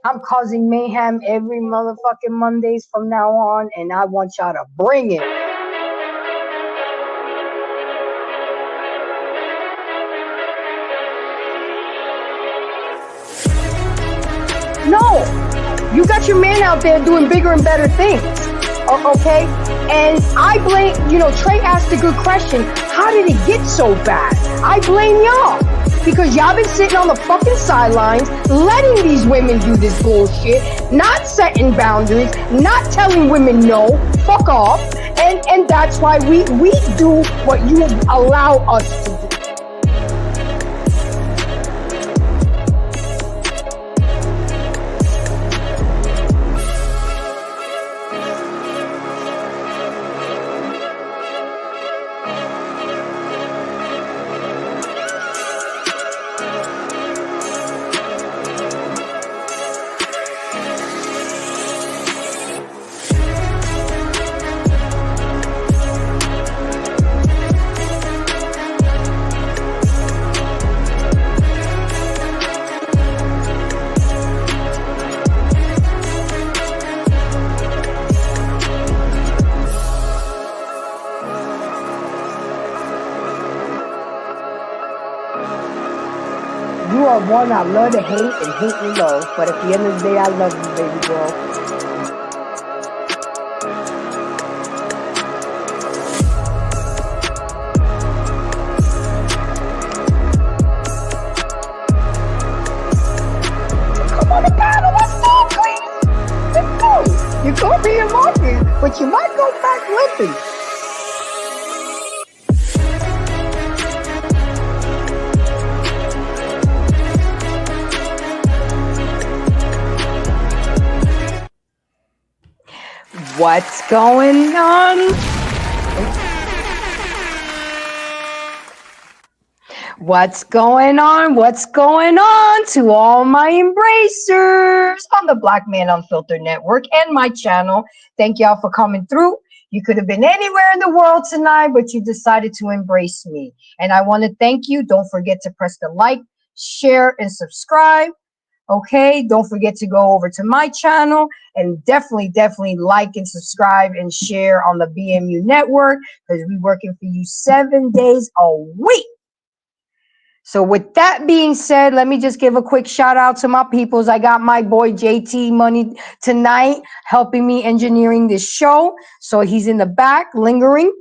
I'm causing mayhem every motherfucking Mondays from now on, and I want y'all to bring it. No, you got your man out there doing bigger and better things. Okay? And I blame, Trey asked a good question. How did it get so bad? I blame y'all. Because y'all been sitting on the fucking sidelines, letting these women do this bullshit, not setting boundaries, not telling women no, fuck off. And that's why we do what you allow us to do. You are one I love to hate and hate to love, but at the end of the day, I love you, baby girl. Come on the panel, let's go, please. Let's go. You could be emotional, but you might go back limping. What's going on? What's going on? What's going on to all my embracers on the Black Man Unfiltered Network and my channel? Thank y'all for coming through. You could have been anywhere in the world tonight, but you decided to embrace me. And I want to thank you. Don't forget to press the like, share, and subscribe. Okay, don't forget to go over to my channel and definitely like and subscribe and share on the BMU network because we're working for you 7 days a week. So with that being said, let me just give a quick shout out to my peoples. I got my boy JT Money tonight helping me engineering this show. So he's in the back lingering.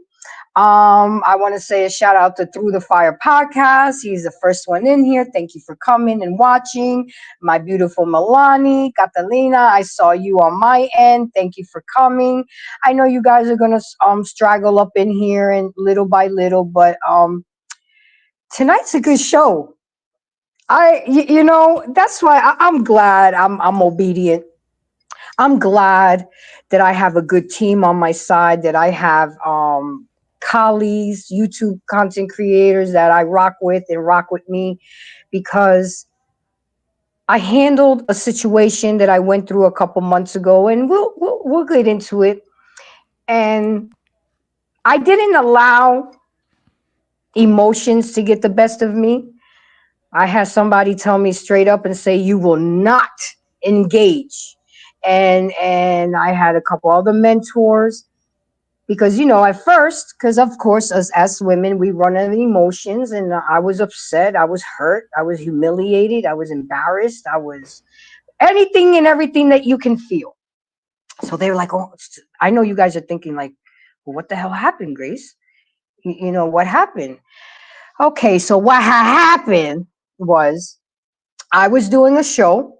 I want to say a shout out to Through the Fire podcast. He's the first one in here. Thank you for coming and watching. My beautiful Milani, Catalina, I saw you on my end. Thank you for coming. I know you guys are gonna straggle up in here and little by little, but tonight's a good show. That's why I'm glad I'm obedient. I'm glad that I have a good team on my side, that I have colleagues, YouTube content creators that I rock with and rock with me, because I handled a situation that I went through a couple months ago, and we'll get into it. And I didn't allow emotions to get the best of me. I had somebody tell me straight up and say, you will not engage. And I had a couple other mentors. Because, at first, because of course, as women, we run out of emotions, and I was upset, I was hurt, I was humiliated, I was embarrassed, I was anything and everything that you can feel. So they were like, oh, I know you guys are thinking like, well, what the hell happened, Grace? What happened? Okay, so what happened was I was doing a show.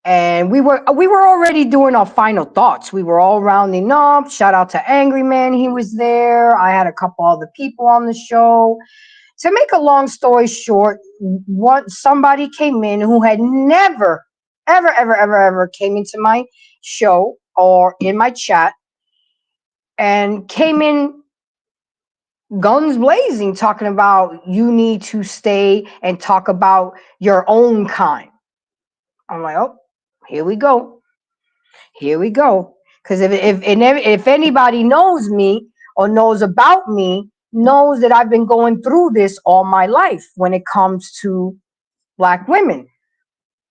And we were already doing our final thoughts. We were all rounding up. Shout out to Angry Man. He was there. I had a couple other people on the show. To make a long story short, somebody came in who had never, ever came into my show or in my chat, and came in guns blazing, talking about you need to stay and talk about your own kind. I'm like, oh. Here we go. Because if anybody knows me or knows about me, knows that I've been going through this all my life when it comes to Black women.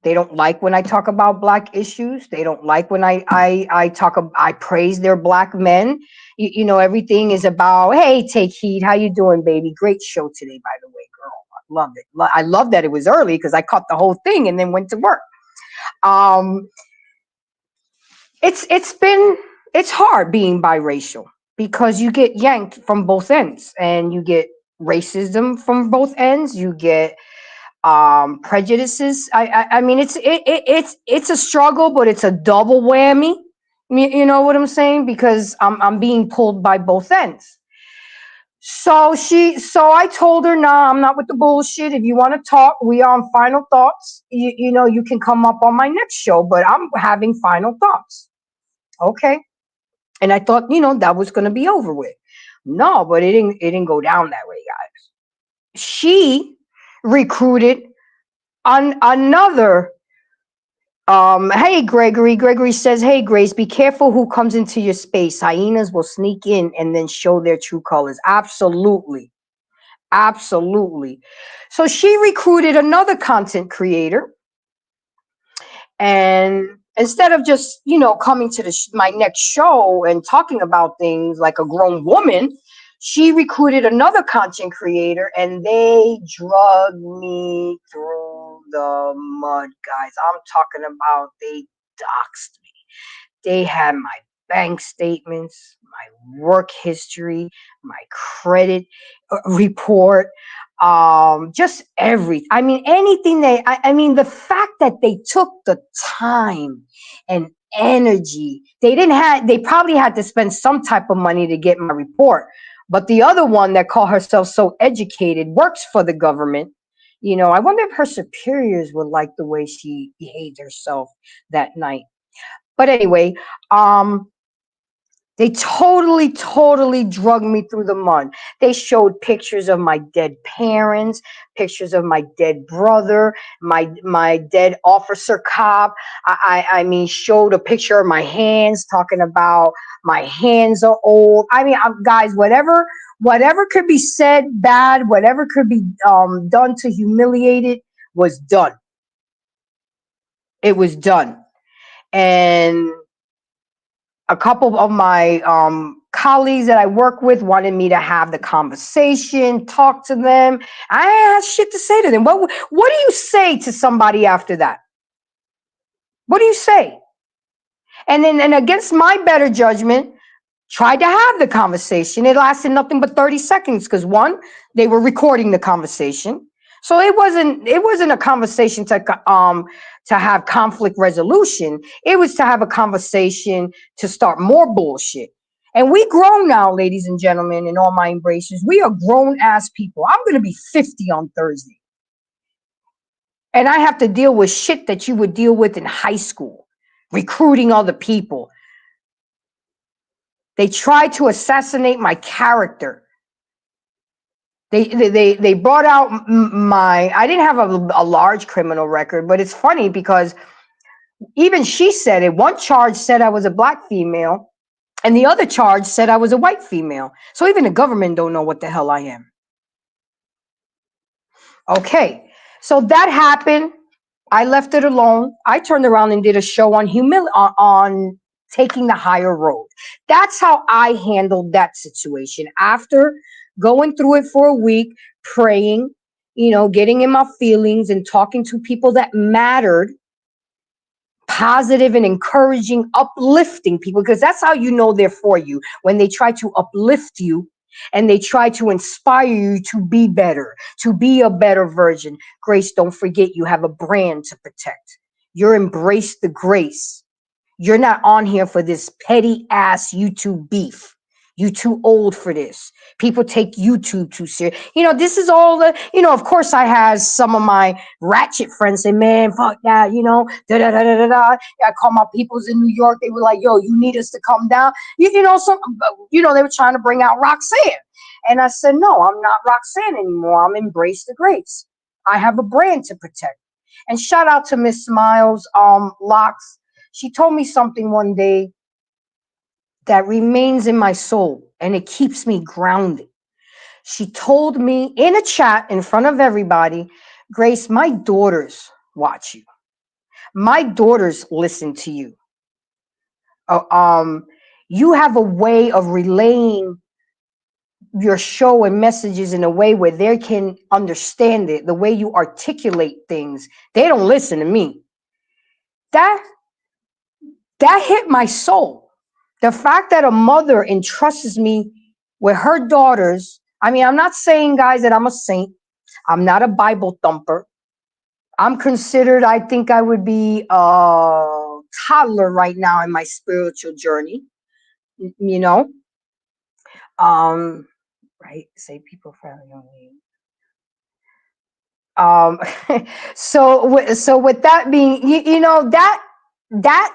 They don't like when I talk about Black issues. They don't like when I praise their Black men. Everything is about, hey, take heed. How you doing, baby? Great show today, by the way, girl. I love it. I love that it was early because I caught the whole thing and then went to work. Um, it's hard being biracial because you get yanked from both ends, and you get racism from both ends. You get prejudices. I mean, it's a struggle, but it's a double whammy. You know what I'm saying? Because I'm being pulled by both ends. So I told her, nah, I'm not with the bullshit. If you want to talk, we are on final thoughts. You can come up on my next show, but I'm having final thoughts. Okay. And I thought, that was going to be over with. No, but it didn't go down that way, guys. She recruited another. Hey, Gregory says, hey, Grace, be careful who comes into your space. Hyenas will sneak in and then show their true colors. Absolutely. Absolutely. So she recruited another content creator, and instead of just, coming to my next show and talking about things like a grown woman, she recruited another content creator, and they drug me through the mud, guys. I'm talking about they doxed me. They had my bank statements, my work history, my credit report, just everything. I mean, anything I mean, the fact that they took the time and energy, they probably had to spend some type of money to get my report. But the other one that called herself so educated works for the government. I wonder if her superiors would like the way she behaved herself that night. But anyway, um, they totally drugged me through the mud. They showed pictures of my dead parents, pictures of my dead brother, my dead officer cop. I mean, showed a picture of my hands, talking about my hands are old. I mean, guys, whatever could be said bad, whatever could be done to humiliate it was done. It was done. And a couple of my colleagues that I work with wanted me to have the conversation, talk to them. I had shit to say to them. What do you say to somebody after that? What do you say? And then, and against my better judgment, tried to have the conversation. It lasted nothing but 30 seconds because one, they were recording the conversation. So it wasn't a conversation to have conflict resolution. It was to have a conversation to start more bullshit. And we grown now, ladies and gentlemen, and all my embracers. We are grown ass people. I'm going to be 50 on Thursday. And I have to deal with shit that you would deal with in high school, recruiting other people. They tried to assassinate my character. They brought out I didn't have a large criminal record, but it's funny because even she said it. One charge said I was a Black female, and the other charge said I was a white female. So even the government don't know what the hell I am. Okay, so that happened. I left it alone. I turned around and did a show on on taking the higher road. That's how I handled that situation. After going through it for a week, praying, getting in my feelings and talking to people that mattered, positive and encouraging, uplifting people, because that's how you know they're for you. When they try to uplift you and they try to inspire you to be better, to be a better version. Grace, don't forget you have a brand to protect. You're Embrace the Grace. You're not on here for this petty ass YouTube beef. You too old for this. People take YouTube too serious. This is all of course I had some of my ratchet friends say, man, fuck that, da da da da da da. I call my peoples in New York. They were like, yo, you need us to come down. They were trying to bring out Roxanne. And I said, no, I'm not Roxanne anymore. I'm Embrace the Grace. I have a brand to protect. And shout out to Miss Smiles, Locks. She told me something one day that remains in my soul, and it keeps me grounded. She told me in a chat in front of everybody, Grace, my daughters watch you. My daughters listen to you. Uh, um, you have a way of relaying your show and messages in a way where they can understand it, the way you articulate things. They don't listen to me. That hit my soul. The fact that a mother entrusts me with her daughters. I mean, I'm not saying, guys, that I'm a saint. I'm not a Bible thumper. I'm considered, I think I would be a toddler right now in my spiritual journey, you know? Right? Say people friendly only. Um, so with that being, that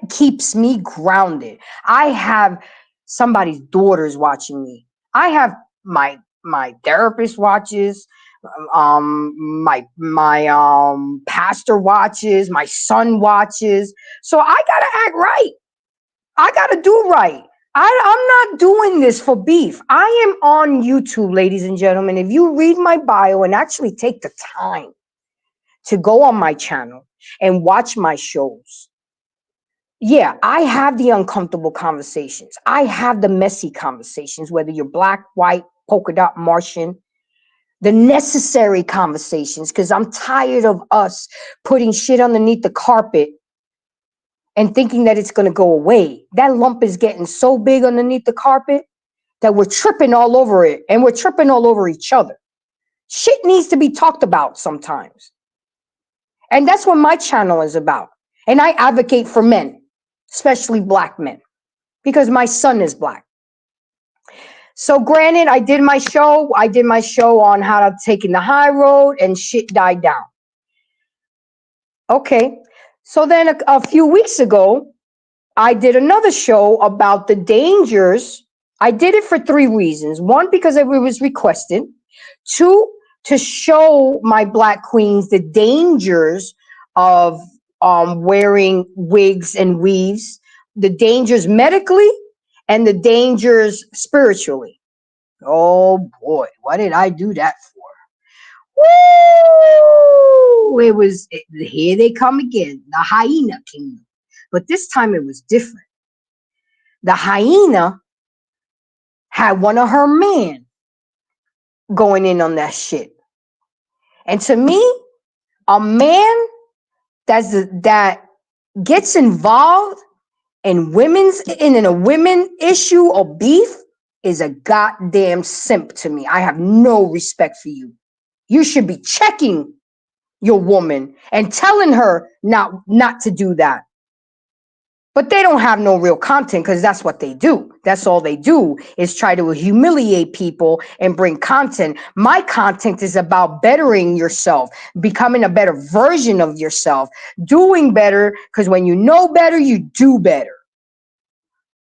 keeps me grounded. I have somebody's daughters watching me. I have my therapist watches, my pastor watches, my son watches. So I gotta act right. I gotta do right. I'm not doing this for beef. I am on YouTube, ladies and gentlemen. If you read my bio and actually take the time to go on my channel and watch my shows, yeah, I have the uncomfortable conversations. I have the messy conversations, whether you're black, white, polka dot, Martian, the necessary conversations, because I'm tired of us putting shit underneath the carpet and thinking that it's going to go away. That lump is getting so big underneath the carpet that we're tripping all over it, and we're tripping all over each other. Shit needs to be talked about sometimes. And that's what my channel is about. And I advocate for men, especially black men, because my son is black. So granted, I did my show on how to take in the high road, and shit died down. Okay. So then a few weeks ago, I did another show about the dangers. I did it for 3 reasons. 1, because it was requested. 2, to show my black queens the dangers of wearing wigs and weaves, the dangers medically and the dangers spiritually. Oh boy, what did I do that for? Woo! Here they come again, the hyena kingdom. But this time it was different. The hyena had one of her men going in on that shit. And to me, a man that gets involved in a women issue or beef is a goddamn simp to me. I have no respect for you. You should be checking your woman and telling her not to do that. But they don't have no real content, because that's what they do. That's all they do, is try to humiliate people and bring content. My content is about bettering yourself, becoming a better version of yourself, doing better, because when you know better, you do better.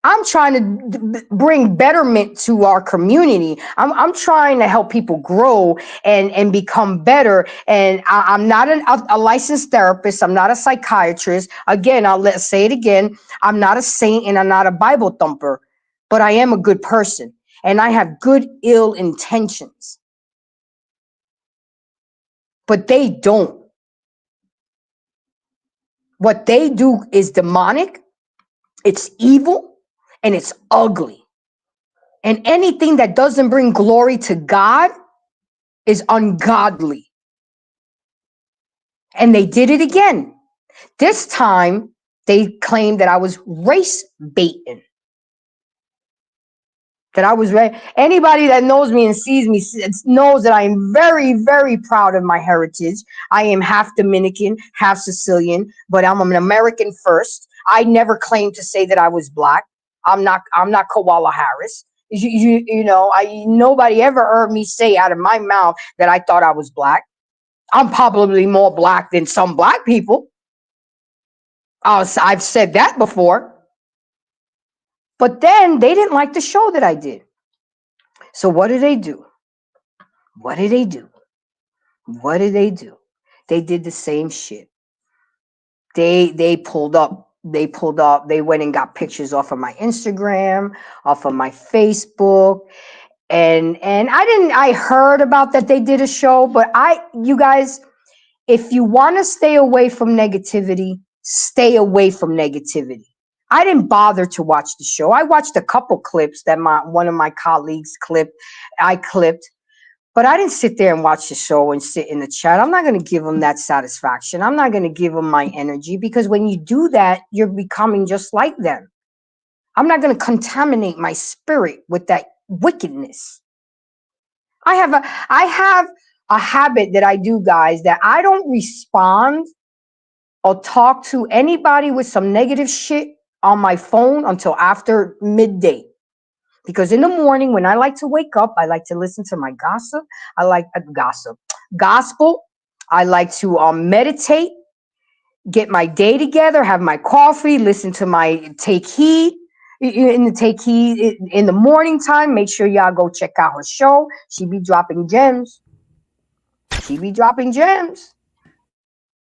I'm trying to bring betterment to our community. I'm trying to help people grow and become better. And I'm not a licensed therapist. I'm not a psychiatrist. Again, let's say it again. I'm not a saint and I'm not a Bible thumper, but I am a good person and I have good ill intentions. But they don't. What they do is demonic. It's evil. And it's ugly. And anything that doesn't bring glory to God is ungodly. And they did it again. This time, they claimed that I was race baiting. Anybody that knows me and sees me knows that I am very, very proud of my heritage. I am half Dominican, half Sicilian, but I'm an American first. I never claimed to say that I was black. I'm not Kamala Harris. Nobody ever heard me say out of my mouth that I thought I was black. I'm probably more black than some black people. I've said that before. But then they didn't like the show that I did. So what do they do? What did they do? What did they do? They did the same shit. They pulled up. They went and got pictures off of my Instagram, off of my Facebook. And I heard about that they did a show, but you guys, If you want to stay away from negativity, stay away from negativity. I didn't bother to watch the show. I watched a couple clips that one of my colleagues clipped. I clipped, but I didn't sit there and watch the show and sit in the chat. I'm not going to give them that satisfaction. I'm not going to give them my energy, because when you do that, you're becoming just like them. I'm not going to contaminate my spirit with that wickedness. I have a habit that I do, guys, that I don't respond or talk to anybody with some negative shit on my phone until after midday. Because in the morning, when I like to wake up, I like to listen to my gossip. I like gospel. I like to meditate, get my day together, have my coffee, listen to my Take Heed. In the morning time, make sure y'all go check out her show. She be dropping gems. She be dropping gems.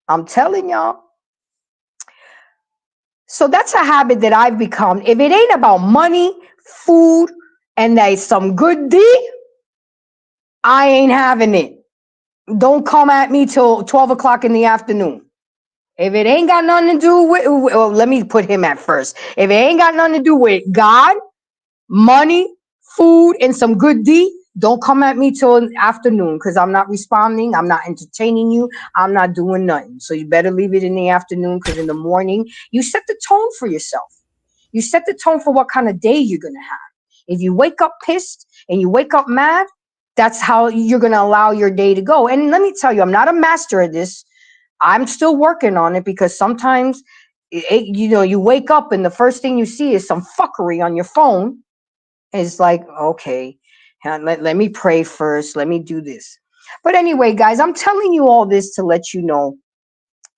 I'm telling y'all. So that's a habit that I've become. If it ain't about money, food, and there's some good D, I ain't having it. Don't come at me till 12 o'clock in the afternoon. If it ain't got nothing to do with, well, let me put him at first. If it ain't got nothing to do with God, money, food, and some good D, don't come at me till afternoon, because I'm not responding. I'm not entertaining you. I'm not doing nothing. So you better leave it in the afternoon, because in the morning, you set the tone for yourself. You set the tone for what kind of day you're going to have. If you wake up pissed and you wake up mad, that's how you're going to allow your day to go. And let me tell you, I'm not a master at this. I'm still working on it, because sometimes, you wake up and the first thing you see is some fuckery on your phone. It's like, okay, let me pray first. Let me do this. But anyway, guys, I'm telling you all this to let you know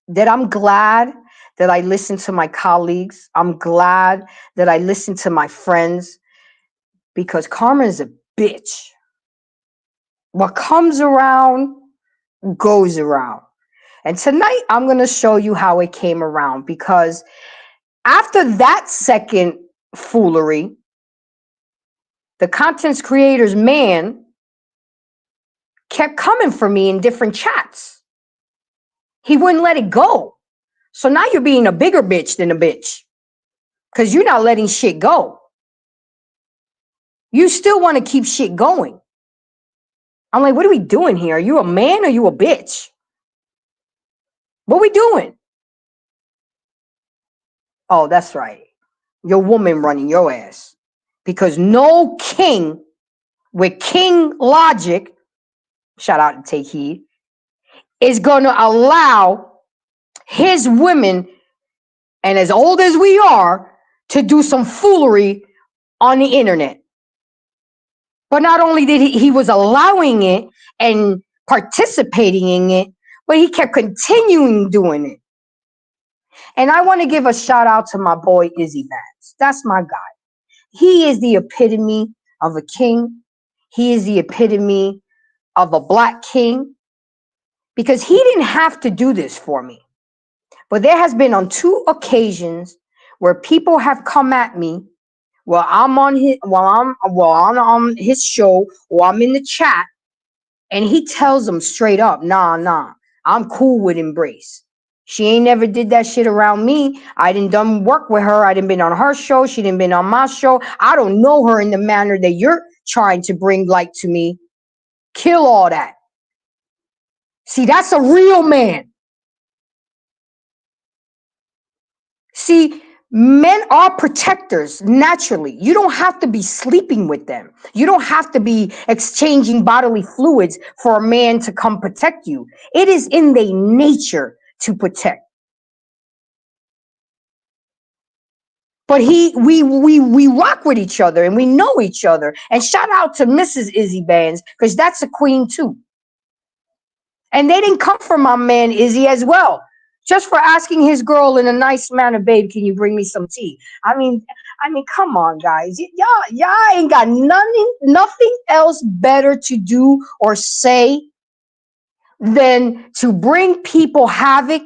that I'm glad that I listen to my colleagues. I'm glad that I listen to my friends, because karma is a bitch. What comes around goes around. And tonight I'm going to show you how it came around, because after that second foolery, the content creator's man kept coming for me in different chats. He wouldn't let it go. So now you're being a bigger bitch than a bitch, because you're not letting shit go. You still want to keep shit going. I'm like, what are we doing here? Are you a man or are you a bitch? What are we doing? Oh, that's right. Your woman running your ass. Because no king with king logic, shout out to Take Heed, is going to allow his women, and as old as we are, to do some foolery on the internet. But not only did he was allowing it and participating in it, but he kept continuing doing it. And I want to give a shout out to my boy Izzy Vance. That's my guy. He is the epitome of a king. He is the epitome of a black king, because he didn't have to do this for me. But there has been on 2 occasions where people have come at me while I'm on his show, or I'm in the chat, and he tells them straight up, nah, I'm cool with Embrace. She ain't never did that shit around me. I didn't done work with her. I didn't been on her show. She didn't been on my show. I don't know her in the manner that you're trying to bring light to me. Kill all that. See, that's a real man. See, men are protectors naturally. You don't have to be sleeping with them. You don't have to be exchanging bodily fluids for a man to come protect you. It is in their nature to protect. But we rock with each other and we know each other. And shout out to Mrs. Izzy Bands, because that's a queen too. And they didn't come from my man Izzy as well, just for asking his girl in a nice manner, babe, can you bring me some tea? I mean, come on, guys. Y'all ain't got nothing else better to do or say than to bring people havoc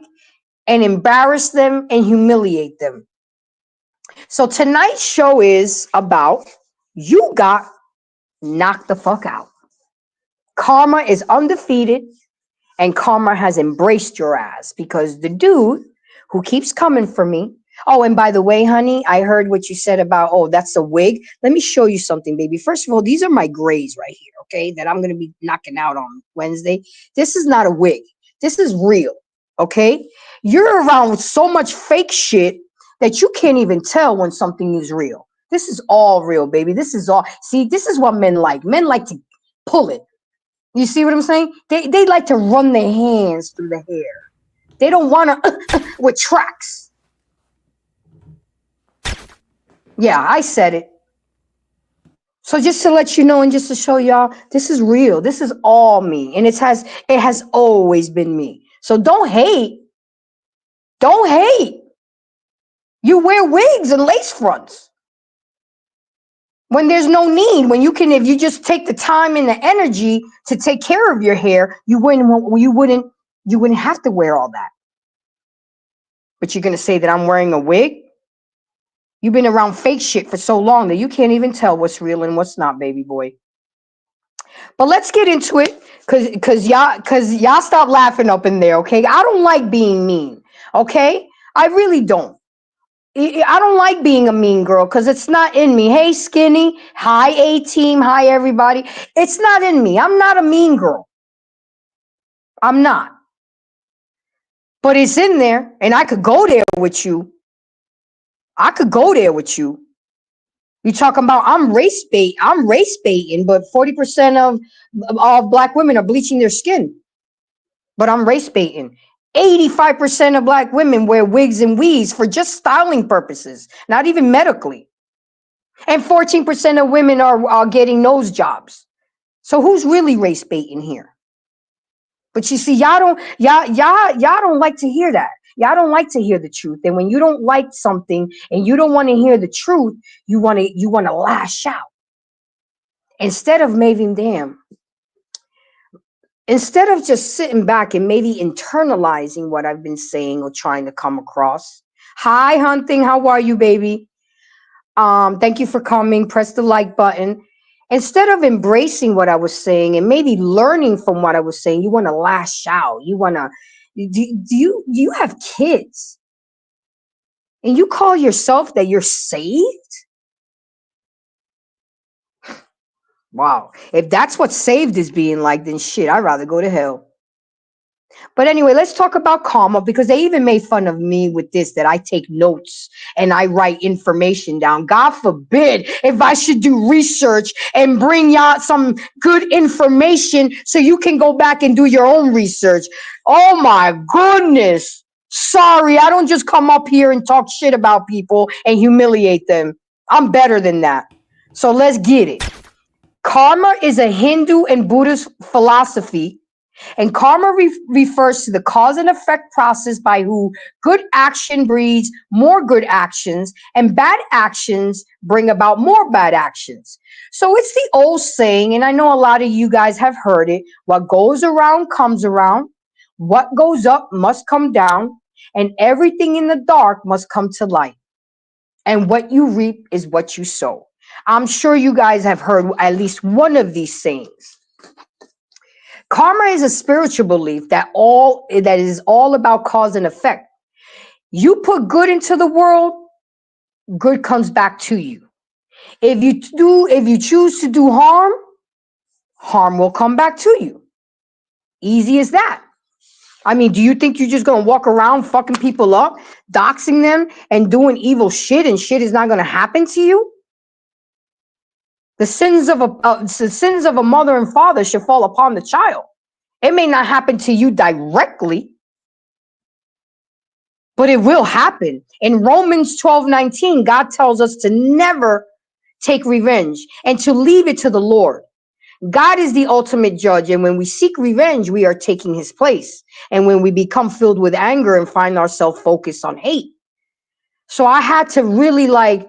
and embarrass them and humiliate them. So tonight's show is about you got knocked the fuck out. Karma is undefeated, And karma has embraced your ass because the dude who keeps coming for me. Oh, and by the way, honey, I heard what you said about, oh, that's a wig. Let me show you something, baby. First of all, these are my grays right here, okay, that I'm going to be knocking out on Wednesday. This is not a wig. This is real, okay? You're around with so much fake shit that you can't even tell when something is real. This is all real, baby. This is all. See, this is what men like. Men like to pull it. You see what I'm saying? They like to run their hands through the hair. They don't want to with tracks. Yeah, I said it. So just to let you know and just to show y'all, this is real. This is all me. And it has always been me. So don't hate. Don't hate. You wear wigs and lace fronts. When there's no need, when you can, if you just take the time and the energy to take care of your hair, you wouldn't have to wear all that. But you're gonna say that I'm wearing a wig? You've been around fake shit for so long that you can't even tell what's real and what's not, baby boy. But let's get into it, cause y'all stop laughing up in there, okay? I don't like being mean, okay? I really don't. I don't like being a mean girl because it's not in me. Hey, Skinny. Hi, A-Team. Hi, everybody. It's not in me. I'm not a mean girl. I'm not. But it's in there, and I could go there with you. I could go there with you. You talking about I'm race baiting, but 40% of black women are bleaching their skin. But I'm race baiting. 85% of black women wear wigs and weaves for just styling purposes, not even medically. And 14% of women are getting nose jobs. So who's really race baiting here? But you see, y'all don't like to hear that. Y'all don't like to hear the truth. And when you don't like something and you don't want to hear the truth, you want to lash out. Instead of instead of just sitting back and maybe internalizing what I've been saying or trying to come across. Hi, Hunting. How are you, baby? Thank you for coming. Press the like button. Instead of embracing what I was saying and maybe learning from what I was saying, you want to lash out. You want to, do you have kids? And you call yourself that you're saved? Wow. If that's what saved is being like, then shit, I'd rather go to hell. But anyway, let's talk about karma, because they even made fun of me with this, that I take notes and I write information down. God forbid if I should do research and bring y'all some good information so you can go back and do your own research. Oh my goodness. Sorry, I don't just come up here and talk shit about people and humiliate them. I'm better than that. So let's get it. Karma is a Hindu and Buddhist philosophy. And karma refers to the cause and effect process by who good action breeds more good actions and bad actions bring about more bad actions. So it's the old saying, and I know a lot of you guys have heard it, what goes around comes around, what goes up must come down, and everything in the dark must come to light. And what you reap is what you sow. I'm sure you guys have heard at least one of these sayings. Karma is a spiritual belief that is all about cause and effect. You put good into the world, good comes back to you. If you choose to do harm, harm will come back to you. Easy as that. I mean, do you think you're just gonna walk around fucking people up, doxing them, and doing evil shit, and shit is not gonna happen to you? The sins of a mother and father should fall upon the child. It may not happen to you directly, but it will happen. In Romans 12:19, God tells us to never take revenge and to leave it to the Lord. God is the ultimate judge, and when we seek revenge, we are taking his place. And when we become filled with anger and find ourselves focused on hate. So I had to really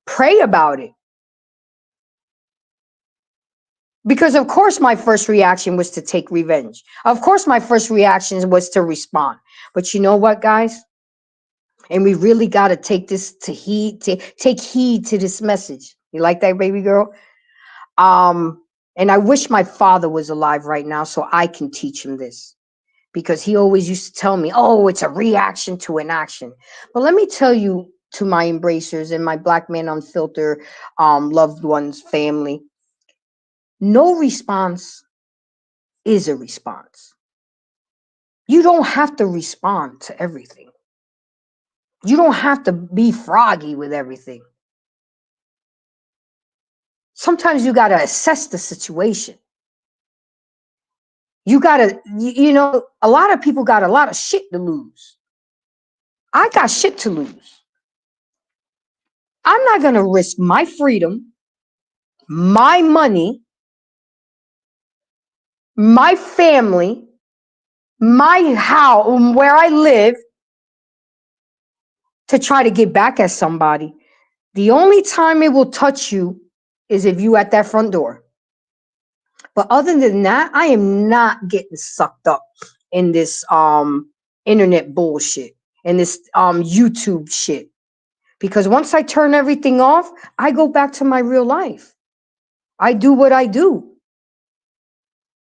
pray about it. Because of course my first reaction was to take revenge. Of course my first reaction was to respond. But you know what, guys? And we really got to take heed to this message. You like that, baby girl? And I wish my father was alive right now so I can teach him this. because he always used to tell me, oh, it's a reaction to an action. But let me tell you, to my embracers and my Black Man Unfiltered loved ones, family, no response is a response. You don't have to respond to everything. You don't have to be froggy with everything. Sometimes you got to assess the situation. You got to, you know, a lot of people got a lot of shit to lose. I got shit to lose. I'm not going to risk my freedom, my money, my family, my house, where I live, to try to get back at somebody. The only time it will touch you is if you at that front door. But other than that, I am not getting sucked up in this internet bullshit and this YouTube shit. Because once I turn everything off, I go back to my real life. I do what I do.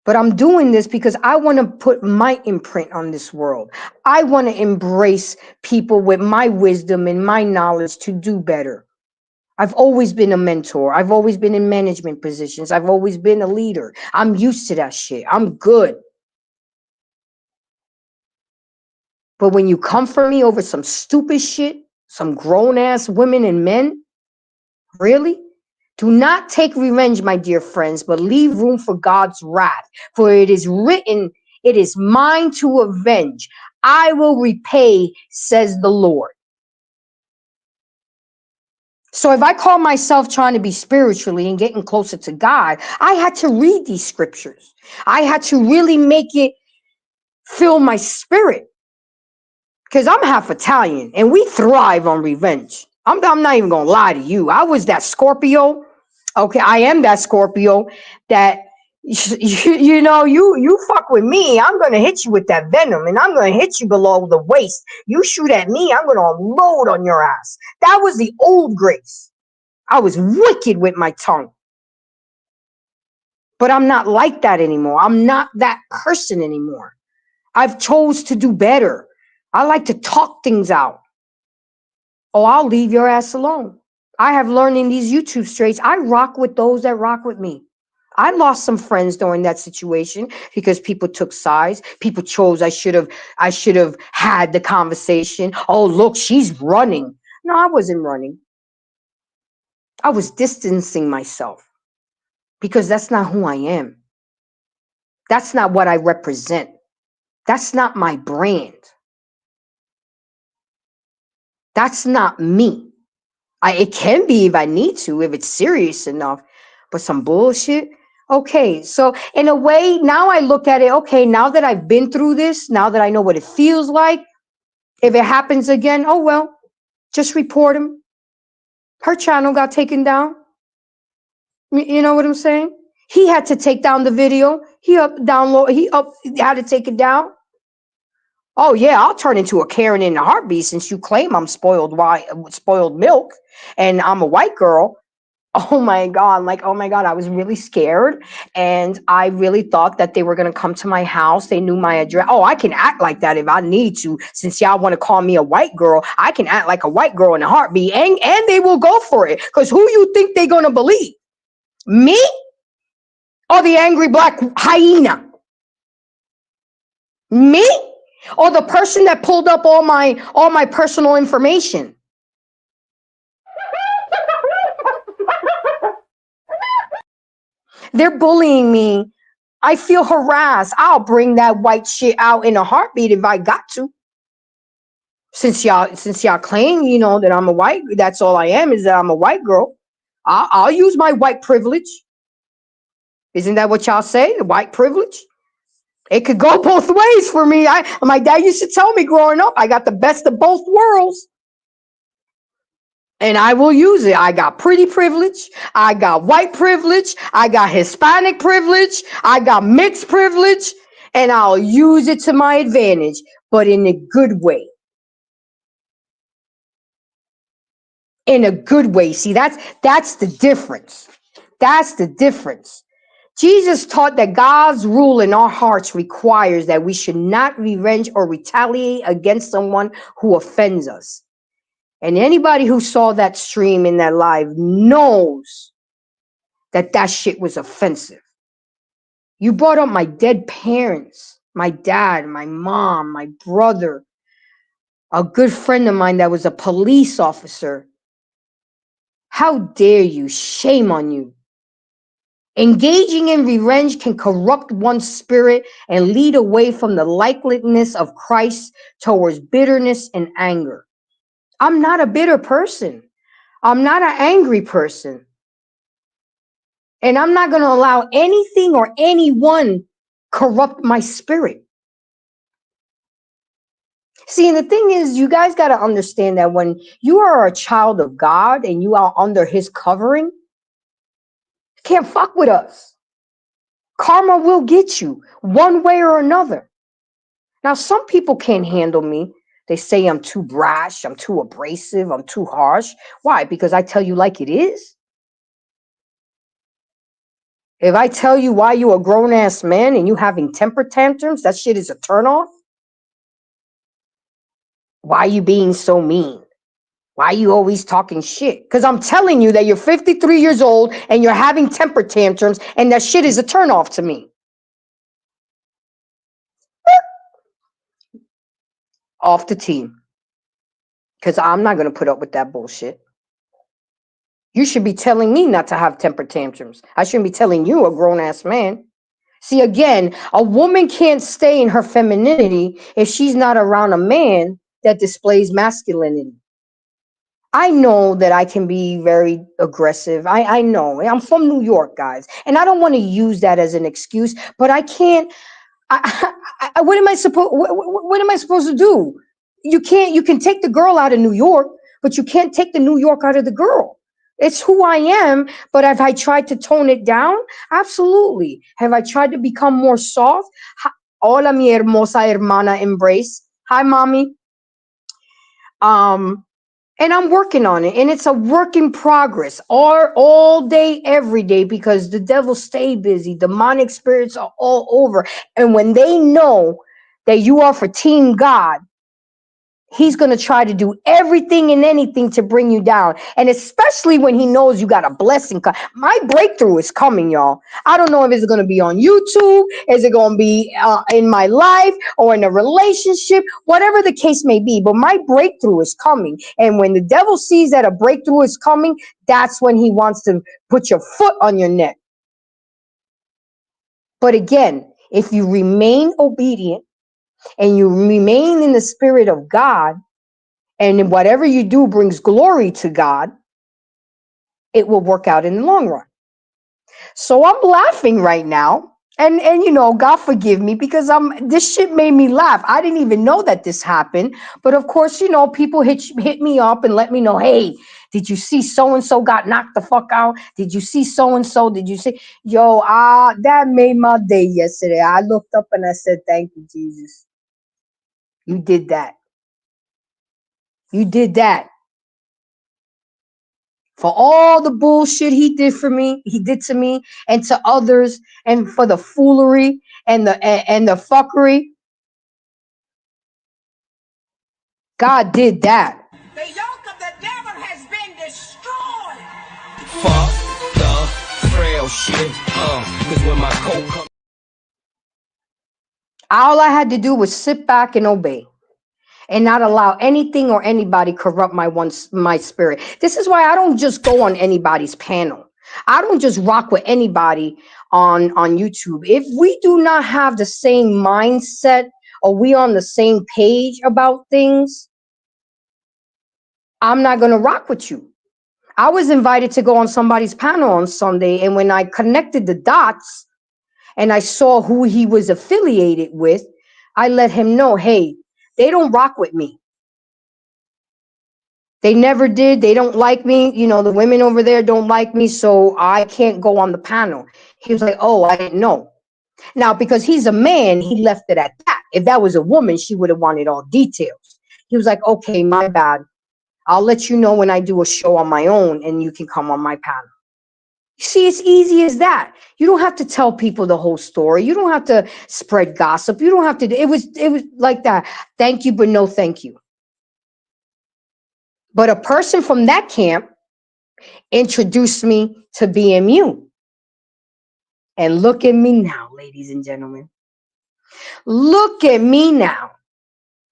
But I'm doing this because I want to put my imprint on this world. I want to embrace people with my wisdom and my knowledge to do better. I've always been a mentor. I've always been in management positions. I've always been a leader. I'm used to that shit. I'm good. But when you come for me over some stupid shit, some grown-ass women and men, really? Do not take revenge, my dear friends, but leave room for God's wrath. For it is written, it is mine to avenge. I will repay, says the Lord. So if I call myself trying to be spiritually and getting closer to God, I had to read these scriptures. I had to really make it fill my spirit. Because I'm half Italian and we thrive on revenge. I'm not even going to lie to you. I was that Scorpio. Okay, I am that Scorpio that, you fuck with me, I'm going to hit you with that venom and I'm going to hit you below the waist. You shoot at me, I'm going to unload on your ass. That was the old Grace. I was wicked with my tongue. But I'm not like that anymore. I'm not that person anymore. I've chose to do better. I like to talk things out. Oh, I'll leave your ass alone. I have learned in these YouTube streets, I rock with those that rock with me. I lost some friends during that situation because people took sides. People chose I should have had the conversation. Oh, look, she's running. No, I wasn't running. I was distancing myself because that's not who I am. That's not what I represent. That's not my brand. That's not me. It can be if I need to, if it's serious enough, but some bullshit. Okay, so in a way, now I look at it, okay, now that I've been through this, now that I know what it feels like, if it happens again, oh well, just report him. Her channel got taken down. You know what I'm saying? He had to take down the video. He had to take it down. Oh yeah, I'll turn into a Karen in a heartbeat since you claim I'm spoiled milk and I'm a white girl. Oh my God, oh my God, I was really scared. And I really thought that they were going to come to my house. They knew my address. Oh, I can act like that if I need to. Since y'all want to call me a white girl, I can act like a white girl in a heartbeat. And they will go for it. Because who you think they're going to believe? Me or the angry black hyena? Me or the person that pulled up all my personal information? They're bullying me. I feel harassed. I'll bring that white shit out in a heartbeat if I got to. Since y'all claim, that I'm a white, that's all I am, is that I'm a white girl. I'll use my white privilege. Isn't that what y'all say? The white privilege? It could go both ways for me. My dad used to tell me growing up, I got the best of both worlds. And I will use it. I got pretty privilege. I got white privilege. I got Hispanic privilege. I got mixed privilege. And I'll use it to my advantage, but in a good way. In a good way. See, that's the difference. That's the difference. Jesus taught that God's rule in our hearts requires that we should not revenge or retaliate against someone who offends us. And anybody who saw that stream in that live knows that that shit was offensive. You brought up my dead parents, my dad, my mom, my brother, a good friend of mine that was a police officer. How dare you? Shame on you. Engaging in revenge can corrupt one's spirit and lead away from the likeness of Christ towards bitterness and anger. I'm not a bitter person. I'm not an angry person. And I'm not going to allow anything or anyone corrupt my spirit. See, and the thing is, you guys got to understand that when you are a child of God and you are under his covering, you can't fuck with us. Karma will get you one way or another. Now, some people can't handle me. They say I'm too brash, I'm too abrasive, I'm too harsh. Why? Because I tell you like it is. If I tell you why you a grown-ass man and you having temper tantrums, that shit is a turnoff. Why are you being so mean? Why are you always talking shit? Because I'm telling you that you're 53 years old and you're having temper tantrums, and that shit is a turnoff to me. Off the team. Because I'm not going to put up with that bullshit. You should be telling me not to have temper tantrums. I shouldn't be telling you, a grown-ass man. See, again, a woman can't stay in her femininity if she's not around a man that displays masculinity. I know that I can be very aggressive. I know. I'm from New York, guys. And I don't want to use that as an excuse, but I can't. What am I supposed to do? You can take the girl out of New York, but you can't take the New York out of the girl. It's who I am, but have I tried to tone it down? Absolutely. Have I tried to become more soft? Hola, mi hermosa hermana Embrace. Hi, mommy. And I'm working on it, and it's a work in progress all day, every day, because the devil stay busy. Demonic spirits are all over. And when they know that you are for Team God, he's going to try to do everything and anything to bring you down. And especially when he knows you got a blessing. My breakthrough is coming, y'all. I don't know if it's going to be on YouTube. Is it going to be in my life or in a relationship? Whatever the case may be. But my breakthrough is coming. And when the devil sees that a breakthrough is coming, that's when he wants to put your foot on your neck. But again, if you remain obedient and you remain in the spirit of God, and whatever you do brings glory to God, it will work out in the long run. So I'm laughing right now. And you know, God forgive me, because this shit made me laugh. I didn't even know that this happened. But of course, you know, people hit me up and let me know, hey, did you see so-and-so got knocked the fuck out? Did you see so-and-so? Did you see? Yo, that made my day yesterday. I looked up and I said, thank you, Jesus. You did that. You did that. For all the bullshit he did to me and to others, and for the foolery and the fuckery. God did that. The yoke of the devil has been destroyed. Fuck the frail shit. 'Cause when my coat comes, all I had to do was sit back and obey, and not allow anything or anybody corrupt my spirit. This is why I don't just go on anybody's panel. I don't just rock with anybody on YouTube. If we do not have the same mindset, or we on the same page about things, I'm not going to rock with you. I was invited to go on somebody's panel on Sunday, and when I connected the dots and I saw who he was affiliated with, I let him know, hey, they don't rock with me. They never did. They don't like me. You know, the women over there don't like me, so I can't go on the panel. He was like, oh, I didn't know. Now, because he's a man, he left it at that. If that was a woman, she would have wanted all details. He was like, okay, my bad. I'll let you know when I do a show on my own and you can come on my panel. See, it's easy as that. You don't have to tell people the whole story. You don't have to spread gossip. You don't have to. It was like that. Thank you, but no thank you. But a person from that camp introduced me to BMU. And look at me now, ladies and gentlemen. Look at me now.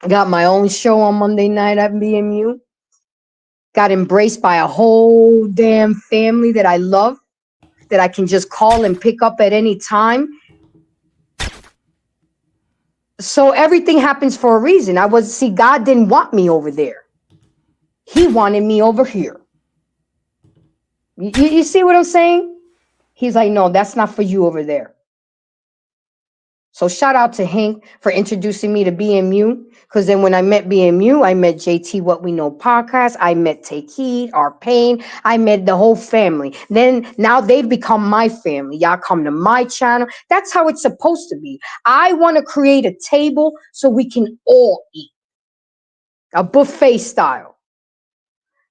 I got my own show on Monday night at BMU. Got embraced by a whole damn family that I love, that I can just call and pick up at any time. So everything happens for a reason. God didn't want me over there. He wanted me over here. You see what I'm saying? He's like, no, that's not for you over there. So shout out to Hank for introducing me to BMU. Because then when I met BMU, I met JT What We Know podcast. I met Take Heed, Our Pain. I met the whole family. Then now they've become my family. Y'all come to my channel. That's how it's supposed to be. I want to create a table so we can all eat. A buffet style.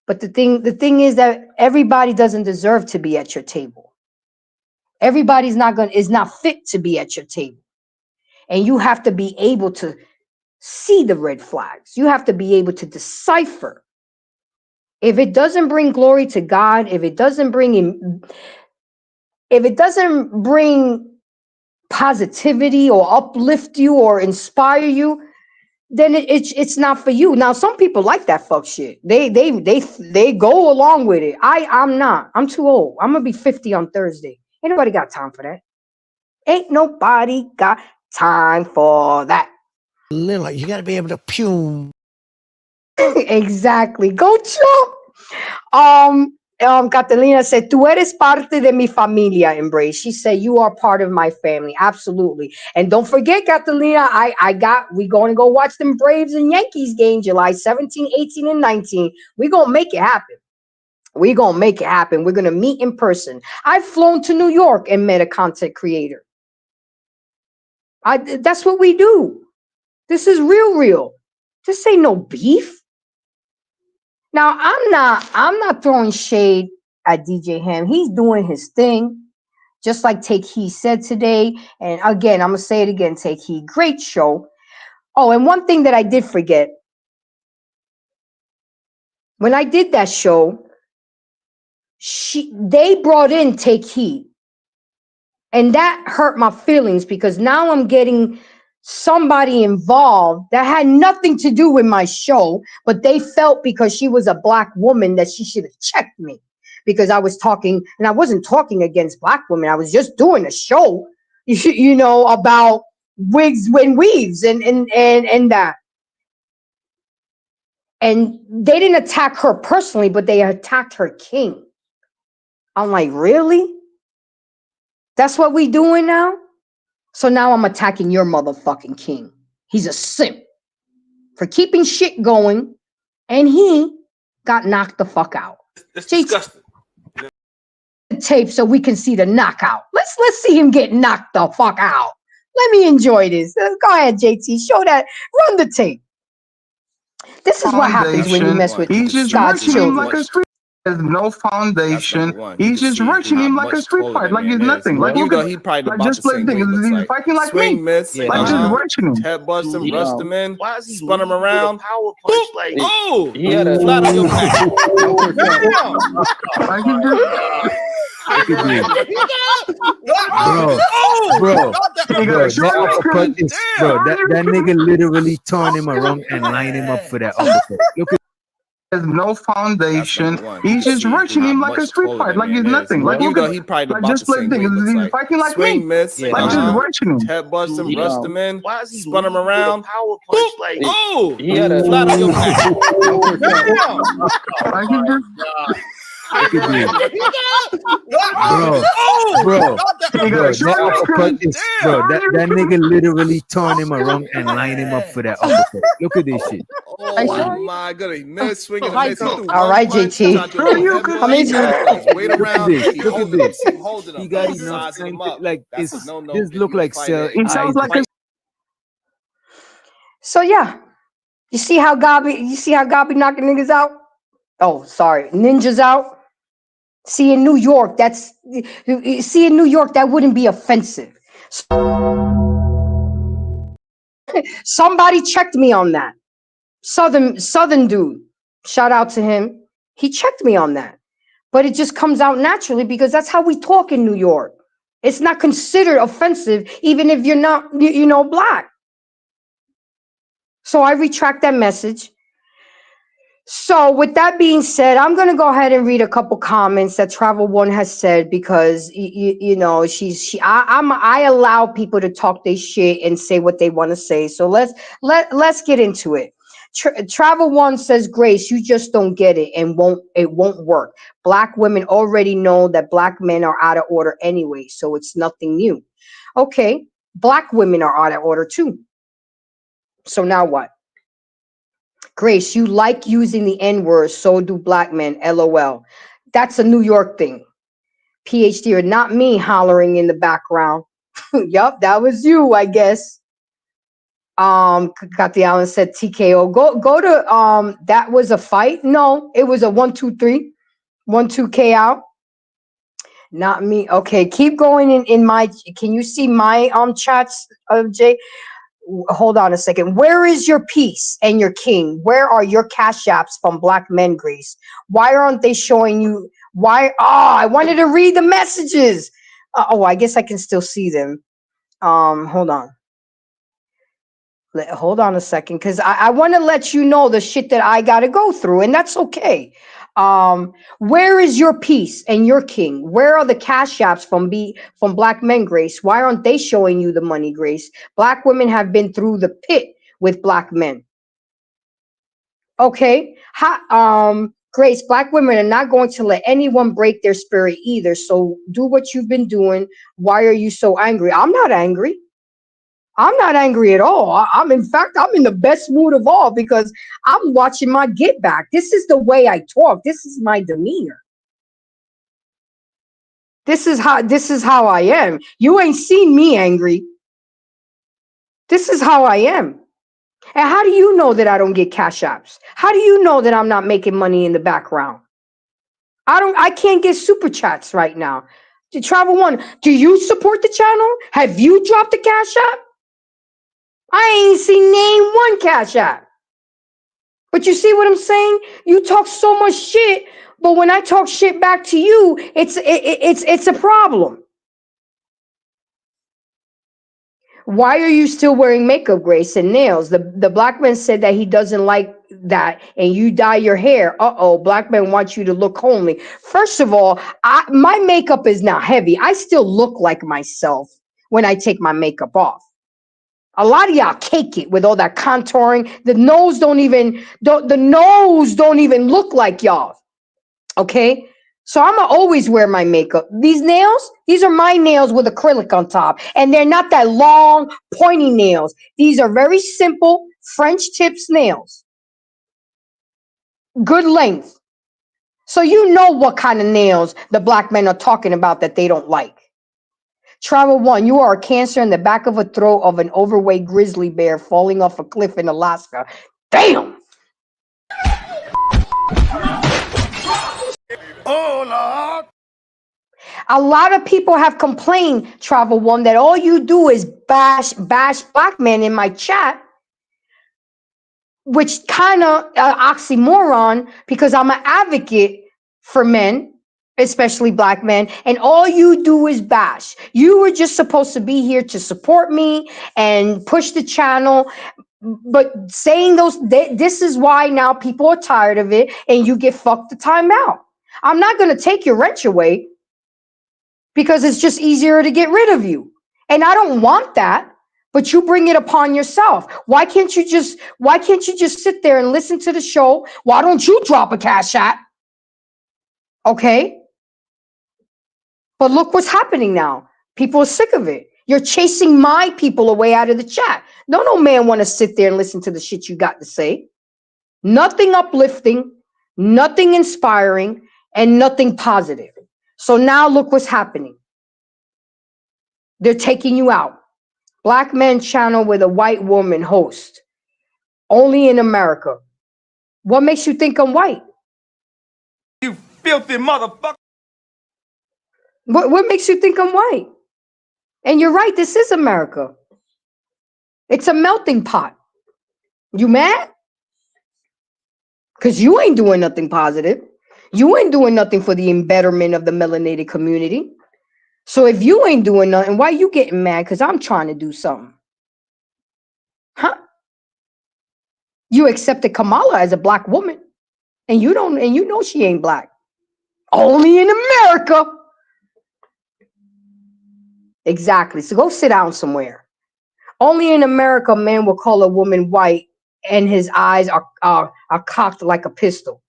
But the thing is that everybody doesn't deserve to be at your table. Everybody's is not fit to be at your table. And you have to be able to see the red flags. You have to be able to decipher. If it doesn't bring glory to God, if it doesn't bring positivity or uplift you or inspire you, then it's not for you. Now, some people like that fuck shit. They go along with it. I'm not. I'm too old. I'm gonna be 50 on Thursday. Ain't nobody got time for that. Ain't nobody got time for that. Like you gotta be able to pume. Exactly. Go Chump. Catalina said, "Tú eres parte de mi familia, Embrace." She said, "You are part of my family." Absolutely. And don't forget, Catalina, we going to go watch them Braves and Yankees game July 17, 18, and 19. We're going to make it happen. We're going to make it happen. We're going to meet in person. I've flown to New York and met a content creator. That's what we do. This is real. This ain't no beef. Now, I'm not throwing shade at DJ Ham. He's doing his thing, just like Take Heed said today. And again, I'm going to say it again, Take Heed. Great show. Oh, and one thing that I did forget. When I did that show, they brought in Take Heed. And that hurt my feelings because now I'm getting somebody involved that had nothing to do with my show, but they felt because she was a black woman that she should have checked me because I was talking, and I wasn't talking against black women. I was just doing a show, you know, about wigs and weaves and that. And they didn't attack her personally, but they attacked her king. I'm like, really? That's what we doing now? So now I'm attacking your motherfucking king. He's a simp for keeping shit going, and he got knocked the fuck out. That's disgusting. The tape so we can see the knockout. Let's see him get knocked the fuck out. Let me enjoy this. Go ahead, JT. Show that. Run the tape. This is what happens when you mess with God's children. There's no foundation. He's just rushing him like a street fight, like he's nothing. Like you go, he probably like just play thing. He's fighting like swing, me. miss, Like just rushing him. head bust him, rust him in, Why is he spun him around. power punch like Oh, He had a flat on your back. Like he's just, Bro, he got a short uppercut is, that nigga literally turned him around and lined him up for that uppercut. Look at There's no foundation. He's just rushing him like a street fight, like he's nothing. Like you go, he probably like just play thing. He's fighting like swing, me. miss, Like just rushing him. head bust him, rust him in, why is he spun him around. power punch like Oh, He had a flat on your back. Like he's just, bro, he got a short uppercut is, that nigga literally turned him around and lined him up for that uppercut. Look at this shit. Oh my god, he missed swinging and miss. All right, JT. How many times? Wait around. Look at this. Holding him. He got He's enough sizing him strength. up. Like That's it's a no-no. this look like cell. He sounds like a So yeah, you see how Gabi knocking niggas out? Oh, sorry, ninjas out. See, in New York, that wouldn't be offensive. Somebody checked me on that. Southern dude. Shout out to him. He checked me on that. But it just comes out naturally because that's how we talk in New York. It's not considered offensive, even if you're not, black. So I retract that message. So with that being said, I'm going to go ahead and read a couple comments that Travel One has said because I allow people to talk their shit and say what they want to say. So let's get into it. Travel One says, Grace, you just don't get it and it won't work. Black women already know that black men are out of order anyway, so it's nothing new. Okay, black women are out of order too. So now what? Grace, you like using the N-word, so do black men, LOL. That's a New York thing. PhD, or not me hollering in the background. Yup, that was you, I guess. Got the Allen said TKO. Go to that was a fight? No, it was a 1-2-3. 1-2 out. Not me. Okay, keep going in my, can you see my chats of Jay? Hold on a second. Where is your peace and your king? Where are your cash apps from black men, Grace? Why aren't they showing you? Why? I wanted to read the messages. I guess I can still see them. Hold on. Hold on a second, because I want to let you know the shit that I got to go through, and that's okay. Where is your peace and your king? Where are the cash apps from black men, Grace? Why aren't they showing you the money, Grace? Black women have been through the pit with black men. Okay. Grace, black women are not going to let anyone break their spirit either. So do what you've been doing. Why are you so angry? I'm not angry. I'm not angry at all. I'm in the best mood of all because I'm watching my get back. This is the way I talk. This is my demeanor. This is how I am. You ain't seen me angry. This is how I am. And how do you know that I don't get cash apps? How do you know that I'm not making money in the background? I can't get super chats right now. Travel One, do you support the channel? Have you dropped the cash app? I ain't seen name one cash app. But you see what I'm saying? You talk so much shit, but when I talk shit back to you, it's a problem. Why are you still wearing makeup, Grace, and nails? The black man said that he doesn't like that, and you dye your hair. Black men want you to look homely. First of all, my makeup is not heavy. I still look like myself when I take my makeup off. A lot of y'all cake it with all that contouring. The nose don't even look like y'all. Okay? So I'm gonna always wear my makeup. These nails, these are my nails with acrylic on top. And they're not that long, pointy nails. These are very simple French tips nails. Good length. So you know what kind of nails the black men are talking about that they don't like. Travel One, you are a cancer in the back of a throat of an overweight grizzly bear falling off a cliff in Alaska. Damn! Oh, Lord. A lot of people have complained, Travel One, that all you do is bash black men in my chat, which kind of oxymoron because I'm an advocate for men, especially black men, and all you do is bash. You were just supposed to be here to support me and push the channel. But saying this is why now people are tired of it and you get fucked the time out. I'm not going to take your wrench away because it's just easier to get rid of you. And I don't want that, but you bring it upon yourself. Why can't you just sit there and listen to the show? Why don't you drop a cash app? Okay? But look what's happening now. People are sick of it. You're chasing my people away out of the chat. No man want to sit there and listen to the shit you got to say. Nothing uplifting, nothing inspiring, and nothing positive. So now look what's happening. They're taking you out. Black men channel with a white woman host. Only in America. What makes you think I'm white? You filthy motherfucker. What makes you think I'm white? And you're right, this is America. It's a melting pot. You mad? Because you ain't doing nothing positive. You ain't doing nothing for the betterment of the melanated community. So if you ain't doing nothing, why you getting mad? Because I'm trying to do something. Huh? You accepted Kamala as a black woman. And you don't, and you know she ain't black. Only in America. Exactly. So go sit down somewhere. Only in America, a man will call a woman white and his eyes are cocked like a pistol.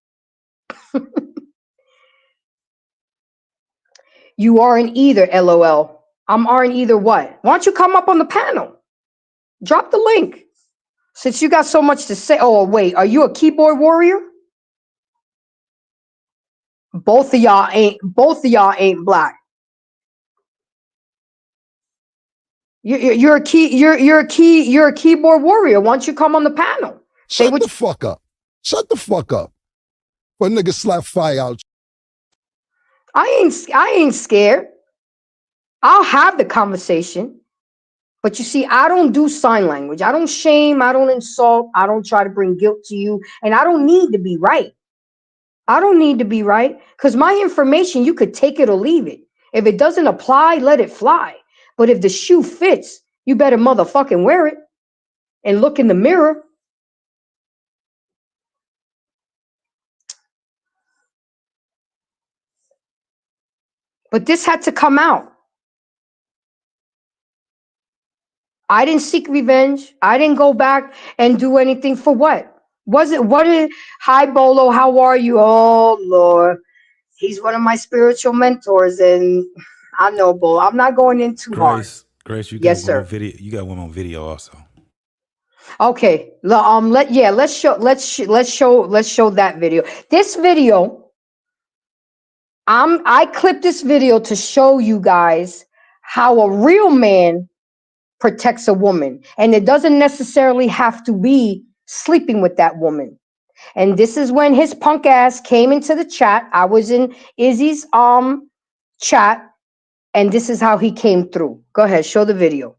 You aren't either, LOL. I'm aren't either what? Why don't you come up on the panel? Drop the link. Since you got so much to say. Oh, wait. Are you a keyboard warrior? Both of y'all ain't black. You're a keyboard warrior. Why don't you come on the panel? Shut the fuck up. Shut the fuck up. But nigga slap fire out. I ain't scared. I'll have the conversation. But you see, I don't do sign language. I don't shame. I don't insult. I don't try to bring guilt to you. And I don't need to be right. I don't need to be right. Because my information, you could take it or leave it. If it doesn't apply, let it fly. But if the shoe fits, you better motherfucking wear it and look in the mirror. But this had to come out. I didn't seek revenge. I didn't go back and do anything for what? Hi Bolo, how are you? Oh Lord. He's one of my spiritual mentors, and I know, Bolo. I'm not going in too hard. Grace, you got yes, one sir. on video. You got one on video also. Okay. Let's show that video. This video, I clipped this video to show you guys how a real man protects a woman. And it doesn't necessarily have to be sleeping with that woman. And this is when his punk ass came into the chat. I was in Izzy's chat, and this is how he came through. Go ahead, show the video.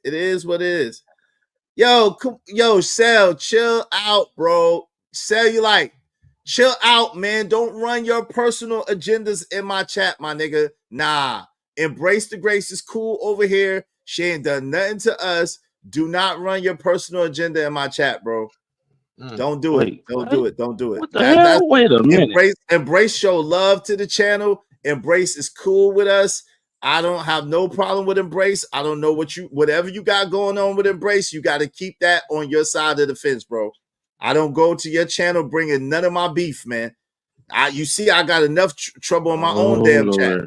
It is what it is. Yo, Cell, chill out, bro. Cellulite, chill out, man. Don't run your personal agendas in my chat, my nigga. Nah. Embrace the Grace is cool over here. She ain't done nothing to us. Do not run your personal agenda in my chat, bro. Don't do it. Don't do it. Don't do it. What the hell? Wait a minute. Embrace show love to the channel. Embrace is cool with us. I don't have no problem with Embrace. I don't know whatever you got going on with Embrace, you got to keep that on your side of the fence, bro. I don't go to your channel bringing none of my beef, man. You see, I got enough trouble in my own damn Lord. chat.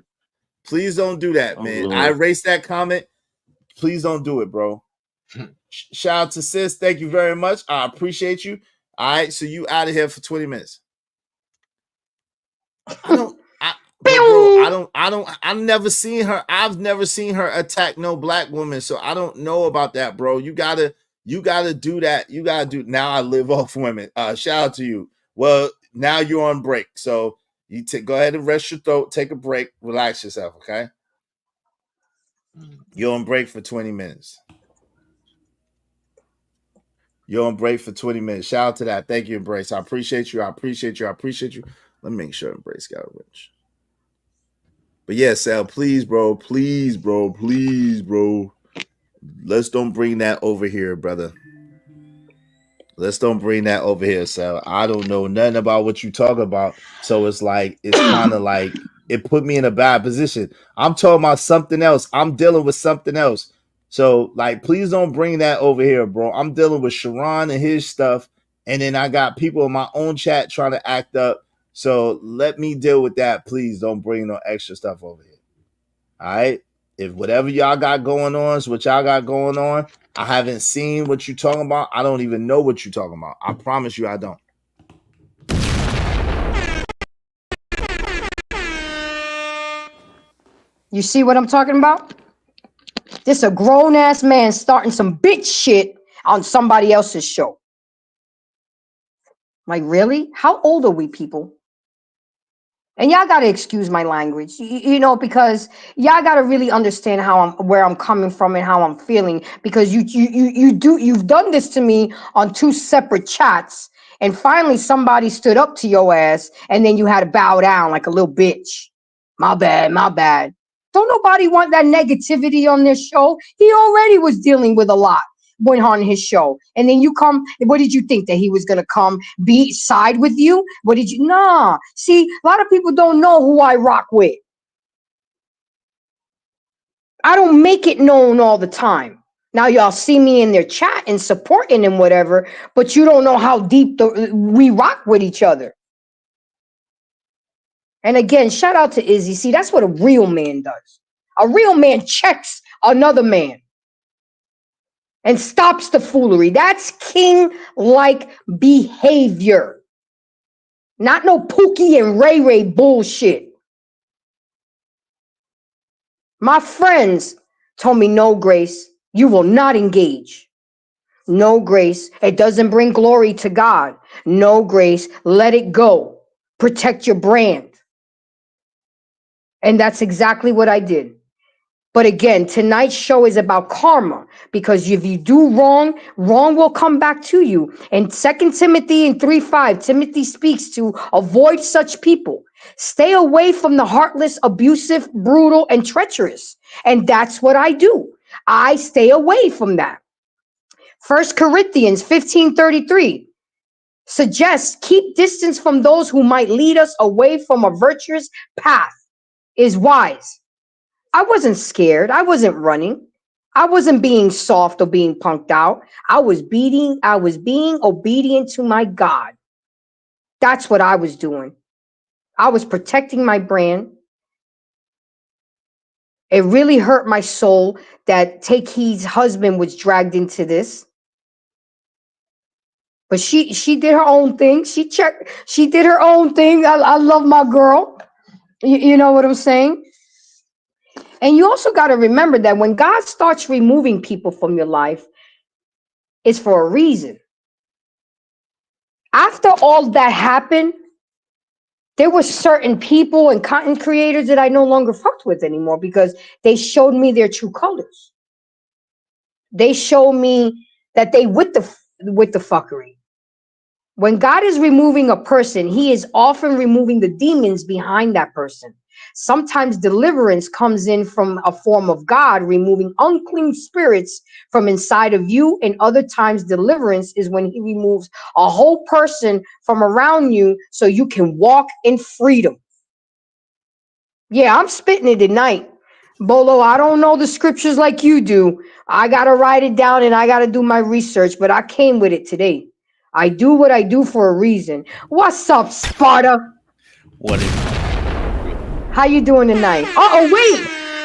Please don't do that, man. I erased that comment. Please don't do it, bro. Shout out to sis. Thank you very much. I appreciate you. All right, so you out of here for 20 minutes. I've never seen her attack no black woman, so I don't know about that, bro. You gotta do that. You gotta do. Now I live off women. Shout out to you. Well, now you're on break, so you go ahead and rest your throat, take a break, relax yourself, okay? You're on break for 20 minutes. You're on break for 20 minutes. Shout out to that. Thank you, Embrace. I appreciate you. I appreciate you. I appreciate you. Let me make sure Embrace got a wrench. But yeah, Sal, please, bro. Please, bro. Please, bro. Let's don't bring that over here, brother. Let's don't bring that over here, Sal. I don't know nothing about what you talk about. So it's like, it's kind of like, it put me in a bad position. I'm talking about something else. I'm dealing with something else. So, like, please don't bring that over here, bro. I'm dealing with Sharon and his stuff. And then I got people in my own chat trying to act up. So let me deal with that. Please don't bring no extra stuff over here. All right? If whatever y'all got going on is what y'all got going on, I haven't seen what you're talking about. I don't even know what you're talking about. I promise you I don't. You see what I'm talking about? This a grown-ass man starting some bitch shit on somebody else's show. Like, really? How old are we, people? And y'all gotta excuse my language, you know, because y'all gotta really understand where I'm coming from and how I'm feeling. Because you've done this to me on 2 separate chats, and finally somebody stood up to your ass, and then you had to bow down like a little bitch. My bad, my bad. Don't nobody want that negativity on this show. He already was dealing with a lot went on his show, and then you come. What did you think, that he was gonna come side with you? What did you? Nah. See, a lot of people don't know who I rock with. I don't make it known all the time. Now y'all see me in their chat and supporting and whatever, but you don't know how deep we rock with each other. And again, shout out to Izzy. See, that's what a real man does. A real man checks another man and stops the foolery. That's king-like behavior. Not no Pookie and Ray Ray bullshit. My friends told me, no, Grace, you will not engage. No, Grace, it doesn't bring glory to God. No, Grace, let it go. Protect your brand. And that's exactly what I did. But again, tonight's show is about karma, because if you do wrong, wrong will come back to you. And 2 Timothy 3:5, Timothy speaks to avoid such people. Stay away from the heartless, abusive, brutal, and treacherous. And that's what I do. I stay away from that. 1 Corinthians 15:33 suggests keep distance from those who might lead us away from a virtuous path is wise. I wasn't scared. I wasn't running. I wasn't being soft or being punked out. I was being obedient to my God. That's what I was doing. I was protecting my brand. It really hurt my soul that Take Heed's husband was dragged into this. But she did her own thing. She did her own thing. I love my girl. You know what I'm saying? And you also got to remember that when God starts removing people from your life, it's for a reason. After all that happened, there were certain people and content creators that I no longer fucked with anymore, because they showed me their true colors. They showed me that they with the fuckery. When God is removing a person, he is often removing the demons behind that person. Sometimes deliverance comes in from a form of God removing unclean spirits from inside of you, and other times deliverance is when he removes a whole person from around you so you can walk in freedom. Yeah, I'm spitting it tonight. Bolo, I don't know the scriptures like you do. I got to write it down and I got to do my research, but I came with it today. I do what I do for a reason. What's up, Sparta? What is How you doing tonight? Uh-oh, wait.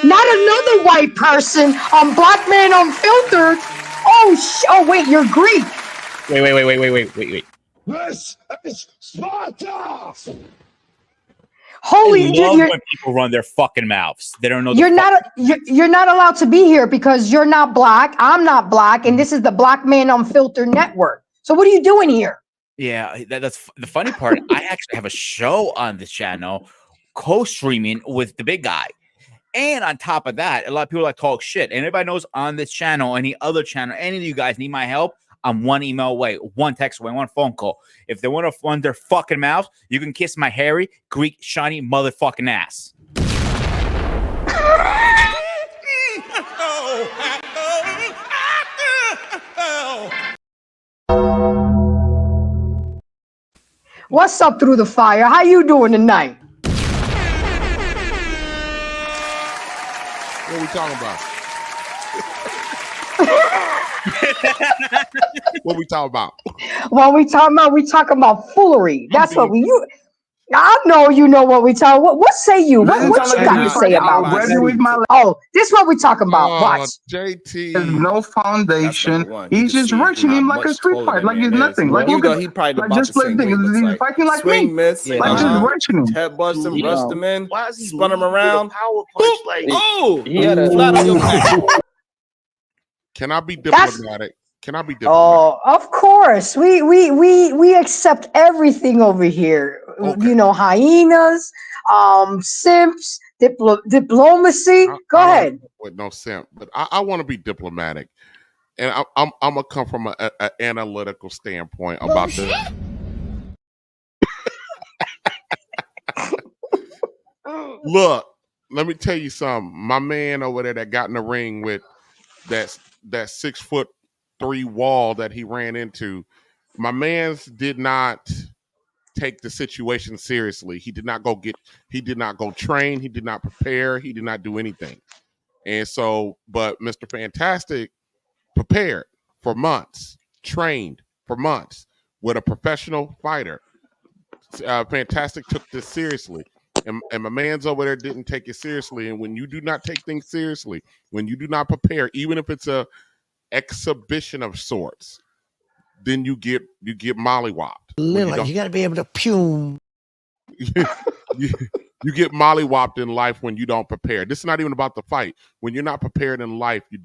Not another white person on Black Man Unfiltered. Oh, wait, you're Greek. Wait. This is Sparta! Holy, I love when people run their fucking mouths. They don't know. You're not allowed to be here because you're not black. I'm not black, and this is the Black Man Unfiltered network. So what are you doing here? Yeah, that's the funny part. I actually have a show on this channel, co-streaming with the big guy. And on top of that, a lot of people that talk shit. And everybody knows on this channel, any other channel, any of you guys need my help, I'm one email away, one text away, one phone call. If they want to run their fucking mouth, you can kiss my hairy, Greek, shiny motherfucking ass. What's up through the fire? How you doing tonight? What we talking about? What we talking about? Well, we talking about foolery. That's what I know you know what we talk. What say you? What you got to say about this? Oh, this is what we talking about. Watch. JT. There's no foundation. He's just rushing him like a street fight, like it's nothing. Like he probably like just play things. He's fighting like me. Miss, like just rushing him. Head bust him, rushed him in, Why is he spun him around. Power punch like He had a flat on your back. Can I be diplomatic? Can I be diplomatic? Oh, of course. We accept everything over here. you know, hyenas, simps, diplomacy. Go ahead. With no simp, but I want to be diplomatic, and I'm gonna come from an analytical standpoint about this. Look, let me tell you something. My man over there that got in the ring with that 6'3" wall that he ran into, my man's did not take the situation seriously. He did not go train, he did not prepare, he did not do anything. And so, but Mr. Fantastic prepared for months, trained for months with a professional fighter. Fantastic took this seriously. And my man's over there didn't take it seriously. And when you do not take things seriously, when you do not prepare, even if it's a exhibition of sorts, then you get mollywopped. You got to be able to pume. You get mollywopped in life when you don't prepare. This is not even about the fight. When you're not prepared in life, you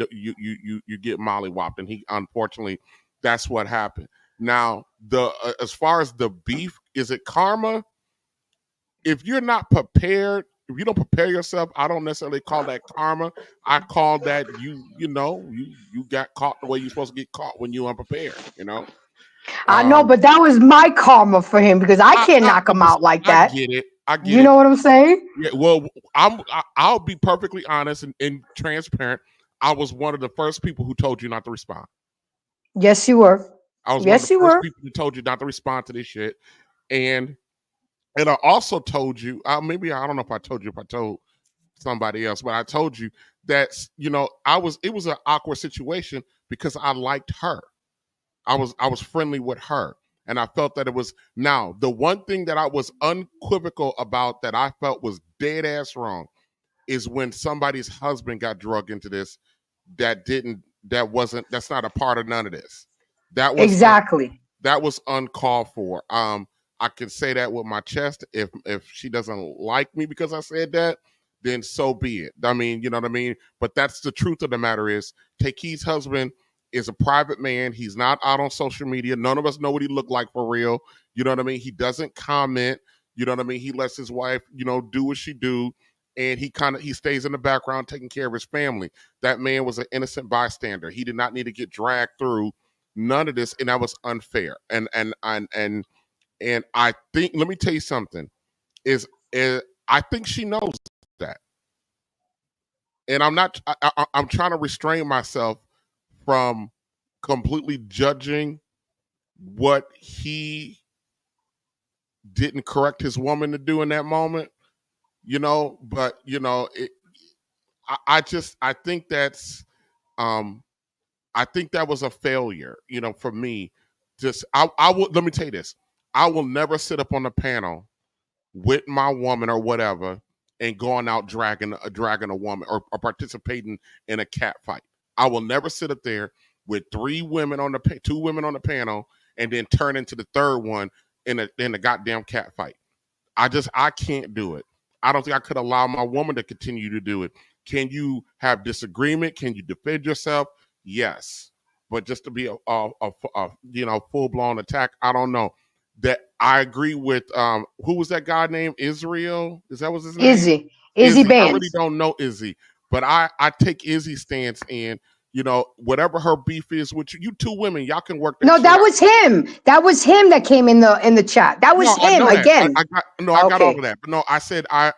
get mollywopped, and unfortunately, that's what happened. Now, as far as the beef, is it karma? If you're not prepared, if you don't prepare yourself, I don't necessarily call that karma. I call that you got caught the way you're supposed to get caught when you're unprepared. I know, but that was my karma for him because I can't knock him out like that. I get it. You know what I'm saying? Yeah. Well, I'll be perfectly honest and transparent. I was one of the first people who told you not to respond. Yes, you were. I was one of the first people who told you not to respond to this shit, and I also told you. Maybe I don't know if I told you, if I told somebody else, but I told you that it was an awkward situation because I liked her. I was friendly with her, and I felt that it was. Now, the one thing that I was unequivocal about that I felt was dead ass wrong is when somebody's husband got drugged into this. That's not a part of none of this. That was exactly. That was uncalled for. I can say that with my chest. If she doesn't like me because I said that, then so be it. I mean, you know what I mean? But that's the truth of the matter is Takey's husband is a private man. He's not out on social media. None of us know what he looked like for real. You know what I mean? He doesn't comment. You know what I mean? He lets his wife, do what she do. And he stays in the background taking care of his family. That man was an innocent bystander. He did not need to get dragged through none of this. And that was unfair. And I think, let me tell you something, is I think she knows that. And I'm trying to restrain myself from completely judging what he didn't correct his woman to do in that moment, but I think that's I think that was a failure, for me. Let me tell you this. I will never sit up on the panel with my woman or whatever and going out dragging a woman or participating in a cat fight. I will never sit up there with two women on the panel and then turn into the third one in a goddamn cat fight. I can't do it. I don't think I could allow my woman to continue to do it. Can you have disagreement? Can you defend yourself? Yes. But just to be a full-blown attack, I don't know. That I agree with who was that guy named Israel? Is that was his name? Izzy Bands. I really don't know Izzy, but I take Izzy's stance in, whatever her beef is with you two women, y'all can work that. No, that was him. That was him that came in the chat. That was him again. I got all of that. But no, I said I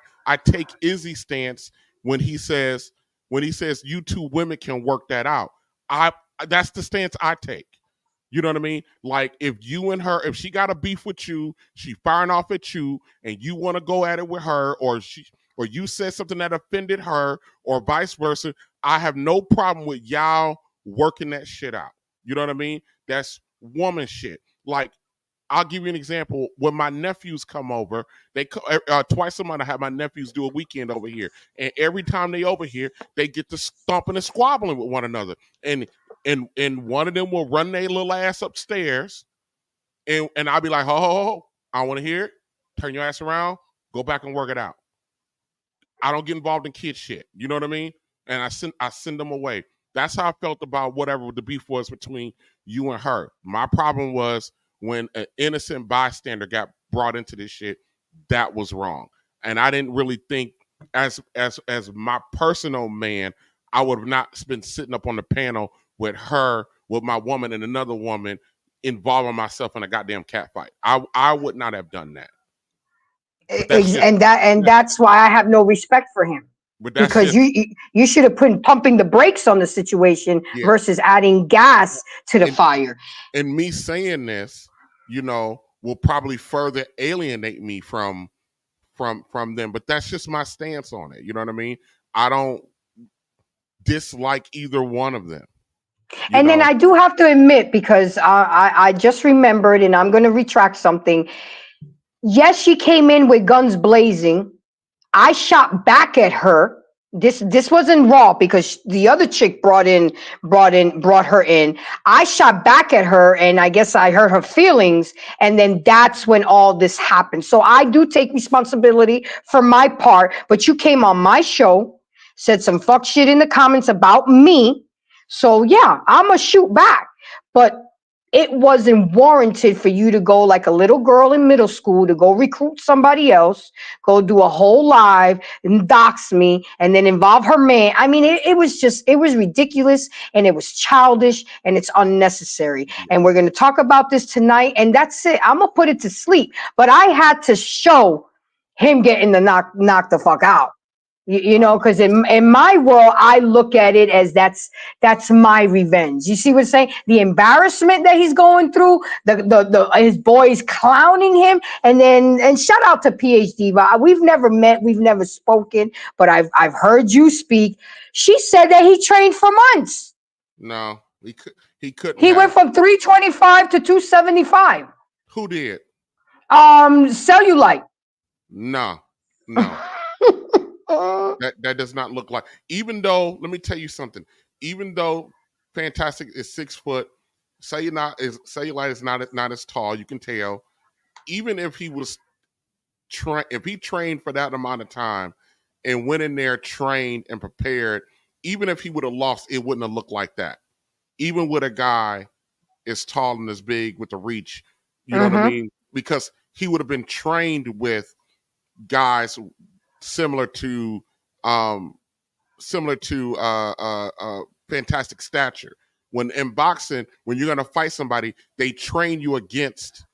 take Izzy's stance when he says you two women can work that out. That's the stance I take. You know what I mean? Like if you and her, if she got a beef with you, she firing off at you, and you want to go at it with her, or you said something that offended her, or vice versa, I have no problem with y'all working that shit out. You know what I mean? That's woman shit. Like, I'll give you an example. When my nephews come over, they twice a month. I have my nephews do a weekend over here, and every time they over here, they get to stomping and squabbling with one another. And one of them will run their little ass upstairs, and I'll be like, ho, I want to hear it. Turn your ass around. Go back and work it out. I don't get involved in kid shit. You know what I mean? And I send them away. That's how I felt about whatever the beef was between you and her. My problem was when an innocent bystander got brought into this shit, that was wrong. And I didn't really think, as my personal man, I would have not been sitting up on the panel with her, with my woman and another woman, involving myself in a goddamn cat fight. I would not have done that. That's why I have no respect for him. Because you should have put pumping the brakes on the situation versus adding gas to the fire. And me saying this, will probably further alienate me from them. But that's just my stance on it. You know what I mean? I don't dislike either one of them. And then I do have to admit, because I just remembered, and I'm going to retract something. Yes, she came in with guns blazing. I shot back at her. This wasn't raw because the other chick brought her in. I shot back at her, and I guess I hurt her feelings, and then that's when all this happened. So I do take responsibility for my part, but you came on my show, said some fuck shit in the comments about me. So yeah, I'm a shoot back, but it wasn't warranted for you to go like a little girl in middle school to go recruit somebody else, go do a whole live and dox me and then involve her man. I mean, it was ridiculous and it was childish and it's unnecessary. And we're going to talk about this tonight and that's it. I'm going to put it to sleep, but I had to show him getting the knock the fuck out. You know, because in my world, I look at it as that's my revenge. You see what I'm saying? The embarrassment that he's going through, his boys clowning him, and shout out to PhD. We've never met, we've never spoken, but I've heard you speak. She said that he trained for months. No, he couldn't. He went from 325 to 275. Who did? Cellulite. No. That does not look like. Even though, let me tell you something. Even though Fantastic is 6 foot, Cellulite is not as tall. You can tell. Even if he was if he trained for that amount of time and went in there trained and prepared, even if he would have lost, it wouldn't have looked like that. Even with a guy as tall and as big with the reach, you know what I mean? Because he would have been trained with guys similar to Fantastic stature. When in boxing, when you're gonna fight somebody, they train you against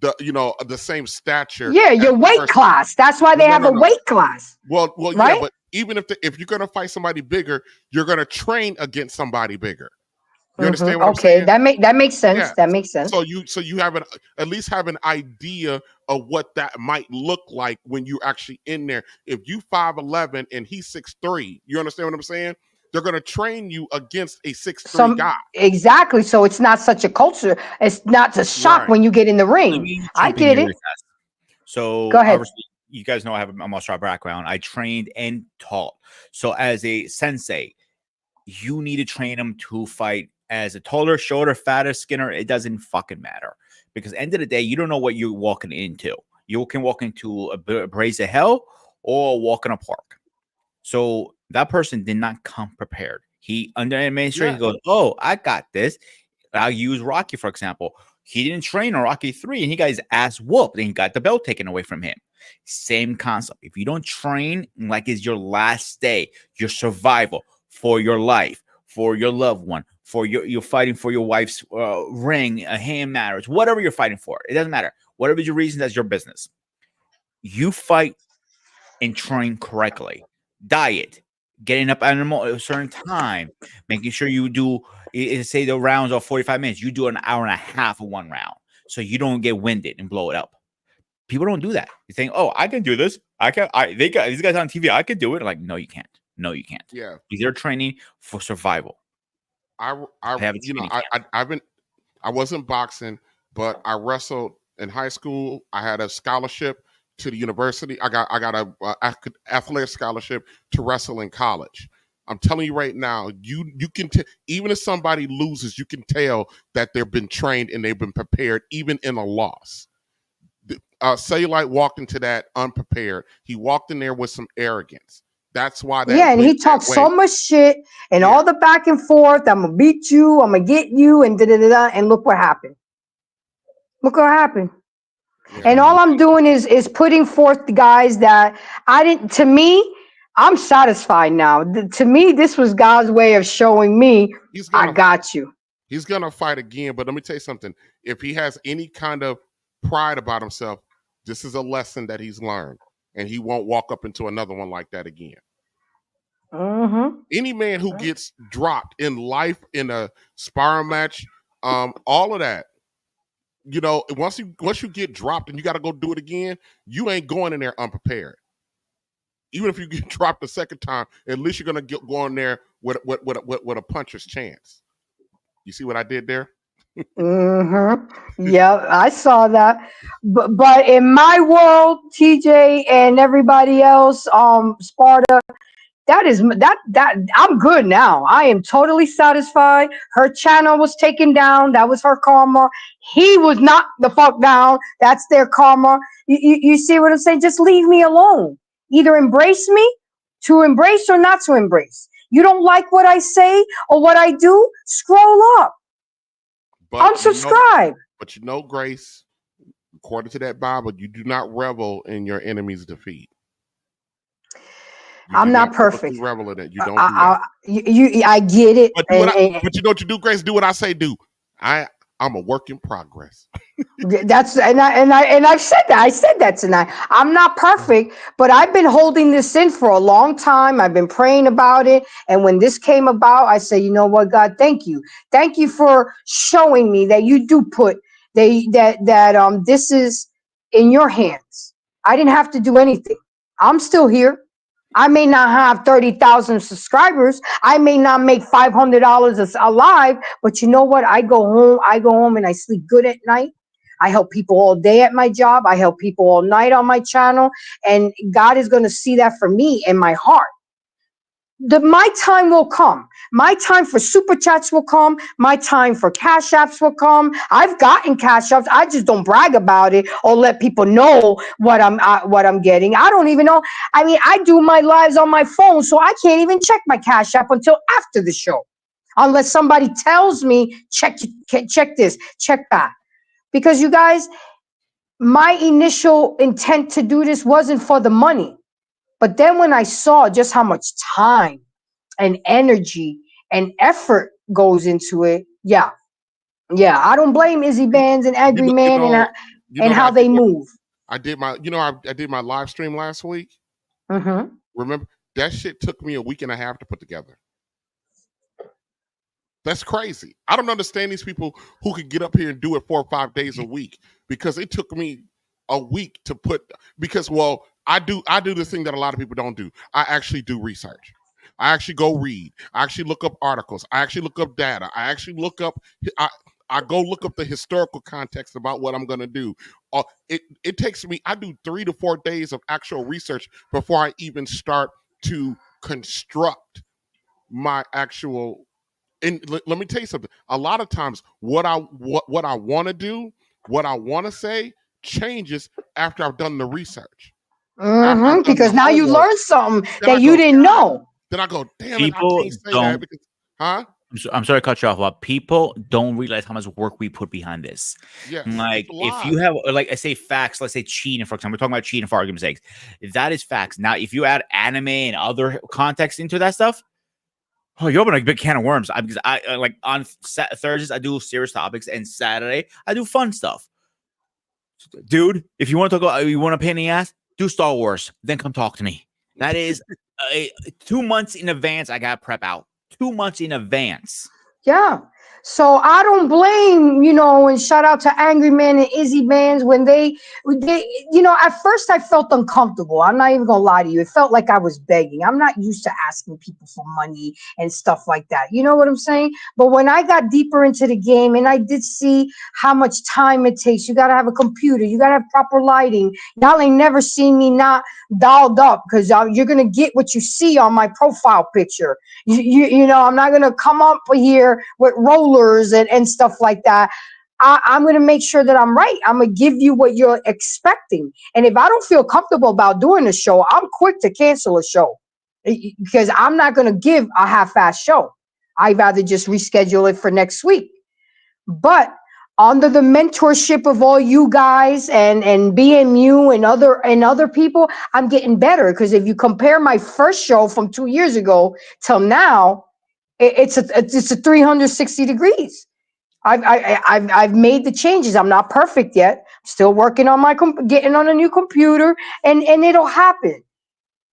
the same stature. Yeah, your weight class. That's why they have a weight class. Well, right? Yeah, but even if you're gonna fight somebody bigger, you're gonna train against somebody bigger. You understand what I'm saying? That makes sense. Yeah. That makes sense. So you have at least have an idea of what that might look like when you're actually in there. If you 5'11" and he's 6'3", you understand what I'm saying? They're going to train you against a 6'3" guy. Exactly. So it's not such a culture. It's not a shock when you get in the ring. I get it. So go ahead. Obviously, you guys know I have a martial art background. I trained and taught. So as a sensei, you need to train them to fight as a taller, shorter, fatter, skinner. It doesn't fucking matter. Because at the end of the day, you don't know what you're walking into. You can walk into a brace of hell or walk in a park. So that person did not come prepared. He under administration goes, "Oh, I got this." I'll use Rocky, for example. He didn't train on Rocky 3 and he got his ass whooped and he got the belt taken away from him. Same concept. If you don't train like it's your last day, your survival for your life, for your loved one, for you're fighting for your wife's ring, a hand marriage, whatever you're fighting for. It doesn't matter. Whatever your reason, that's your business. You fight and train correctly. Diet, getting up at a certain time, making sure you do, say the rounds are 45 minutes. You do an hour and a half of one round so you don't get winded and blow it up. People don't do that. You think, oh, I can do this. They got these guys on TV. I could do it. Like, no, you can't. No, you can't. Yeah. They're training for survival. I wasn't boxing, but I wrestled in high school. I had a scholarship to the university. I got a athletic scholarship to wrestle in college. I'm telling you right now, you can even if somebody loses, you can tell that they've been trained and they've been prepared, even in a loss. Cellulite walked into that unprepared. He walked in there with some arrogance. That's why and he talked so much shit and all the back and forth. I'm gonna beat you, I'm gonna get you, and and look what happened. Look what happened. And all I'm doing is putting forth the guys that I didn't. To me, I'm satisfied now. To me, this was God's way of showing me I got you. He's gonna fight again, but let me tell you something. If he has any kind of pride about himself, this is a lesson that he's learned, and he won't walk up into another one like that again. Any man who gets dropped in life in a sparring match, all of that, you know, once you get dropped and you got to go do it again, you ain't going in there unprepared. Even if you get dropped the second time, at least you're gonna go in there with a puncher's chance. You see what I did there? Yeah, I saw that. But in my world, TJ and everybody else, Sparta, that I'm good now. I am totally satisfied. Her channel was taken down. That was her karma. He was knocked the fuck down. That's their karma. You see what I'm saying? Just leave me alone. Either embrace me, to embrace or not to embrace. You don't like what I say or what I do? Scroll up. But unsubscribe. But you know, Grace, according to that Bible, you do not revel in your enemy's defeat. I'm not perfect. Revel in it. You don't. Do that. I get it. But you know what you do, Grace? Do what I say. Do. I'm a work in progress. That's and I've said that. I said that tonight. I'm not perfect, but I've been holding this in for a long time. I've been praying about it, and when this came about, I said, you know what, God, thank you for showing me that you do put that this is in your hands. I didn't have to do anything. I'm still here. I may not have 30,000 subscribers. I may not make $500 a live, but you know what? I go home and I sleep good at night. I help people all day at my job. I help people all night on my channel. And God is going to see that for me in my heart. My time will come. My time for super chats will come. My time for cash apps will come. I've gotten cash apps. I just don't brag about it or let people know what I'm getting. I don't even know. I mean, I do my lives on my phone, so I can't even check my cash app until after the show, unless somebody tells me check this, check that. Because you guys, my initial intent to do this wasn't for the money. But then when I saw just how much time and energy and effort goes into it, yeah, I don't blame Izzy Bands and Angry Man and how they move. I did my live stream last week. Remember, that shit took me a week and a half to put together. That's crazy. I don't understand these people who could get up here and do it 4 or 5 days a week, because it took me a week to put, because, well, I do this thing that a lot of people don't do. I actually do research. I actually go read. I actually look up articles. I actually look up data. I actually look up, I go look up the historical context about what I'm going to do. It takes me, I do 3 to 4 days of actual research before I even start to construct my actual. And let me tell you something. A lot of times, what I want to do, what I want to say, changes after I've done the research. Because now you learn something that you didn't know. Then I go, damn it, I can't say that because, huh? I'm sorry to cut you off, but people don't realize how much work we put behind this. Yeah, like if you have, like I say, facts, let's say cheating, for example, we're talking about cheating for argument's sake. That is facts. Now, if you add anime and other context into that stuff, oh, you open a big can of worms. Because I like on Thursdays I do serious topics, and Saturday I do fun stuff. Dude, if you want to talk about, you want a pain in the ass, do Star Wars, then come talk to me. That is 2 months in advance. I got prep out 2 months in advance. Yeah. So I don't blame, and shout out to Angry Man and Izzy Bands when they, at first I felt uncomfortable. I'm not even gonna lie to you. It felt like I was begging. I'm not used to asking people for money and stuff like that. You know what I'm saying? But when I got deeper into the game and I did see how much time it takes, you gotta have a computer, you gotta have proper lighting. Y'all ain't never seen me not dialed up, because you're gonna get what you see on my profile picture. I'm not gonna come up here with rollers and stuff like that. I'm going to make sure that I'm right. I'm going to give you what you're expecting. And if I don't feel comfortable about doing a show, I'm quick to cancel a show, because I'm not going to give a half-assed show. I'd rather just reschedule it for next week. But under the mentorship of all you guys and BMU and other people, I'm getting better. Because if you compare my first show from 2 years ago till now, it's a 360 degrees. I've made the changes. I'm not perfect yet. Still working on getting on a new computer, and it'll happen.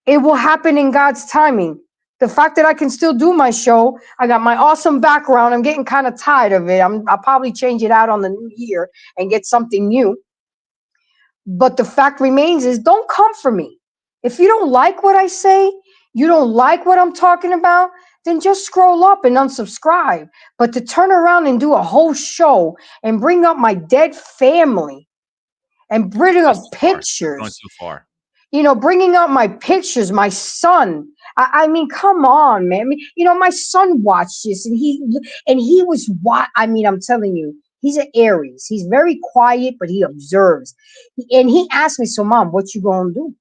It will happen in God's timing. The fact that I can still do my show, I got my awesome background. I'm getting kind of tired of it. I'll probably change it out on the new year and get something new. But the fact remains is, don't come for me. If you don't like what I say, you don't like what I'm talking about, then just scroll up and unsubscribe. But to turn around and do a whole show and bring up my dead family and bring up pictures. Going too far. You know, bringing up my pictures, my son. I mean, come on, man. I mean, you know, my son watched this, and he was what? I mean, I'm telling you, he's an Aries. He's very quiet, but he observes. And he asked me, "So, Mom, what you gonna do?"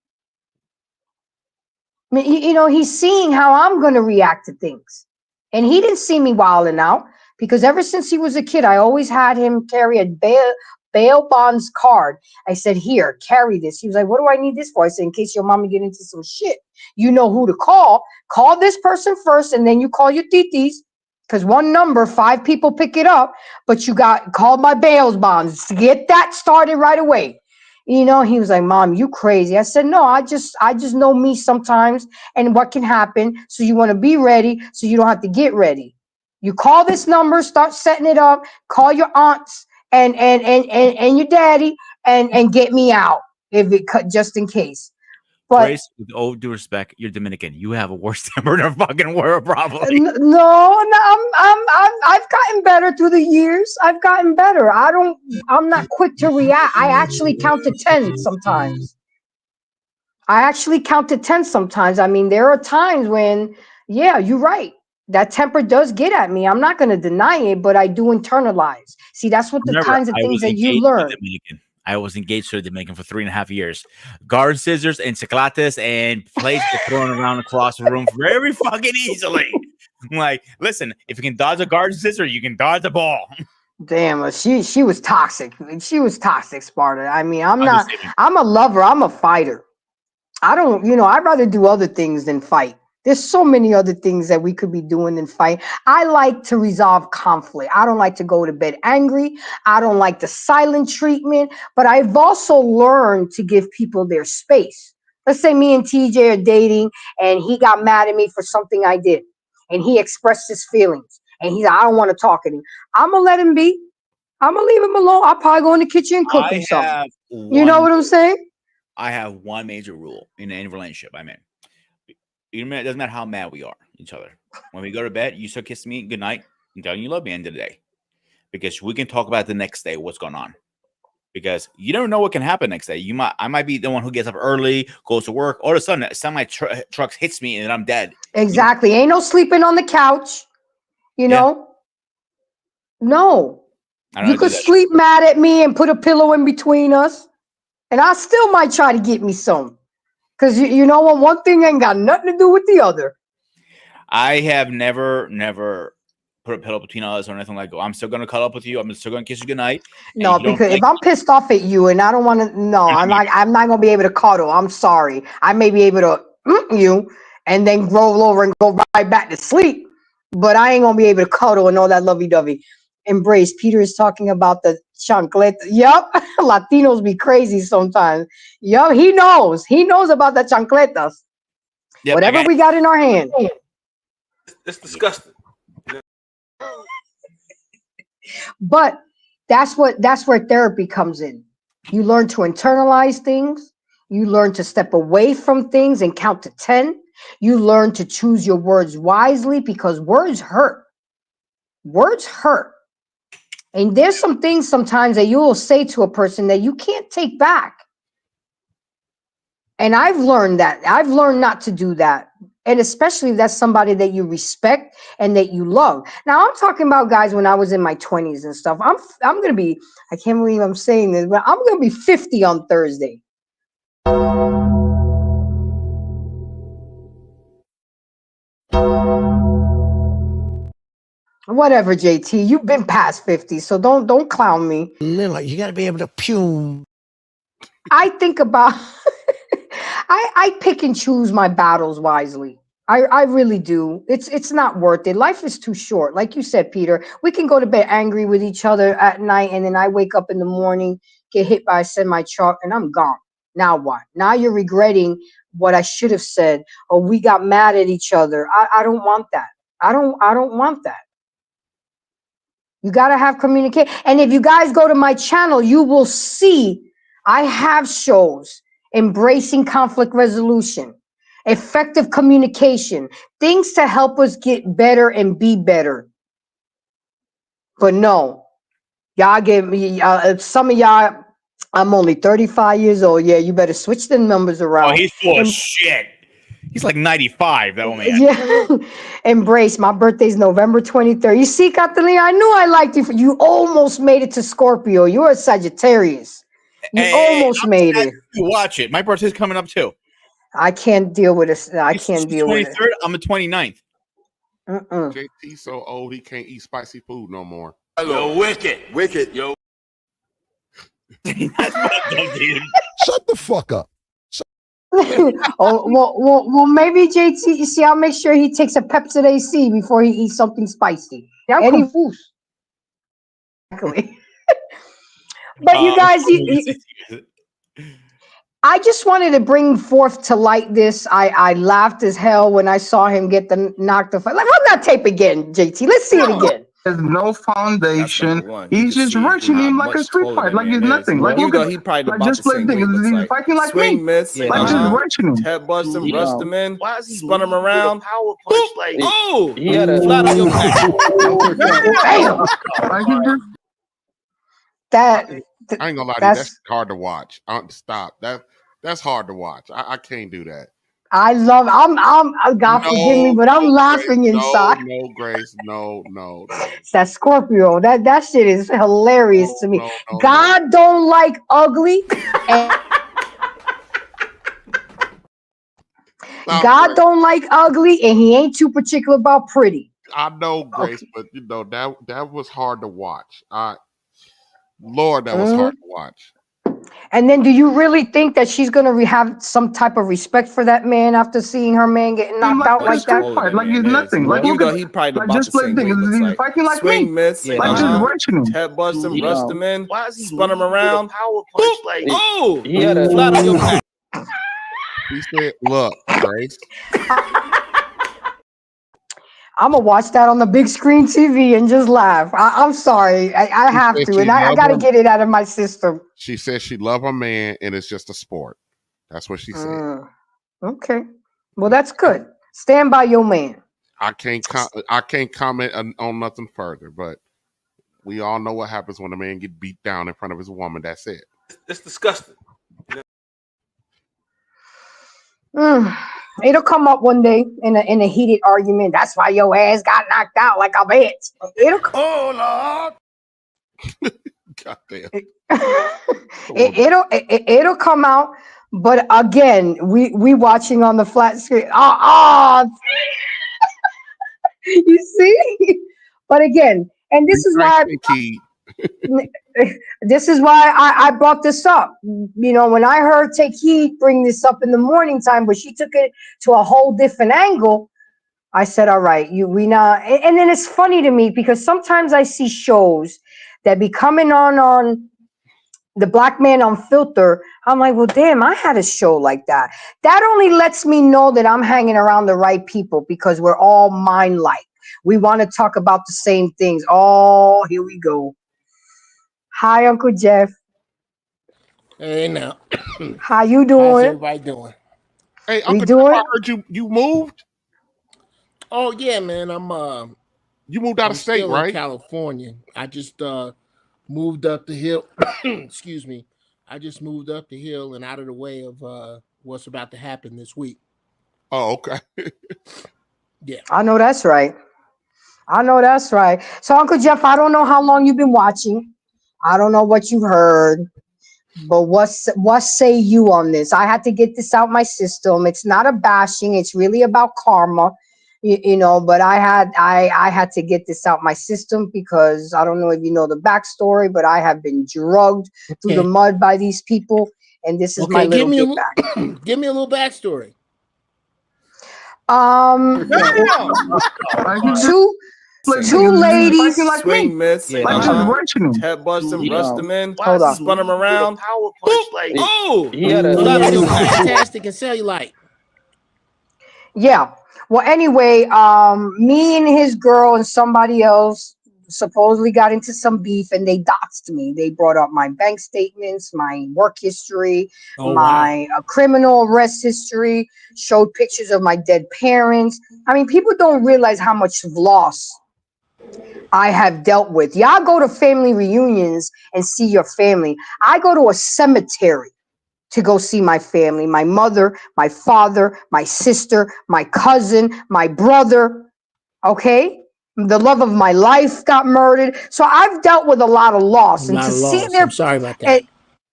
I mean, you know, he's seeing how I'm gonna react to things, and he didn't see me wilding out, because ever since he was a kid, I always had him carry a bail bonds card. I said, "Here, carry this." He was like, "What do I need this for?" I said, "In case your mama get into some shit, you know who to call. Call this person first, and then you call your titis, because one number, 5 people pick it up, but you got called my bail bonds to get that started right away." You know, he was like, "Mom, you crazy." I said, "No, I just know me sometimes and what can happen. So you want to be ready so you don't have to get ready. You call this number, start setting it up, call your aunts and your daddy and get me out if it cut, just in case." But Grace, with all due respect, you're Dominican. You have a worse temper than a fucking world, probably. no, I've gotten better through the years. I've gotten better. I'm not quick to react. I actually count to 10 sometimes. I mean, there are times when, yeah, you're right. That temper does get at me. I'm not going to deny it, but I do internalize. See, that's what the kinds of things that you learn. I was engaged to the Dominican for 3.5 years. Garden scissors and chocolates and plates were thrown around across the room very fucking easily. I'm like, listen, if you can dodge a garden scissor, you can dodge the ball. Damn, she was toxic. She was toxic, Sparta. I mean, I'm a lover. I'm a fighter. I don't, you know, I'd rather do other things than fight. There's so many other things that we could be doing than fight. I like to resolve conflict. I don't like to go to bed angry. I don't like the silent treatment, but I've also learned to give people their space. Let's say me and TJ are dating and he got mad at me for something I did and he expressed his feelings and he's like, "I don't want to talk to him." I'm going to let him be. I'm going to leave him alone. I'll probably go in the kitchen and cook him something. You know what I'm saying? I have one major rule in any relationship I'm in. It doesn't matter how mad we are at each other. When we go to bed, you still kiss me good night and tell you love me at the end of the day. Because we can talk about the next day, what's going on. Because you never know what can happen next day. I might be the one who gets up early, goes to work. All of a sudden, some of my trucks hits me and I'm dead. Exactly. Ain't no sleeping on the couch. You know? No. You could sleep mad at me and put a pillow in between us. And I still might try to get me some. Because you know what? One thing ain't got nothing to do with the other. I have never put a pillow between us or anything like that. I'm still going to cuddle up with you. I'm still going to kiss you goodnight. No, because if I'm pissed off at you and I don't want to, no, I'm not going to be able to cuddle. I'm sorry. I may be able to you and then roll over and go right back to sleep. But I ain't going to be able to cuddle and all that lovey-dovey. Embrace. Peter is talking about the chancleta. Yup. Latinos be crazy sometimes. Yup. He knows. He knows about the chancletas. Yep, whatever we got in our hand. It's disgusting. But that's where therapy comes in. You learn to internalize things. You learn to step away from things and count to 10. You learn to choose your words wisely because words hurt. Words hurt. And there's some things sometimes that you will say to a person that you can't take back. And I've learned that. I've learned not to do that. And especially if that's somebody that you respect and that you love. Now, I'm talking about guys when I was in my 20s and stuff. I'm going to be, I can't believe I'm saying this, but I'm going to be 50 on Thursday. Whatever, JT. You've been past 50, so don't clown me. Lila, you got to be able to pume. I think about I pick and choose my battles wisely. I really do. It's not worth it. Life is too short. Like you said, Peter, we can go to bed angry with each other at night, and then I wake up in the morning, get hit by a semi-truck, and I'm gone. Now what? Now you're regretting what I should have said, or we got mad at each other. I don't want that. I don't want that. You got to have communication. And if you guys go to my channel, you will see I have shows embracing conflict resolution, effective communication, things to help us get better and be better. But no, y'all give me, some of y'all, I'm only 35 years old. Yeah, you better switch the numbers around. Oh, he's full of shit. He's like 95, that woman. Yeah. Embrace. My birthday's November 23rd. You see, Catalina, I knew I liked you. You almost made it to Scorpio. You're a Sagittarius. You almost made it. Watch it. My birthday's coming up too. I can't deal with this. I can't deal with it. 23rd. I'm the 29th. JT so old he can't eat spicy food no more. Yo, wicked, yo. Shut the fuck up. well, maybe JT. You see, I'll make sure he takes a Pepsi AC before he eats something spicy. Any food. Exactly. But you guys, I just wanted to bring forth to light this. I laughed as hell when I saw him get knocked off. Like, run that tape again, JT. Let's see it again. There's no foundation. He's just rushing him like a street fight, like he's nothing. Like look at, he probably like just like he's fighting like me. Miss, like just rushing him. head bust him, rust him in, spun him around. Power punch, like, He had a flat on your That I ain't gonna lie to you, that's hard to watch. Stop. That's hard to watch. I can't do that. I love. God forgive me, but I'm laughing Grace, inside. No, Grace. No. It's that Scorpio. That shit is hilarious to me. God don't like ugly. God don't like ugly, and he ain't too particular about pretty. I know, Grace, but you know that was hard to watch. Lord, that was hard to watch. And then, do you really think that she's gonna have some type of respect for that man after seeing her man getting knocked out like that? Like he's nothing. Like look at, he probably like just like he's fighting like me. Miss, like just rushing him. head bust him, rust him in, spun him around. Power punch, like, He had a flat on your back. He said, "Look, Grace." I'm gonna watch that on the big screen TV and just laugh. I'm sorry, I have to, and I gotta get it out of my system. She said she love her man, and it's just a sport. That's what she said. Okay, well that's good. Stand by your man. I can't comment on nothing further, but we all know what happens when a man get beat down in front of his woman. That's it. It's disgusting. It'll come up one day in a heated argument. That's why your ass got knocked out like a bitch. It'll come. Oh Lord. Goddamn. It'll come out. But again, we watching on the flat screen. You see? But again, and this is why this is why I brought this up. You know, when I heard Take Heed bring this up in the morning time, but she took it to a whole different angle, I said, all right, we not. And then it's funny to me because sometimes I see shows that be coming on the Black Man Unfiltered. I'm like, well, damn, I had a show like that. That only lets me know that I'm hanging around the right people because we're all mind-like. We want to talk about the same things. Oh, here we go. Hi, Uncle Jeff. Hey, now. How you doing? How's everybody doing? Hey, Uncle Jeff, I heard you moved. Oh yeah, man. I'm you moved out of state, still right? In California. I just moved up the hill. Excuse me. I just moved up the hill and out of the way of what's about to happen this week. Oh, okay. Yeah. I know that's right. So, Uncle Jeff, I don't know how long you've been watching. I don't know what you heard, but what say you on this? I had to get this out my system. It's not a bashing. It's really about karma. you know, but I had to get this out my system because I don't know if you know the backstory, but I have been drugged through the mud by these people, and this is my little get back. Give me a little backstory. Two ladies swing myths, head bust them, rust them in, spun them around. Oh, Fantastic and cellulite. Yeah. Well, anyway, me and his girl and somebody else supposedly got into some beef, and they doxed me. They brought up my bank statements, my work history, my criminal arrest history, showed pictures of my dead parents. I mean, people don't realize how much loss I have dealt with. Y'all go to family reunions and see your family. I go to a cemetery to go see my family, my mother, my father, my sister, my cousin, my brother. Okay. The love of my life got murdered. So I've dealt with a lot of loss. And to see their, I'm sorry about that.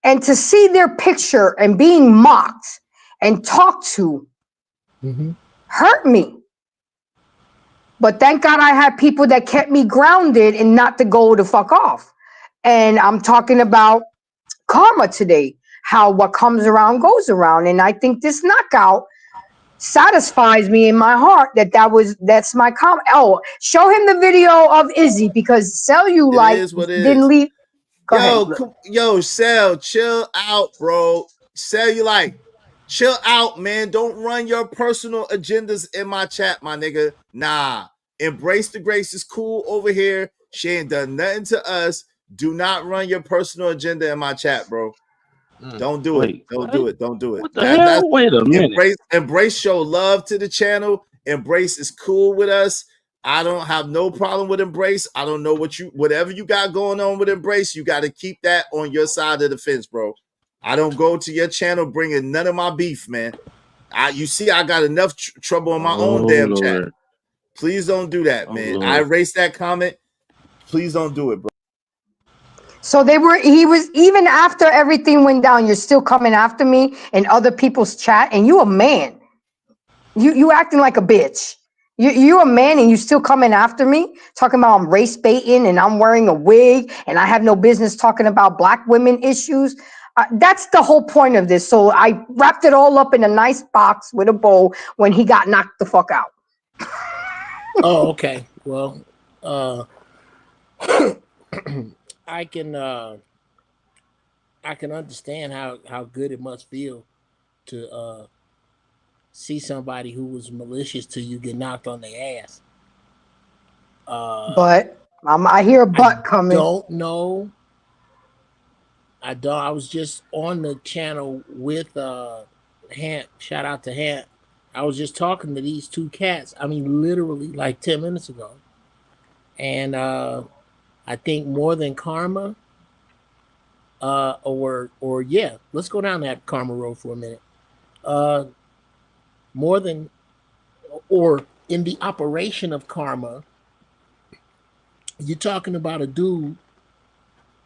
And to see their picture and being mocked and talked to hurt me. But thank God I had people that kept me grounded and not to go the fuck off. And I'm talking about karma today, how what comes around goes around. And I think this knockout satisfies me in my heart that's my karma. Oh, show him the video of Izzy because Cellulite didn't leave. Go ahead. Yo, Cell, chill out, bro. Cellulite, chill out, man. Don't run your personal agendas in my chat, my nigga. Nah. Embrace the Grace is cool over here. She ain't done nothing to us. Do not run your personal agenda in my chat, bro. Don't do it. Don't do it. Don't do it. What the hell? Wait a minute. Embrace show love to the channel. Embrace is cool with us. I don't have no problem with Embrace. I don't know whatever you got going on with Embrace, you got to keep that on your side of the fence, bro. I don't go to your channel bringing none of my beef, man. You see, I got enough trouble in my own damn chat. Please don't do that, man. I erased that comment. Please don't do it, bro. So he was, even after everything went down, you're still coming after me in other people's chat, and you a man. You acting like a bitch. You a man and you still coming after me, talking about I'm race baiting and I'm wearing a wig and I have no business talking about black women issues. That's the whole point of this. So I wrapped it all up in a nice box with a bow when he got knocked the fuck out. Oh, okay. Well, I can understand how good it must feel to see somebody who was malicious to you get knocked on their ass. But I hear a butt coming. Don't know. I don't. I was just on the channel with Hant. Shout out to Hant. I was just talking to these two cats. I mean, literally like 10 minutes ago. And I think more than karma, or yeah, let's go down that karma road for a minute. More than, or in the operation of karma, you're talking about a dude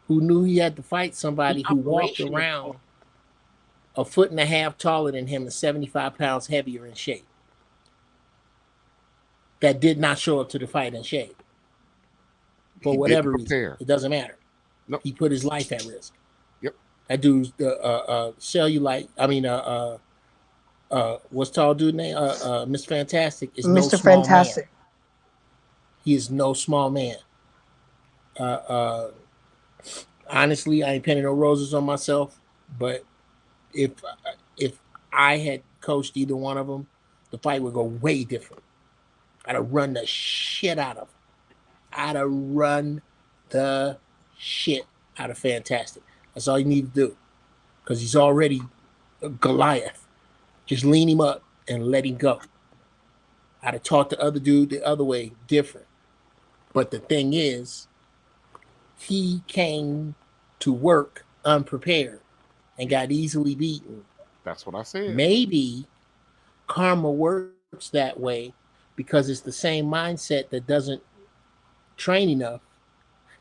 who knew he had to fight somebody who walked around 1.5 feet taller than him and 75 pounds heavier in shape. That did not show up to the fight in shape. For whatever reason. It doesn't matter. Nope. He put his life at risk. Yep. That dude's cellulite. I mean, what's tall dude name? Mr. Fantastic is no small Fantastic. Man. He is no small man. Honestly, I ain't pinning no roses on myself, but if I had coached either one of them, the fight would go way different. I'd have run the shit out of him. I'd have run the shit out of Fantastic. That's all you need to do, because he's already a Goliath. Just lean him up and let him go. I'd have taught the other dude the other way, different. But the thing is, he came to work unprepared and got easily beaten. That's what I said. Maybe karma works that way because it's the same mindset that doesn't train enough,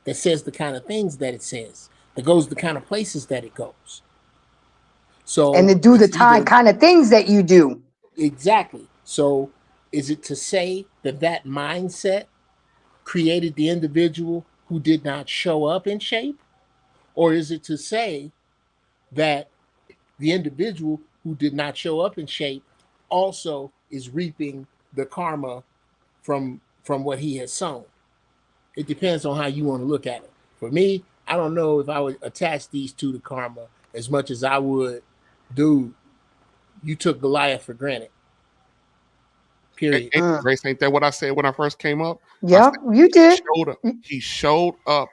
that says the kind of things that it says, that goes the kind of places that it goes. So, and to do the kind of things that you do. Exactly. So Is it to say that that mindset created the individual who did not show up in shape? Or is it to say that the individual who did not show up in shape also is reaping the karma from what he has sown? It depends on how you want to look at it. For me, I don't know if I would attach these two to karma as much as I would, dude, you took Goliath for granted. Period. Grace, ain't that what I said when I first came up? Yeah, you did. He showed up.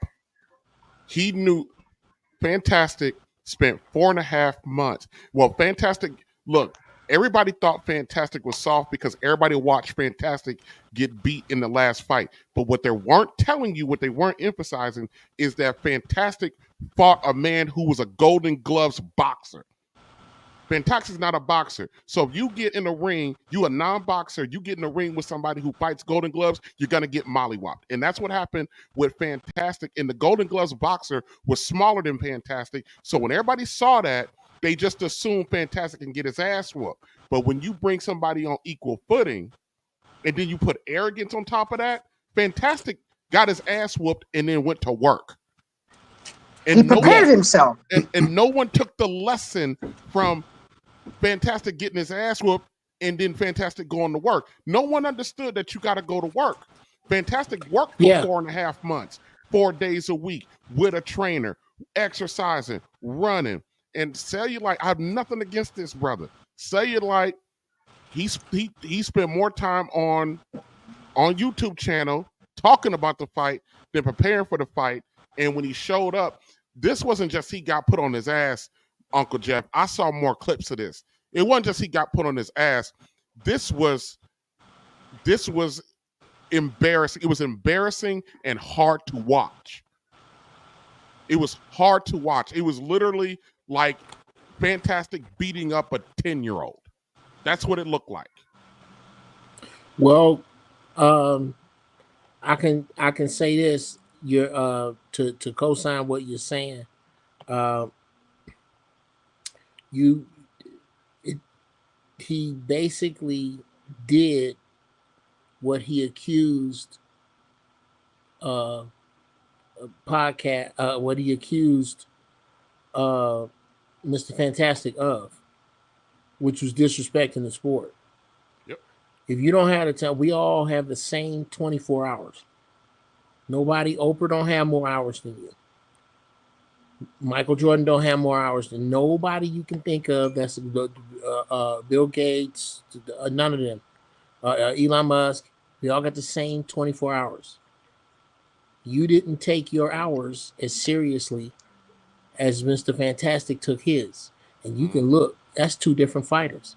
He knew Fantastic spent 4.5 months. Well, Fantastic, look, everybody thought Fantastic was soft because everybody watched Fantastic get beat in the last fight. But what they weren't telling you, what they weren't emphasizing, is that Fantastic fought a man who was a Golden Gloves boxer. Fantastic's not a boxer. So if you get in the ring, you a non-boxer, you get in the ring with somebody who fights Golden Gloves, you're going to get mollywopped. And that's what happened with Fantastic. And the Golden Gloves boxer was smaller than Fantastic. So when everybody saw that, they just assumed Fantastic can get his ass whooped. But when you bring somebody on equal footing, and then you put arrogance on top of that, Fantastic got his ass whooped and then went to work. And he prepared himself. And no one took the lesson from Fantastic getting his ass whooped and then Fantastic going to work. No one understood that you got to go to work. Fantastic worked for 4.5 months, 4 days a week with a trainer, exercising, running. And Cellulite, I have nothing against this brother. Cellulite, he spent more time on YouTube channel talking about the fight than preparing for the fight. And when he showed up, this wasn't just he got put on his ass, Uncle Jeff. I saw more clips of this. It wasn't just he got put on his ass. This was embarrassing. It was embarrassing and hard to watch. It was hard to watch. It was literally like Fantastic beating up a 10-year-old. That's what it looked like. Well, I can say this. You're to co-sign what you're saying. He basically did what he accused what he accused Mr. Fantastic of, which was disrespecting the sport. Yep. If you don't have the time, we all have the same 24 hours. Oprah don't have more hours than you. Michael Jordan don't have more hours than nobody you can think of. That's Bill Gates, none of them. Elon Musk, we all got the same 24 hours. You didn't take your hours as seriously as Mr. Fantastic took his. And you can look, that's two different fighters.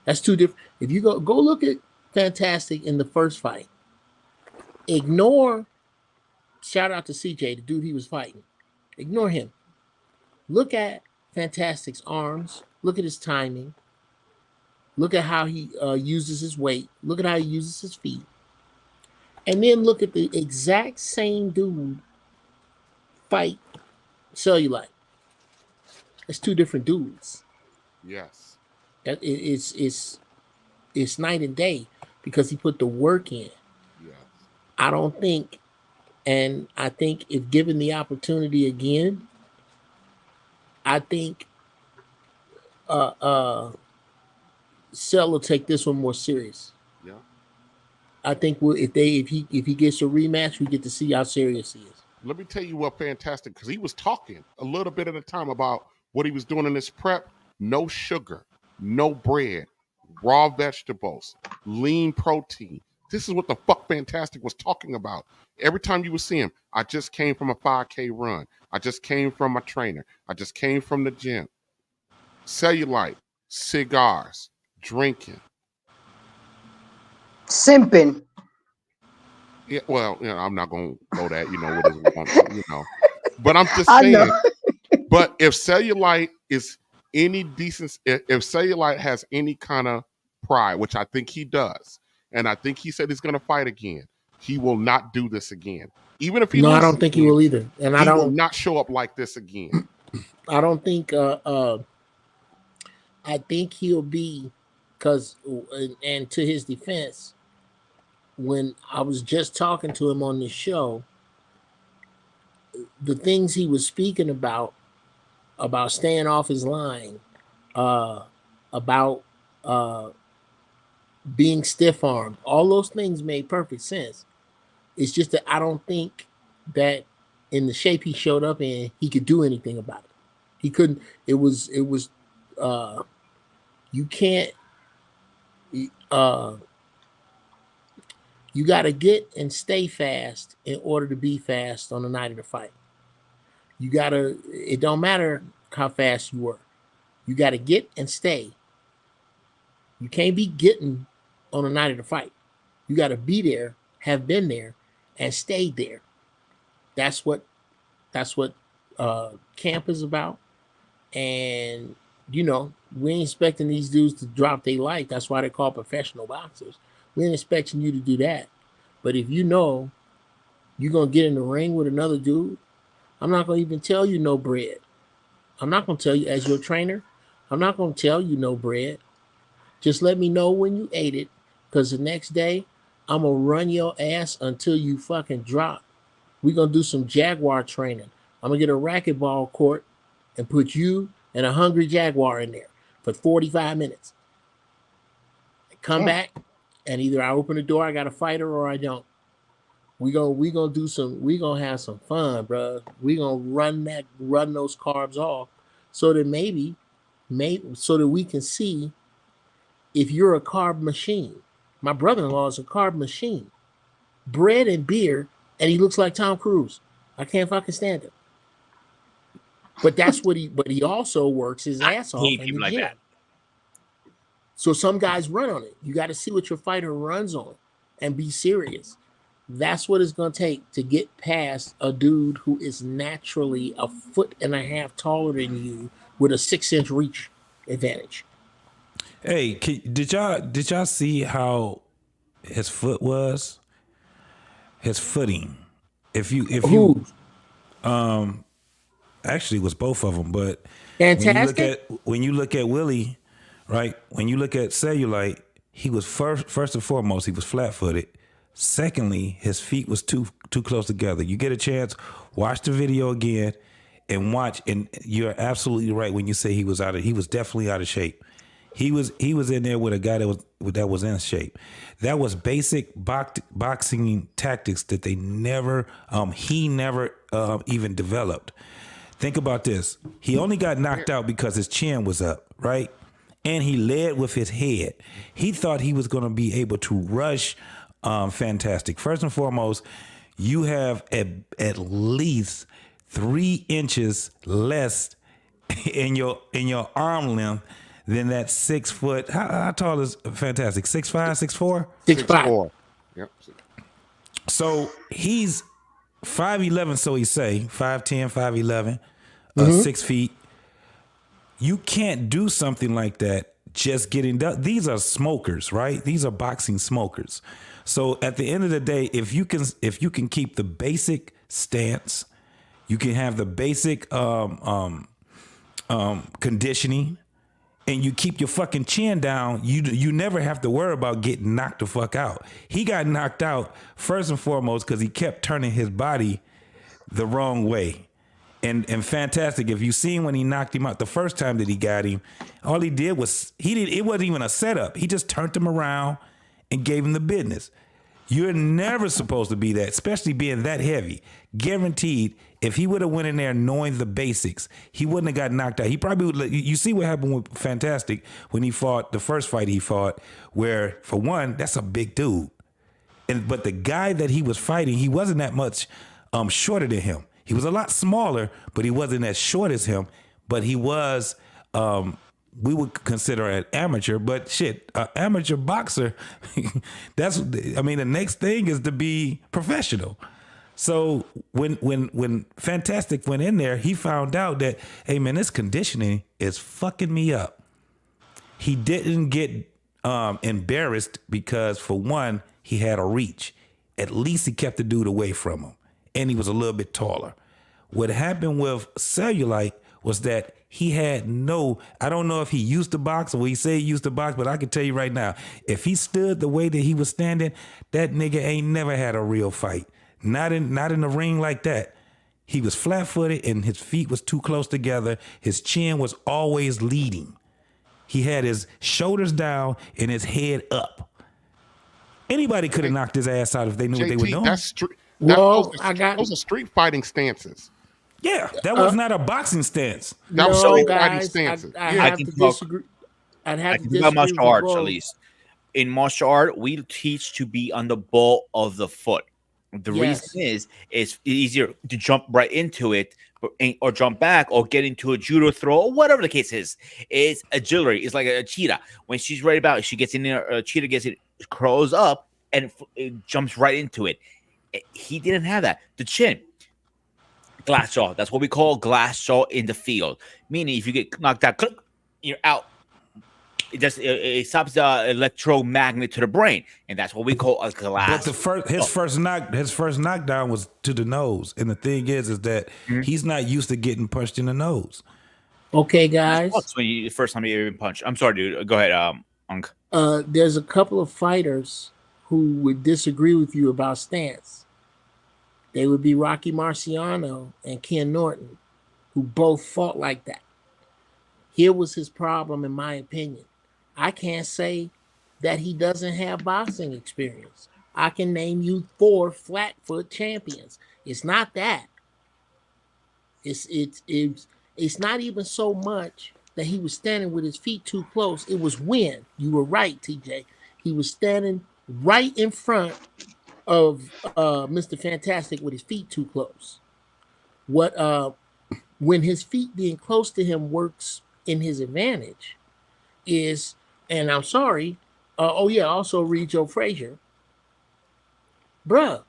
That's two different. If you go look at Fantastic in the first fight, ignore, shout out to CJ, the dude he was fighting. Ignore him. Look at Fantastic's arms. Look at his timing. Look at how he uses his weight. Look at how he uses his feet. And then look at the exact same dude fight Cellulite. It's two different dudes. Yes. It's night and day because he put the work in. Yes. I don't think, and I think if given the opportunity again, I think Cell will take this one more serious. Yeah. I think if he gets a rematch, we get to see how serious he is. Let me tell you what Fantastic, because he was talking a little bit at a time about what he was doing in his prep. No sugar, no bread, raw vegetables, lean protein. This is what the fuck Fantastic was talking about. Every time you would see him, I just came from a 5K run. I just came from my trainer. I just came from the gym. Cellulite, cigars, drinking. Simping. Yeah, well, I'm not going to go that, But I'm just saying. But if Cellulite is any decent, if Cellulite has any kind of pride, which I think he does, and I think he said he's going to fight again, he will not do this again. Even if he I don't think he will either. And he will not show up like this again. I don't think. I think he'll be Because, and to his defense, when I was just talking to him on the show, the things he was speaking about staying off his line, about being stiff-armed, all those things made perfect sense. It's just that I don't think that in the shape he showed up in, he could do anything about it. He couldn't. It was. You can't. You got to get and stay fast in order to be fast on the night of the fight. You got to. It don't matter how fast you were. You got to get and stay. You can't be getting on the night of the fight. You got to be there, have been there, and stayed there. That's what camp is about. And we ain't expecting these dudes to drop their life. That's why they're called professional boxers. We ain't expecting you to do that. But if you know you're gonna get in the ring with another dude, I'm not gonna even tell you no bread. I'm not gonna tell you as your trainer. I'm not gonna tell you no bread. Just let me know when you ate it, because the next day I'm gonna run your ass until you fucking drop. We're gonna do some Jaguar training. I'm gonna get a racquetball court and put you and a hungry Jaguar in there for 45 minutes. Come back, and either I open the door, I got a fighter, or I don't. We gonna have some fun, bro. We gonna run those carbs off, so that maybe so that we can see if you're a carb machine. My brother-in-law is a carb machine. Bread and beer, and he looks like Tom Cruise. I can't fucking stand him. But that's what he also works his ass off in the gym. So some guys run on it. You got to see what your fighter runs on and be serious. That's what it's going to take to get past a dude who is naturally 1.5 feet taller than you with a 6-inch reach advantage. Hey, did y'all see how his foot was? His footing. Actually, it was both of them, but fantastic. When you look at Willie, right? When you look at Cellulite, he was first and foremost, he was flat-footed. Secondly, his feet was too close together. You get a chance, watch the video again and watch, and you're absolutely right when you say he was definitely out of shape. He was in there with a guy that was in shape. That was basic boxing tactics that he never even developed. Think about this. He only got knocked out because his chin was up, right? And he led with his head. He thought he was going to be able to rush Fantastic. First and foremost, you have at least 3 inches less in your arm length than that 6 foot. How tall is Fantastic? 6'5", 6'4"? 6'5". Yep. So he's 5'11", so he say 5'10", 5'11", 6 feet. You can't do something like that just getting done. These are smokers, right? These are boxing smokers. So at the end of the day, if you can keep the basic stance, you can have the basic conditioning, and you keep your fucking chin down, you never have to worry about getting knocked the fuck out. He got knocked out first and foremost because he kept turning his body the wrong way. And Fantastic, if you seen when he knocked him out the first time that he got him, all he did was it wasn't even a setup. He just turned him around and gave him the business. You're never supposed to be that, especially being that heavy. Guaranteed, if he would have went in there knowing the basics, he wouldn't have got knocked out. He probably would. You see what happened with Fantastic when he fought the first fight he fought, where for one, that's a big dude, but the guy that he was fighting, he wasn't that much shorter than him. He was a lot smaller, but he wasn't as short as him. But he was, we would consider an amateur, but shit, an amateur boxer, the next thing is to be professional. So when Fantastic went in there, he found out that, hey man, this conditioning is fucking me up. He didn't get embarrassed because, for one, he had a reach. At least he kept the dude away from him. And he was a little bit taller. What happened with Cellulite was that he had no, I don't know if he used to box or he said he used to box, but I can tell you right now, if he stood the way that he was standing, that nigga ain't never had a real fight. Not in the ring like that. He was flat-footed and his feet was too close together. His chin was always leading. He had his shoulders down and his head up. Anybody could have knocked his ass out if they knew what they were doing. Those are street fighting stances. Yeah, that was not a boxing stance. That was street fighting stances. I have to disagree. I'd have to disagree with martial arts, both. at least. In martial art, we teach to be on the ball of the foot. The reason is it's easier to jump right into it or jump back or get into a judo throw or whatever the case is. It's agility. It's like a cheetah. When she's ready about it, she gets in there, a cheetah gets it, curls up, and it jumps right into it. He didn't have that. The chin. Glass jaw. That's what we call glass jaw in the field. Meaning if you get knocked out, click, you're out. It stops the electromagnet to the brain, and that's what we call a glass. But his first knockdown was to the nose, and the thing is that he's not used to getting punched in the nose. Okay, guys. That's when the first time you even punched. I'm sorry, dude. Go ahead, Unc. There's a couple of fighters who would disagree with you about stance. They would be Rocky Marciano and Ken Norton, who both fought like that. Here was his problem, in my opinion. I can't say that he doesn't have boxing experience. I can name you 4 flat-foot champions. It's not that. It's not even so much that he was standing with his feet too close. It was when, you were right, TJ, he was standing right in front of Mr. Fantastic with his feet too close. When his feet being close to him works in his advantage is, and I'm sorry, also read Joe Frazier. Bruh,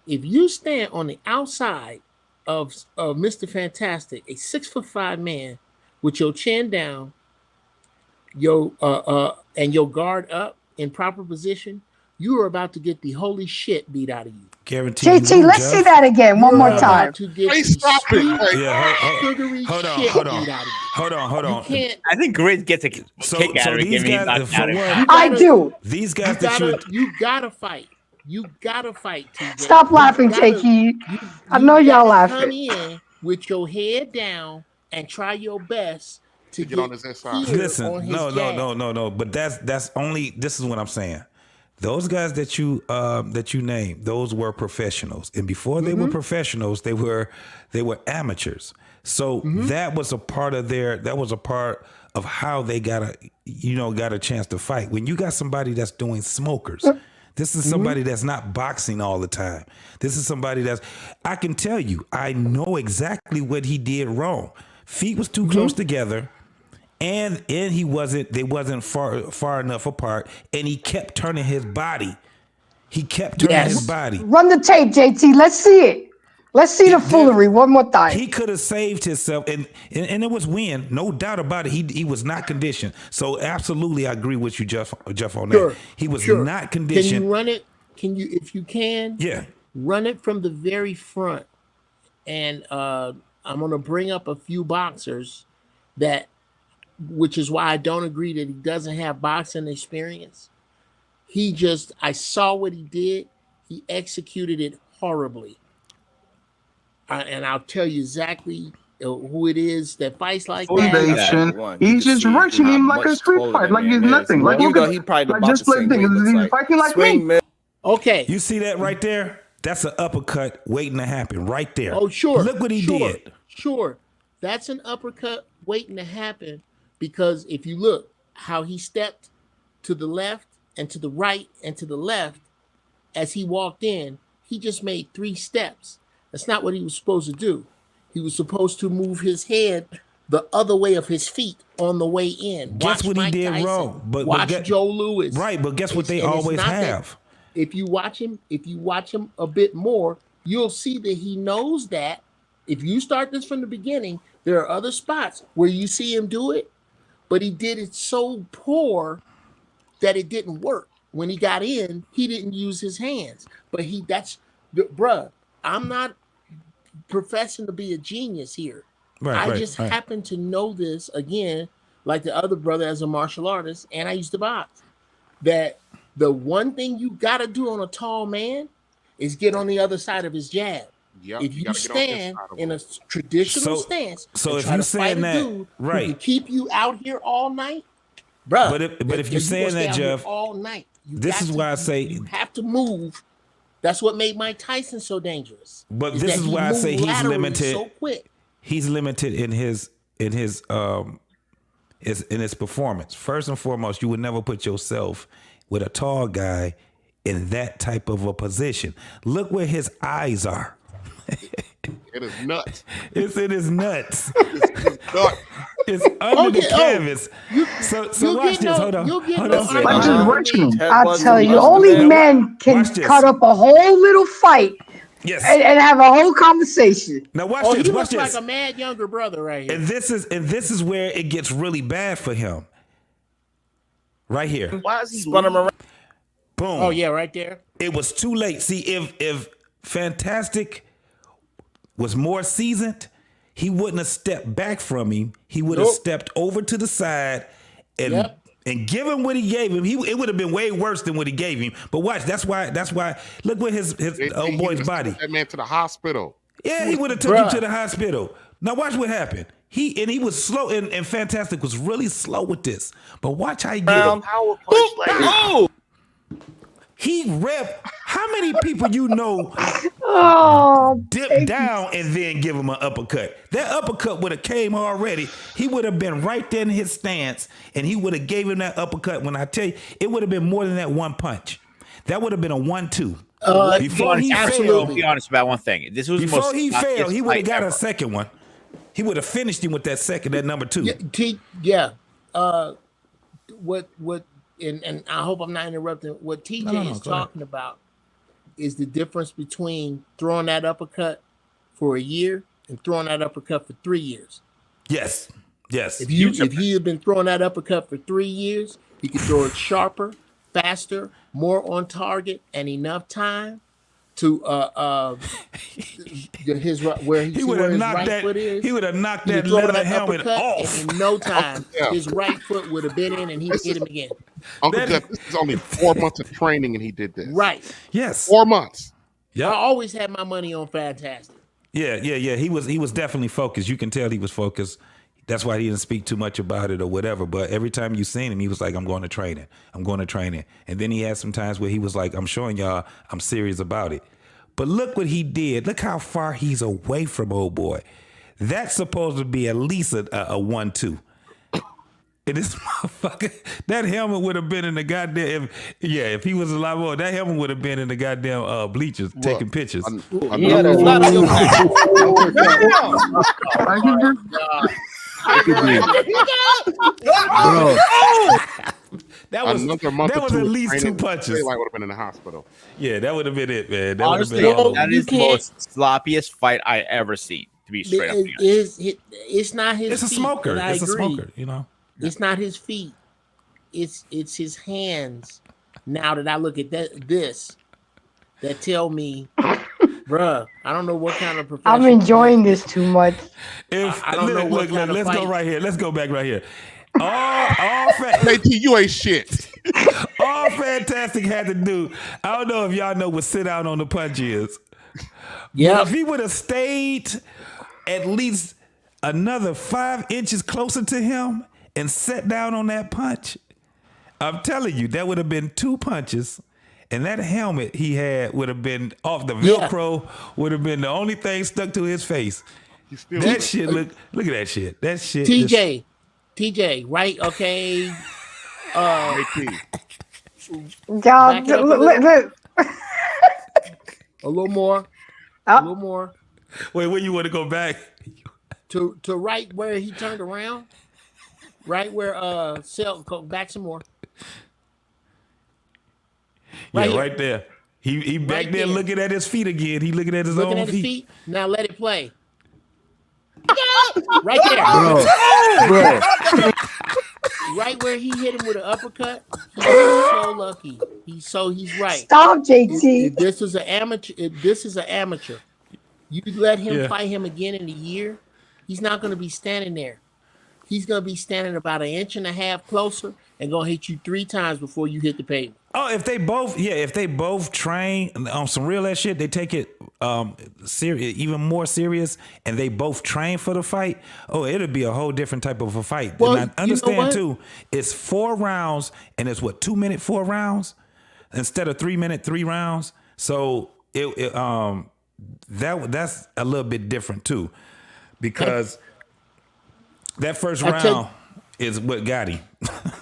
if you stand on the outside of Mr. Fantastic, a 6'5" man with your chin down, and your guard up in proper position, you are about to get the holy shit beat out of you. Guaranteed. JT, let's see that again one more time. Hold on. I think Grizz gets a kick out of it. I do. These guys you gotta fight. You gotta fight, TJ. Stop laughing, JT. I know y'all laughing. Come in with your head down and try your best to get on his inside. Listen, no. But that's only. This is what I'm saying. Those guys that you named, those were professionals, and before they were professionals, they were amateurs. So that was a part of how they got a chance to fight. When you got somebody that's doing smokers, this is somebody that's not boxing all the time. This is somebody I can tell you, I know exactly what he did wrong. Feet was too close together. And they wasn't far enough apart, and he kept turning his body. His body. Run the tape, JT. Let's see it. Let's see the foolery one more time. He could have saved himself, and it was when, no doubt about it, he was not conditioned. So absolutely, I agree with you, Jeff, on that. He was not conditioned. Can you run it? If you can? Yeah. Run it from the very front, and I'm gonna bring up a few boxers which is why I don't agree that he doesn't have boxing experience. I saw what he did. He executed it horribly. And I'll tell you exactly who it is that fights like that. He's just rushing him like a street fight, like he's nothing. Like he probably just played things. He's fighting like me. Okay. You see that right there? That's an uppercut waiting to happen right there. Oh, sure. Look what he did. Sure. That's an uppercut waiting to happen. Because if you look how he stepped to the left and to the right and to the left as he walked in, he just made 3 steps. That's not what he was supposed to do. He was supposed to move his head the other way of his feet on the way in. Guess what he did wrong? Watch Joe Louis. Right, but guess what they always have? If you watch him a bit more, you'll see that he knows that. If you start this from the beginning, there are other spots where you see him do it. But he did it so poor that it didn't work. When he got in, he didn't use his hands. But bruh, I'm not professing to be a genius here. I just happen to know this again, like the other brother as a martial artist, and I used to box. That the one thing you got to do on a tall man is get on the other side of his jab. Yep, if you stand in a traditional stance, so if you're saying that, dude right, who can keep you out here all night, bro. But if you're saying that, Jeff, all night, this is why I say you have to move. That's what made Mike Tyson so dangerous. But this is why I say he's limited. So quick. He's limited in his performance. First and foremost, you would never put yourself with a tall guy in that type of a position. Look where his eyes are. It is nuts. It's in his nuts. It's nuts. It's under the canvas. So watch this. Hold on. I'll tell you, only men can cut up a whole little fight. Yes. And have a whole conversation. Now watch this. He Watch looks this. like a mad younger brother right here. And this is where it gets really bad for him. Right here. Why is he spun him around? Boom. Oh yeah, right there. It was too late. See, if Fantastic was more seasoned, he wouldn't have stepped back from him. He would have stepped over to the side and give him what he gave him. It would have been way worse than what he gave him. But watch, that's why. Look what his old boy's body. That man to the hospital. Yeah, he would have took him to the hospital. Now watch what happened. He was slow and Fantastic was really slow with this. But watch how he get him. Power punch like He rep. How many people you know dip down and then give him an uppercut? That uppercut would have came already. He would have been right there in his stance, and he would have gave him that uppercut. When I tell you, it would have been more than that one punch. That would have been a 1-2. Before he failed, be honest about one thing. This was before he failed. He would have got a second one. He would have finished him with that number 2. What? And I hope I'm not interrupting. What TJ is talking about is the difference between throwing that uppercut for a year and throwing that uppercut for 3 years. Yes. If he had been throwing that uppercut for 3 years, he could throw it sharper, faster, more on target, and enough time to where he would have knocked that. He would have knocked that leather helmet off. And in no time, his right foot would have been in, and he would hit him again. Uncle Jeff, this is only 4 months of training, and he did this. Right. Yes. 4 months. Yeah. I always had my money on Fantastic. Yeah. He was definitely focused. You can tell he was focused. That's why he didn't speak too much about it or whatever. But every time you seen him, he was like, I'm going to training. I'm going to training. And then he had some times where he was like, I'm showing y'all I'm serious about it. But look what he did. Look how far he's away from old boy. That's supposed to be at least a 1-2. And this motherfucker, that helmet would have been in the goddamn, if he was alive, well, that helmet would have been in the goddamn bleachers taking pictures. That was at least 2 punches. Like would have been in the hospital. Yeah, that would have been it, man. That Honestly, that is the most sloppiest fight I ever seen. To be straight up, it's not his. It's a smoker. It's a smoker. You know, it's not his feet. It's his hands. Now that I look at that tell me, bruh, I don't know what kind of profession. I'm enjoying this too much. I don't know what kind of let's fight. go right here. Let's go back right here. You ain't shit. All Fantastic had to do. I don't know if y'all know what sit out on the punch is. Yeah. If he would have stayed at least another 5 inches closer to him and sat down on that punch, I'm telling you, that would have been 2 punches. And that helmet he had would have been off. The Velcro would have been the only thing stuck to his face. That shit, look at that shit. That shit. TJ, right? Okay. A little more. A little more. Wait, where you want to go back? To right where he turned around. Right where go back some more. Right there. He back there looking at his feet again. He looking at his own feet. Now let it play. Right there. Bro. Right where he hit him with an uppercut. He's so lucky. He's right. Stop, JT. If this is an amateur. You let him fight him again in a year, He's not going to be standing there. He's going to be standing about 1.5 inches closer and going to hit you 3 times before you hit the pavement. Oh, if they both train on some real ass shit, they take it serious, even more serious, and they both train for the fight. Oh, it'll be a whole different type of a fight. Well, and I understand too. It's 4 rounds, and it's 2 minute 4 rounds instead of 3 minute 3 rounds. So that's a little bit different too, because that first round is what got him.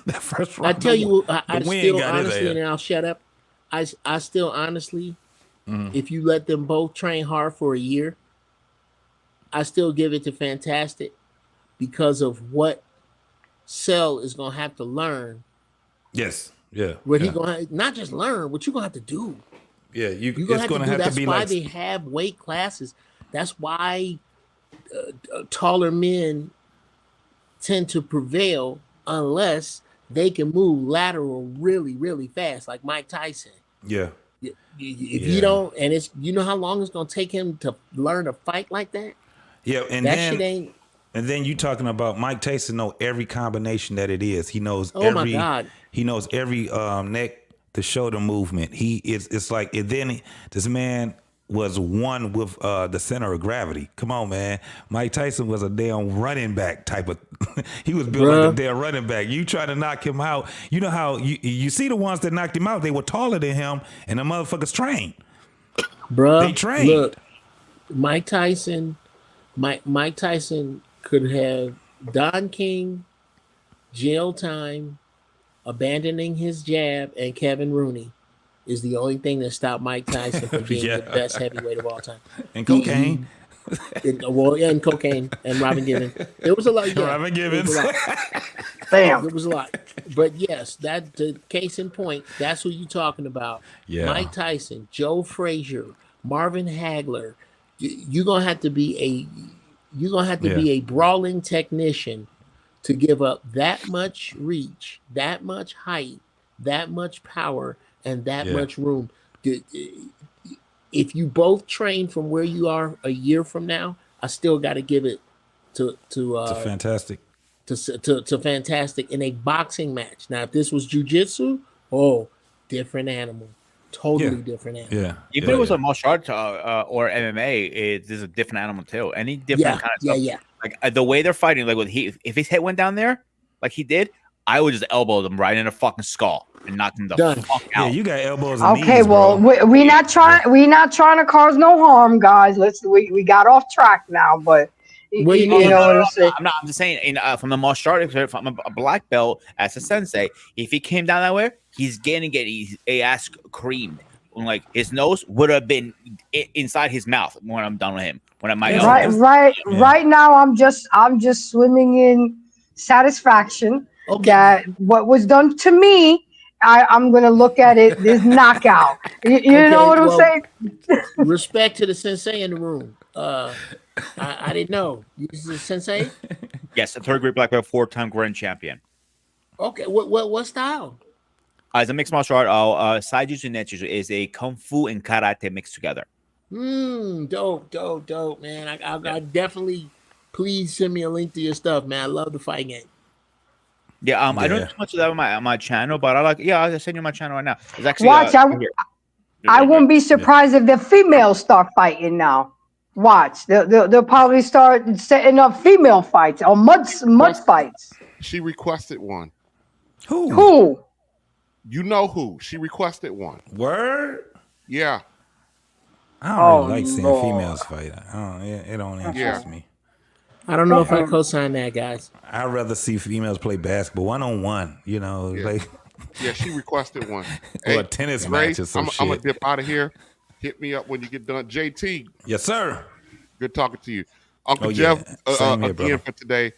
That first round. I tell you, I still honestly, and I'll shut up. I still honestly, if you let them both train hard for a year, I still give it to Fantastic because of what Cell is gonna have to learn. Yes. Yeah. What he gonna not just learn, what you gonna have to do. Yeah, you're gonna have to do. That's why they have weight classes. That's why taller men tend to prevail unless they can move lateral really, really fast, like Mike Tyson. Yeah. If you don't, and it's how long it's gonna take him to learn to fight like that. Yeah, and that then shit ain't. And then you talking about Mike Tyson know every combination that it is. He knows my God. He knows every neck to shoulder movement. It's like then this man was one with the center of gravity. Come on, man. Mike Tyson was a damn running back type of. He was built like a damn running back. You try to knock him out. You know how you see the ones that knocked him out. They were taller than him, and the motherfuckers trained. Bruh, they trained. Look, Mike Tyson could have Don King, jail time, abandoning his jab, and Kevin Rooney is the only thing that stopped Mike Tyson from being the best heavyweight of all time. And cocaine. And cocaine and Robin Givens. There was a lot. Yeah, Robin Givens. Damn. There was a lot. But yes, that the case in point, that's who you're talking about. Yeah. Mike Tyson, Joe Frazier, Marvin Hagler. You're gonna have to be a brawling technician to give up that much reach, that much height, that much power, and that much room. If you both train from where you are a year from now, I still got to give it to Fantastic. To Fantastic in a boxing match. Now, if this was jiu-jitsu, different animal. Totally different animal. Yeah. Even if it was a martial arts or MMA, it is a different animal too. Any different kind of stuff. Yeah. Like the way they're fighting, like if his head went down there, like he did, I would just elbow them right in the fucking skull and knock them the fuck out. Yeah, you got elbows. And Okay, knees, well, we not trying to cause no harm, guys. We got off track now, but you know what I'm saying. I'm just saying. From the martial arts, from a black belt as a sensei, if he came down that way, he's gonna get his ass creamed. Like his nose would have been inside his mouth when I'm done with him. When I'm right now, I'm just swimming in satisfaction that what was done to me, I'm gonna look at it this knockout. You know what I'm saying? Respect to the sensei in the room. I didn't know. You the sensei? Yes, a 3rd grade black belt, 4-time grand champion. Okay, what style? As a mixed martial art, Saijutsu Netjutsu is a kung fu and karate mixed together. Dope, man. I definitely. Please send me a link to your stuff, man. I love the fight game. Yeah, I don't do too much of that on my channel, but I'll send you my channel right now. It's actually watch. I won't be surprised if the females start fighting now. Watch, they'll probably start setting up female fights or mud fights. She requested one. Who? You know who? She requested one. Word? Yeah. I don't really like seeing females fight. It don't interest me. I don't know if I co-sign that, guys. I'd rather see females play basketball 1-on-1. You know, like. Yeah, she requested one. Or a tennis match or some shit. I'm gonna dip out of here. Hit me up when you get done. JT. Yes, sir. Good talking to you. Uncle Jeff, again for today.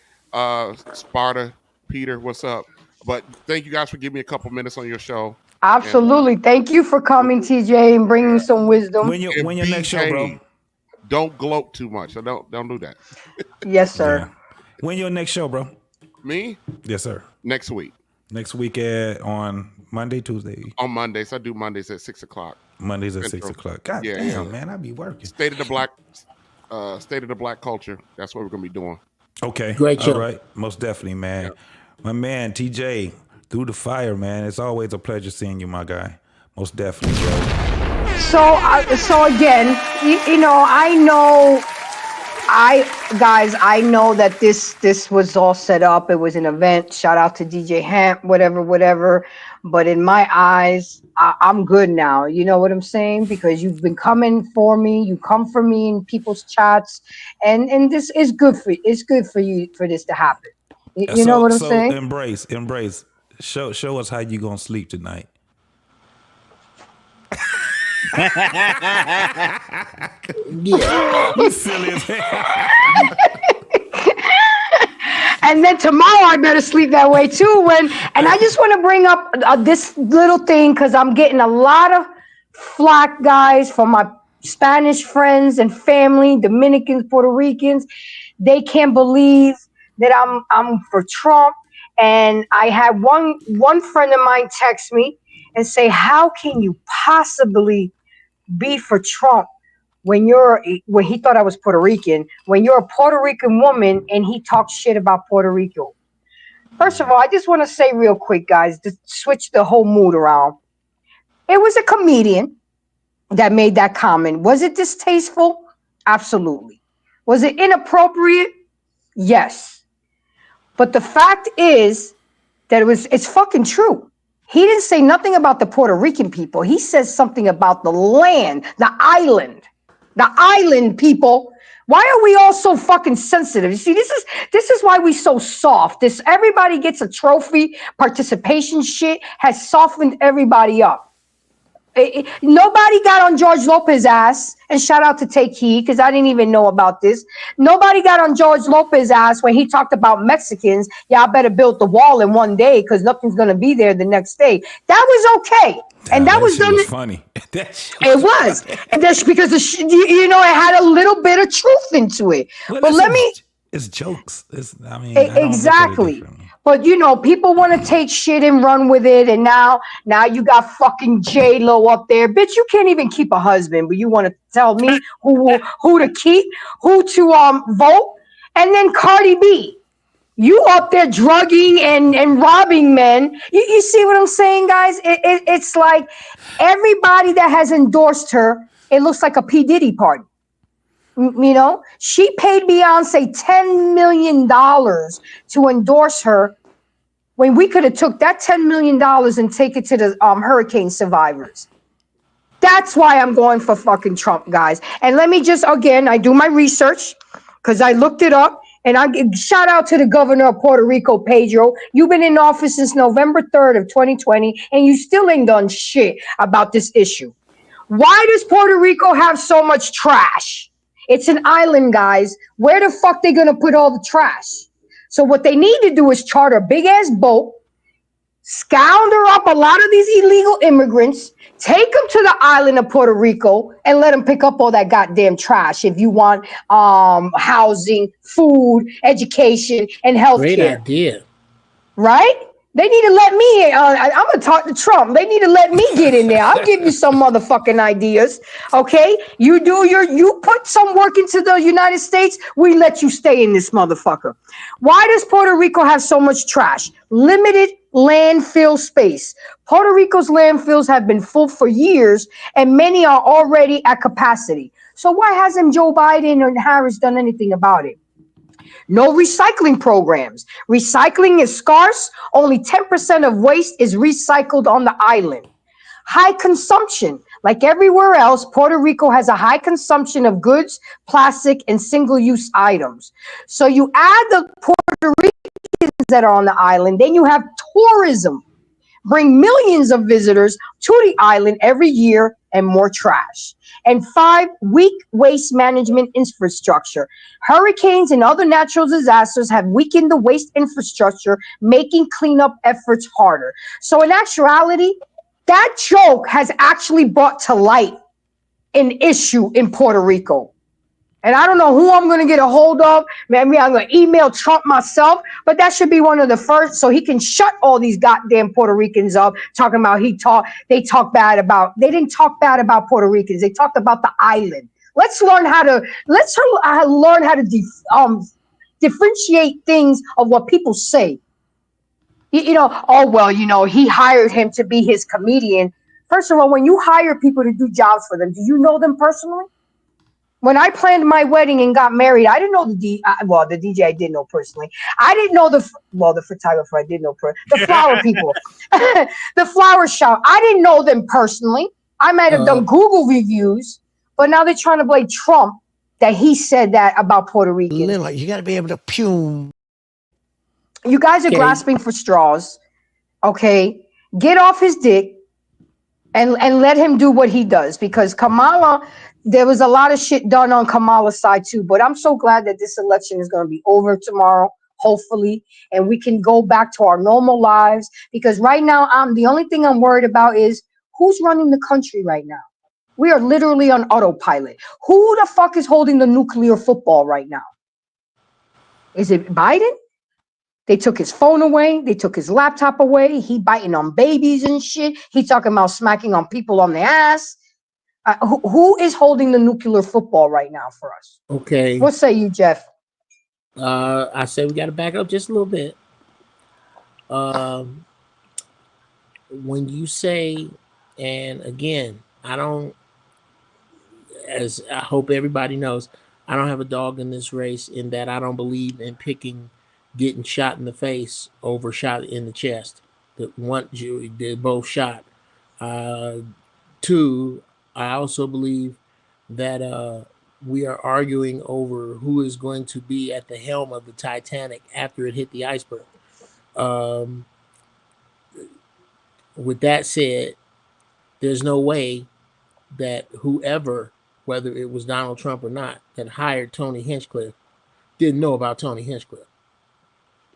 Sparta, Peter, what's up? But thank you guys for giving me a couple minutes on your show. Absolutely. Thank you for coming, TJ, and bringing some wisdom. When your next show, bro? Don't gloat too much. So don't do that. Yes, sir. Yeah. When your next show, bro? Me? Yes, sir. Next week. Next week on Monday, Tuesday. On Mondays. I do Mondays at 6:00. Mondays at 6:00. God damn, man, I be working. State of the Black State of the Black Culture. That's what we're gonna be doing. Okay. Great show. All right. Most definitely, man. My man, TJ, through the fire, man. It's always a pleasure seeing you, my guy. Most definitely, bro. So again, you know, I know that this was all set up. It was an event. Shout out to DJ Hamp, whatever. But in my eyes, I'm good now. You know what I'm saying? Because you've been coming for me. You come for me in people's chats, and this is good for you. It's good for you for this to happen. You know what I'm saying? Embrace. Show us how you gonna sleep tonight. Yeah. You silly as hell. And then tomorrow I better sleep that way too. And I just want to bring up this little thing because I'm getting a lot of flack, guys, from my Spanish friends and family, Dominicans, Puerto Ricans. They can't believe that I'm for Trump. And I had one friend of mine text me and say, "How can you possibly be for Trump when he thought I was Puerto Rican, when you're a Puerto Rican woman and he talks shit about Puerto Rico?" First of all, I just want to say real quick, guys, to switch the whole mood around. It was a comedian that made that comment. Was it distasteful? Absolutely. Was it inappropriate? Yes. But the fact is that it's fucking true. He didn't say nothing about the Puerto Rican people. He says something about the land, the island people. Why are we all so fucking sensitive? You see, this is why we so soft. This everybody gets a trophy. Participation shit has softened everybody up. Nobody got on George Lopez's ass, and shout out to Take Heed because I didn't even know about this. Nobody got on George Lopez's ass when he talked about Mexicans. Yeah, I better build the wall in one day because nothing's gonna be there the next day. That was okay, and that was done. Was funny. It was, and that's because it had a little bit of truth into it. Well, but it's jokes. Exactly. But people want to take shit and run with it, and now you got fucking J-Lo up there, bitch. You can't even keep a husband, but you want to tell me who to keep, who to vote, and then Cardi B, you up there drugging and robbing men. You see what I'm saying, guys? It's like everybody that has endorsed her, it looks like a P. Diddy party. She paid Beyonce $10 million to endorse her when we could have took that $10 million and take it to the hurricane survivors. That's why I'm going for fucking Trump, guys. And let me just, again, I do my research because I looked it up, and I give shout out to the governor of Puerto Rico, Pedro. You've been in office since November 3rd of 2020, and you still ain't done shit about this issue. Why does Puerto Rico have so much trash? It's an island, guys. Where the fuck they gonna put all the trash? So what they need to do is charter a big ass boat, scour up a lot of these illegal immigrants, take them to the island of Puerto Rico, and let them pick up all that goddamn trash. If you want housing, food, education, and healthcare. Great idea. Right? They need to let me, I'm going to talk to Trump. They need to let me get in there. I'll give you some motherfucking ideas. Okay? You put some work into the United States, we let you stay in this motherfucker. Why does Puerto Rico have so much trash? Limited landfill space. Puerto Rico's landfills have been full for years, and many are already at capacity. So why hasn't Joe Biden or Harris done anything about it? No recycling programs. Recycling is scarce. Only 10% of waste is recycled on the island. High consumption. Like everywhere else, Puerto Rico has a high consumption of goods, plastic, and single-use items. So you add the Puerto Ricans that are on the island, then you have tourism. Bring millions of visitors to the island every year, and more trash. And 5, weak waste management infrastructure. Hurricanes and other natural disasters have weakened the waste infrastructure, making cleanup efforts harder. So in actuality, that joke has actually brought to light an issue in Puerto Rico. And I don't know who I'm going to get a hold of. Maybe I'm going to email Trump myself, but that should be one of the first so he can shut all these goddamn Puerto Ricans up talking about they didn't talk bad about Puerto Ricans. They talked about the island. Let's learn how to differentiate things of what people say. You know, oh well, you know, he hired him to be his comedian. First of all, when you hire people to do jobs for them, do you know them personally? When I planned my wedding and got married, I didn't know the DJ I did know personally. I didn't know the photographer I did know the flower people, the flower shop. I didn't know them personally. I might have done Google reviews, but now they're trying to blame Trump that he said that about Puerto Ricans. Like you got to be able to fume. You guys are grasping for straws. Okay, get off his dick and let him do what he does, because Kamala. There was a lot of shit done on Kamala's side too, but I'm so glad that this election is going to be over tomorrow, hopefully, and we can go back to our normal lives. Because right now, the only thing I'm worried about is who's running the country right now. We are literally on autopilot. Who the fuck is holding the nuclear football right now? Is it Biden? They took his phone away. They took his laptop away. He biting on babies and shit. He talking about smacking on people on the ass. Who is holding the nuclear football right now for us? Okay. What say you, Jeff? I say we got to back up just a little bit. When you say, and again, as I hope everybody knows, I don't have a dog in this race in that I don't believe in picking getting shot in the face over shot in the chest. They both shot. Two, I also believe that we are arguing over who is going to be at the helm of the Titanic after it hit the iceberg. With that said, there's no way that whoever, whether it was Donald Trump or not, that hired Tony Hinchcliffe didn't know about Tony Hinchcliffe.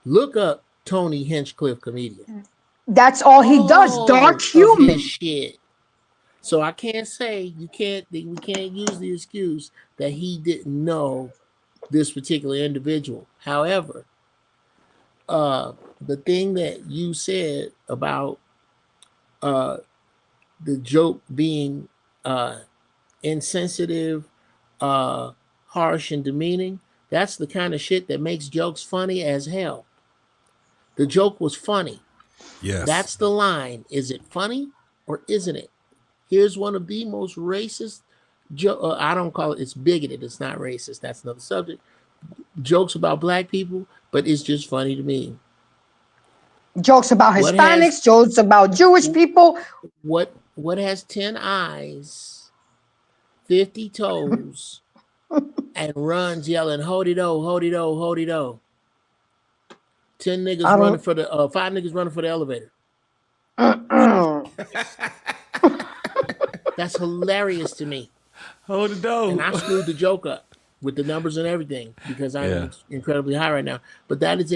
Look up Tony Hinchcliffe comedian. That's all he does, dark humor shit. So I can't say we can't use the excuse that he didn't know this particular individual. However, the thing that you said about the joke being insensitive, harsh, and demeaning, that's the kind of shit that makes jokes funny as hell. The joke was funny. Yes. That's the line. Is it funny or isn't it? Here's one of the most racist I don't call it, it's bigoted. It's not racist. That's another subject. Jokes about black people, but it's just funny to me. Jokes about Hispanics, jokes about Jewish people. What has 10 eyes, 50 toes, and runs yelling, "Hody-do, hody-do, hody-do." 10 niggas running for the 5 niggas running for the elevator. That's hilarious to me. Hold it down. And I screwed the joke up with the numbers and everything because I'm incredibly high right now. But that is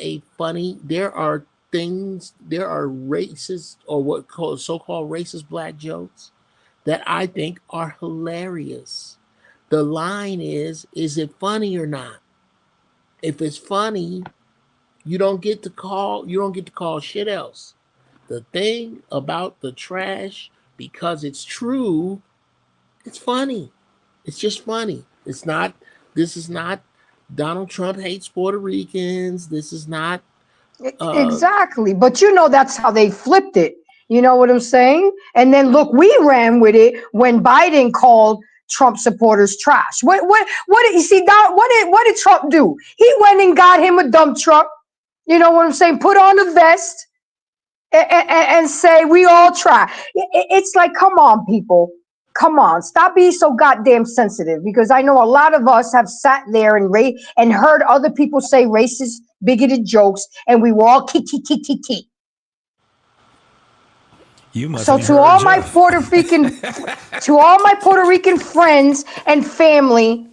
a funny. There are racist or what so-called racist black jokes that I think are hilarious. The line is it funny or not? If it's funny, you don't get to call shit else. The thing about the trash, because it's true, it's funny. It's just funny. This is not Donald Trump hates Puerto Ricans. This is not exactly. But you know that's how they flipped it. You know what I'm saying? And then look, we ran with it when Biden called Trump supporters trash. What did you see? What did Trump do? He went and got him a dump truck. You know what I'm saying? Put on a vest and say we all try. It's like, come on, people. Come on, stop being so goddamn sensitive, because I know a lot of us have sat there and heard other people say racist, bigoted jokes, and we were all kick. So to all my Puerto Rican friends and family,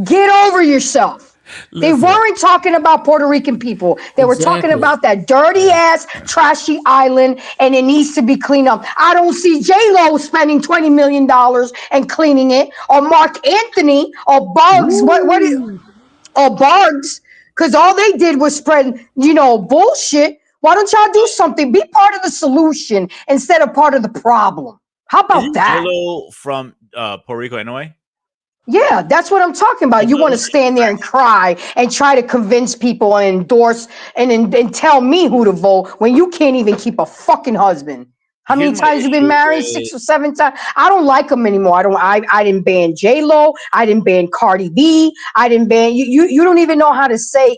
get over yourself. Listen. They weren't talking about Puerto Rican people. They were talking about that dirty ass, trashy island, and it needs to be cleaned up. I don't see J-Lo spending $20 million and cleaning it, or Mark Anthony, or Bugs. Or Bugs, because all they did was spread, bullshit. Why don't y'all do something? Be part of the solution instead of part of the problem. How about that? J-Lo from Puerto Rico anyway? Yeah, that's what I'm talking about. You want to stand there and cry and try to convince people and endorse and tell me who to vote when you can't even keep a fucking husband. How many times you been married? 6 or 7 times. I don't like them anymore. I didn't ban J-Lo. I didn't ban Cardi B. I didn't ban you. You don't even know how to say.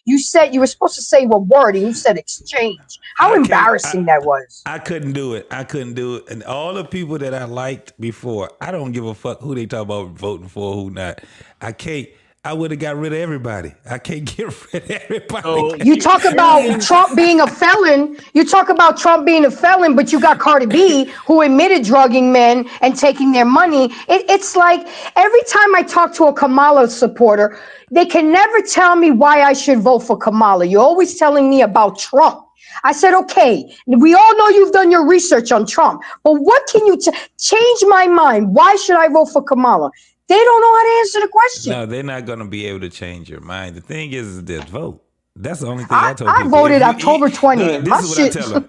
You said you were supposed to say what word, and you said exchange. How embarrassing that was. I couldn't do it. And all the people that I liked before, I don't give a fuck who they talk about voting for, who not. I can't. I would have got rid of everybody. I can't get rid of everybody. You talk about Trump being a felon. You talk about Trump being a felon, but you got Cardi B who admitted drugging men and taking their money. It's like every time I talk to a Kamala supporter, they can never tell me why I should vote for Kamala. You're always telling me about Trump. I said, okay, we all know you've done your research on Trump, but what can you change my mind? Why should I vote for Kamala? They don't know how to answer the question. No, they're not going to be able to change your mind. The thing is this: vote. That's the only thing I told people. I voted October 20th. This is what I tell them.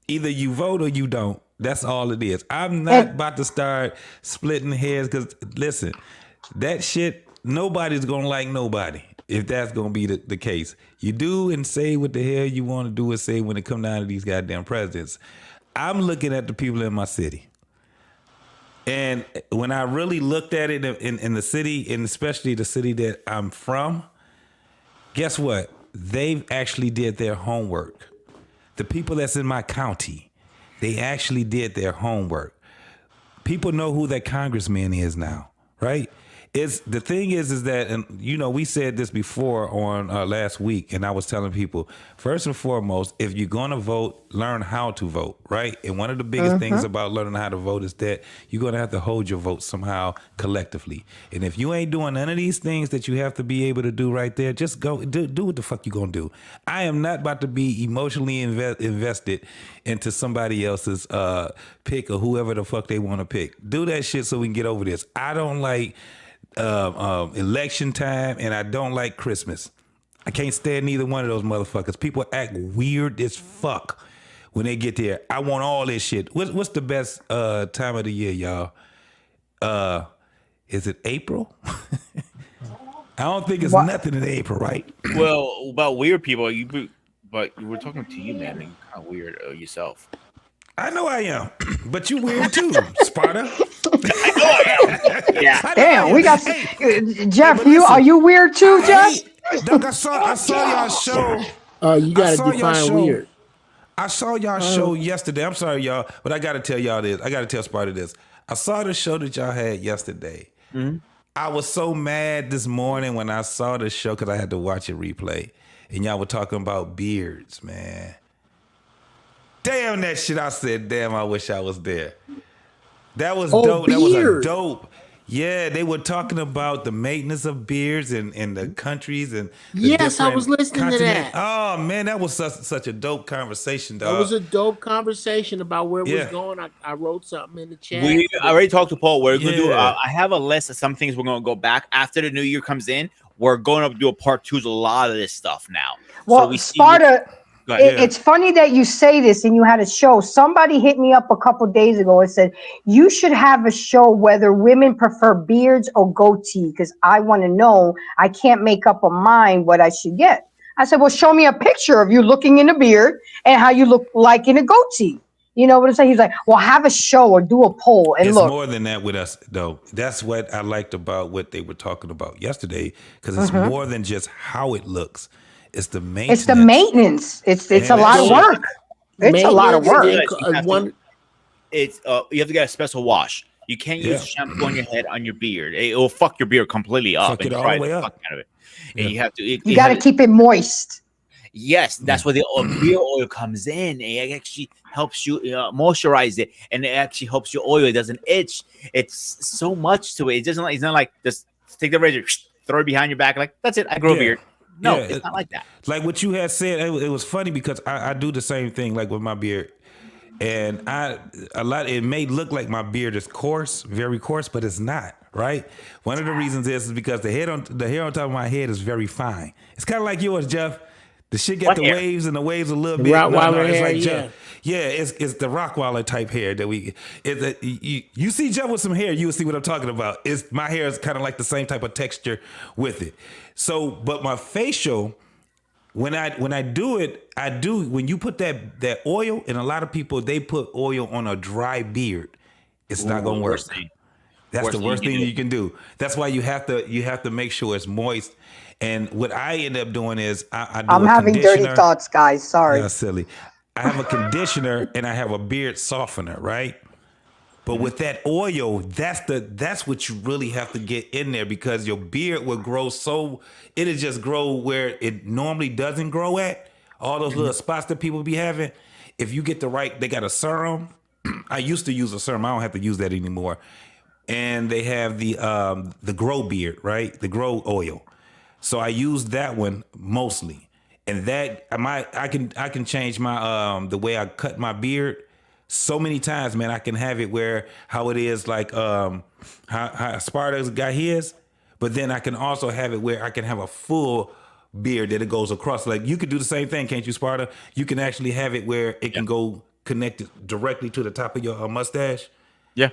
Either you vote or you don't. That's all it is. I'm not about to start splitting hairs because, listen, that shit, nobody's going to like nobody if that's going to be the case. You do and say what the hell you want to do and say when it come down to these goddamn presidents. I'm looking at the people in my city. And when I really looked at it in the city, and especially the city that I'm from, guess what? They've actually did their homework. The people that's in my county, they actually did their homework. People know who that congressman is now, right? The thing is that, and we said this before on last week, and I was telling people, first and foremost, if you're going to vote, learn how to vote, right? And one of the biggest things about learning how to vote is that you're going to have to hold your vote somehow collectively. And if you ain't doing none of these things that you have to be able to do right there, just go do what the fuck you going to do. I am not about to be emotionally invested into somebody else's pick or whoever the fuck they want to pick. Do that shit so we can get over this. I don't like election time, and I don't like Christmas. I can't stand neither one of those motherfuckers. People act weird as fuck when they get there. I want all this shit. What's the best time of the year, y'all? Is it April? I don't think it's nothing in April, right? Well, about weird people, but we're talking to you, man. You're kind of weird yourself. I know I am, but you weird too, Sparta. I know I am. Yeah. Damn, we got Jeff. Are you weird too, Jeff? Doug, I saw y'all show. You gotta define weird. I saw y'all show yesterday. I'm sorry, y'all, but I gotta tell y'all this. I gotta tell Sparta this. I saw the show that y'all had yesterday. Mm-hmm. I was so mad this morning when I saw the show because I had to watch it replay, and y'all were talking about beards, man. Damn that shit. I said, damn, I wish I was there. That was dope. Beard. That was a dope. Yeah, they were talking about the maintenance of beards in the countries and yes, I was listening to that. Oh man, that was such a dope conversation, dog. That was a dope conversation about where it was going. I wrote something in the chat. I already talked to Paul. We're gonna do. I have a list of some things we're gonna go back after the new year comes in. We're going to do a part 2 of a lot of this stuff now. Well, so Sparta. It's funny that you say this and you had a show. Somebody hit me up a couple days ago and said, you should have a show whether women prefer beards or goatee because I want to know. I can't make up a mind what I should get. I said, well, show me a picture of you looking in a beard and how you look like in a goatee. You know what I'm saying? He's like, well, have a show or do a poll. And it's look. more than that with us, though. That's what I liked about what they were talking about yesterday because it's more than just how it looks. It's the maintenance. It's the maintenance. It's a lot of work. It's a lot of work. You have to get a special wash. You can't use shampoo on your head on your beard. It will fuck your beard completely up fuck and it all dry the way the up. fuck out of it. And you have to. You got to keep it moist. Yes, that's where the beard oil comes in. It actually helps you moisturize it, and it actually helps your oil. It doesn't itch. It's so much to it. It doesn't. It's not like just take the razor, throw it behind your back. Like that's it. I grow a beard. No, it's not like that. Like what you had said, it was funny because I do the same thing like with my beard. And it may look like my beard is coarse, very coarse, but it's not, right? One of the reasons is because the hair on top of my head is very fine. It's kind of like yours, Jeff. The shit got the waves and the waves a little bit. Rottweiler hair, Jeff. Yeah, it's the Rockwaller type hair that we. You see Jeff with some hair, you will see what I'm talking about. It's my hair is kind of like the same type of texture with it. So, but my facial, when I do it, I do when you put that oil, and a lot of people they put oil on a dry beard. It's not gonna work. That's the worst thing you can do. That's why you have to make sure it's moist. And what I end up doing is I'm having dirty thoughts, guys. Sorry. Yeah, silly. I have a conditioner and I have a beard softener, right? But with that oil, that's what you really have to get in there because your beard will grow it'll just grow where it normally doesn't grow at. All those little spots that people be having. If you get they got a serum. I used to use a serum. I don't have to use that anymore. And they have the grow beard, right? The grow oil. So I use that one mostly. And that I can change my the way I cut my beard so many times, man. I can have it how it is like how Sparta's got his, but then I can also have it where I can have a full beard that it goes across. Like you could do the same thing, can't you, Sparta? You can actually have it where it can go connected directly to the top of your mustache. Yeah.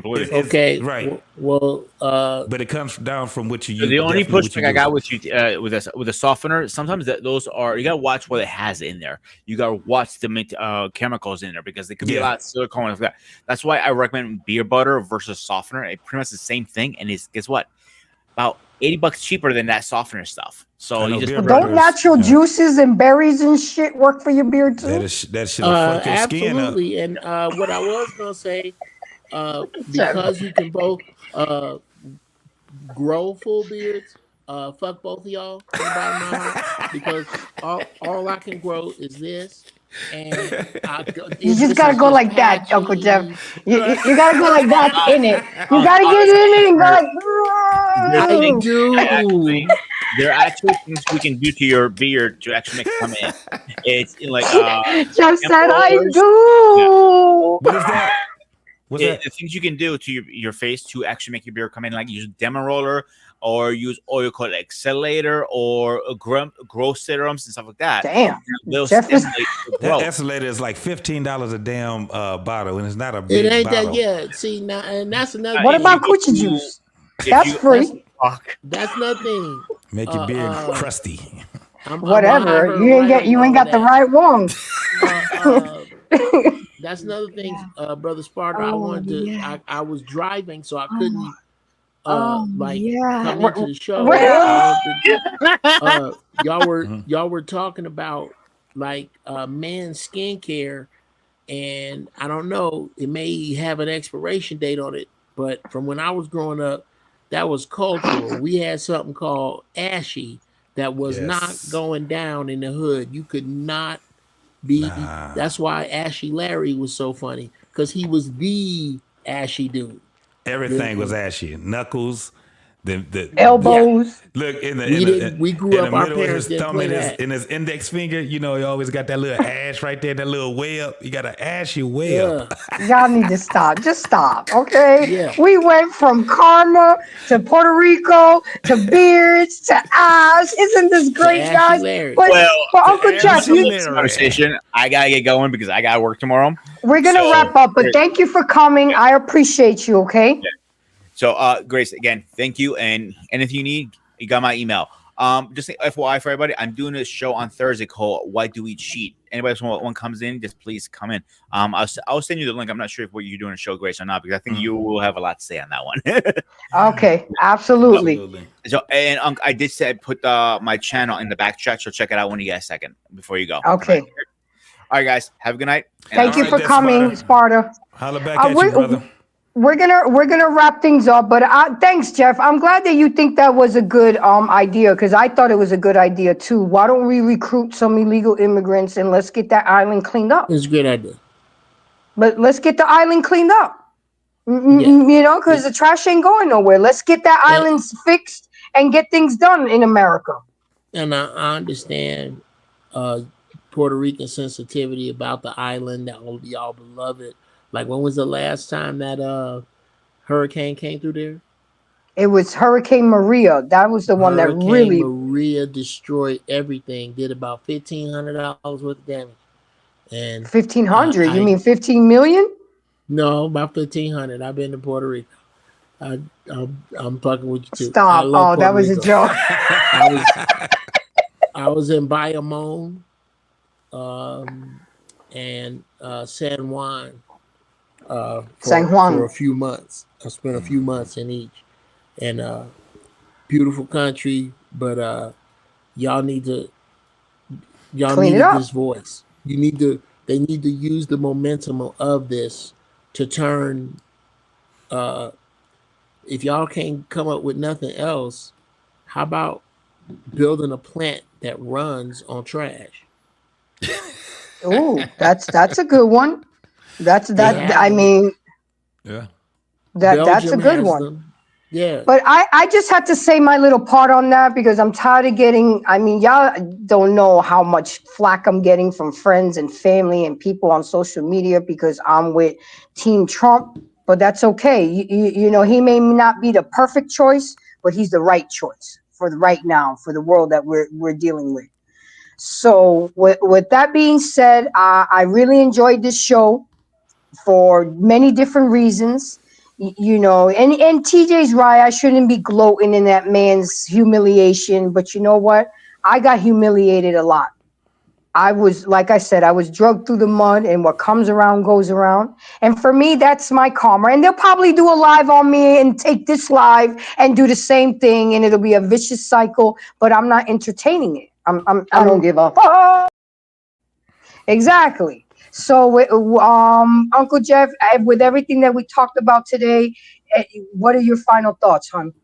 Okay, right. Well, but it comes down from what you use. The only pushback I got with you with a softener, sometimes those are you gotta watch what it has in there. You gotta watch the chemicals in there because they could be a lot of silicone and that. That's why I recommend beer butter versus softener. It's pretty much the same thing, and it's guess what? About $80 cheaper than that softener stuff. So you just don't natural juices and berries and shit work for your beard too? That shit fuck your skin up. Absolutely. And what I was gonna say. Because you can both grow full beards, fuck both of y'all because all I can grow is this. And you just gotta go like that, Uncle Jeff. You gotta go like that in it. You gotta get in it and go like. There are actually things we can do to your beard to actually make it come in. It's like Jeff said I do. What is that? The things you can do to your face to actually make your beard come in, like use demo roller or use oil called accelerator or growth serums and stuff like that. Damn, that accelerator is like $15 a damn bottle, and it's not a big it ain't bottle. that yet. See now, and that's another. What about coochie juice? That's free. That's nothing. Make your beard crusty. Whatever. You ain't got the right one. That's another thing, Brother Sparta. I wanted to. I was driving, so I couldn't come into the show. Y'all were talking about like men's skincare, and I don't know. It may have an expiration date on it, but from when I was growing up, that was cultural. We had something called ashy that was not going down in the hood. You could not. That's why Ashy Larry was so funny because he was the ashy dude. Everything was ashy. Knuckles, the elbows. Look we grew up. Our parents didn't play that. In his index finger, you know, he always got that little ash right there, that little web. You got an ashy web. Y'all need to stop. Just stop, okay? Yeah. We went from karma to Puerto Rico to beards to ash. Isn't this great, guys? But Uncle Jeff, conversation. I gotta get going because I gotta work tomorrow. We're gonna wrap up, but thank you for coming. I appreciate you. Okay. Yeah. So, Grace, again, thank you. And if you need, you got my email. Just FYI for everybody, I'm doing this show on Thursday called Why Do We Cheat? Anybody one comes in, just please come in. I'll send you the link. I'm not sure if what you're doing a show, Grace, or not, because I think you will have a lot to say on that one. Okay, absolutely. So, and I did say put my channel in the back chat, so check it out when you get a second before you go. Okay. All right, guys, have a good night. Thank you for coming, Sparta. Holla back at you, brother. We're gonna wrap things up, but thanks, Jeff. I'm glad that you think that was a good idea because I thought it was a good idea too. Why don't we recruit some illegal immigrants and let's get that island cleaned up? It's a good idea. But let's get the island cleaned up. You know, because the trash ain't going nowhere. Let's get that island fixed and get things done in America. And I understand Puerto Rican sensitivity about the island that all of y'all beloved. Like, when was the last time that hurricane came through there? It was Hurricane Maria. That was the one that really... Maria destroyed everything, did about $1,500 worth of damage. And 1,500? You mean 15 million? No, about 1,500. I've been to Puerto Rico. I'm fucking with you too. Stop! Oh, that was a joke. I was in Bayamon, and San Juan. For a few months. I spent a few months in each, and beautiful country. But y'all need this voice. They need to use the momentum of this to turn. If y'all can't come up with nothing else, how about building a plant that runs on trash? Ooh, that's a good one. That's Belgium a good one. Them. Yeah. But I just had to say my little part on that because I'm tired of getting, y'all don't know how much flack I'm getting from friends and family and people on social media because I'm with Team Trump, but that's okay. You know, he may not be the perfect choice, but he's the right choice for the right now, for the world that we're dealing with. So with that being said, I really enjoyed this show for many different reasons. You know, and TJ's right. I shouldn't be gloating in that man's humiliation, but you know what? I got humiliated a lot. Like I said, I was drugged through the mud, and what comes around goes around. And for me, that's my karma. And they'll probably do a live on me and take this live and do the same thing, and it'll be a vicious cycle. But I'm not entertaining it. I don't give a fuck. Exactly. So, Uncle Jeff, with everything that we talked about today, what are your final thoughts, hon?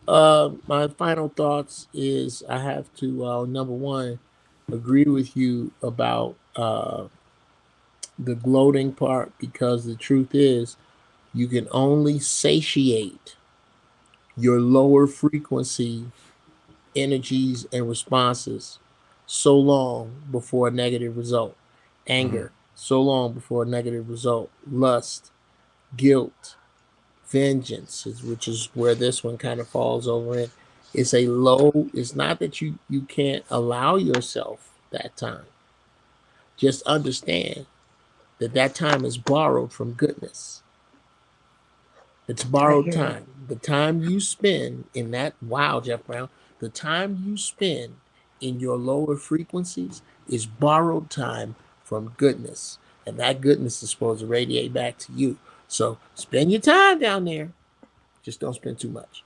My final thoughts is I have to, number one, agree with you about the gloating part, because the truth is you can only satiate your lower frequency energies and responses so long before a negative result. Anger, so long before a negative result. Lust, guilt, vengeance, which is where this one kind of falls over in. It's a low, it's not that you can't allow yourself that time. Just understand that time is borrowed from goodness. It's borrowed time. The time you spend in that, wow, Jeff Brown, the time you spend in your lower frequencies is borrowed time from goodness. And that goodness is supposed to radiate back to you. So spend your time down there. Just don't spend too much.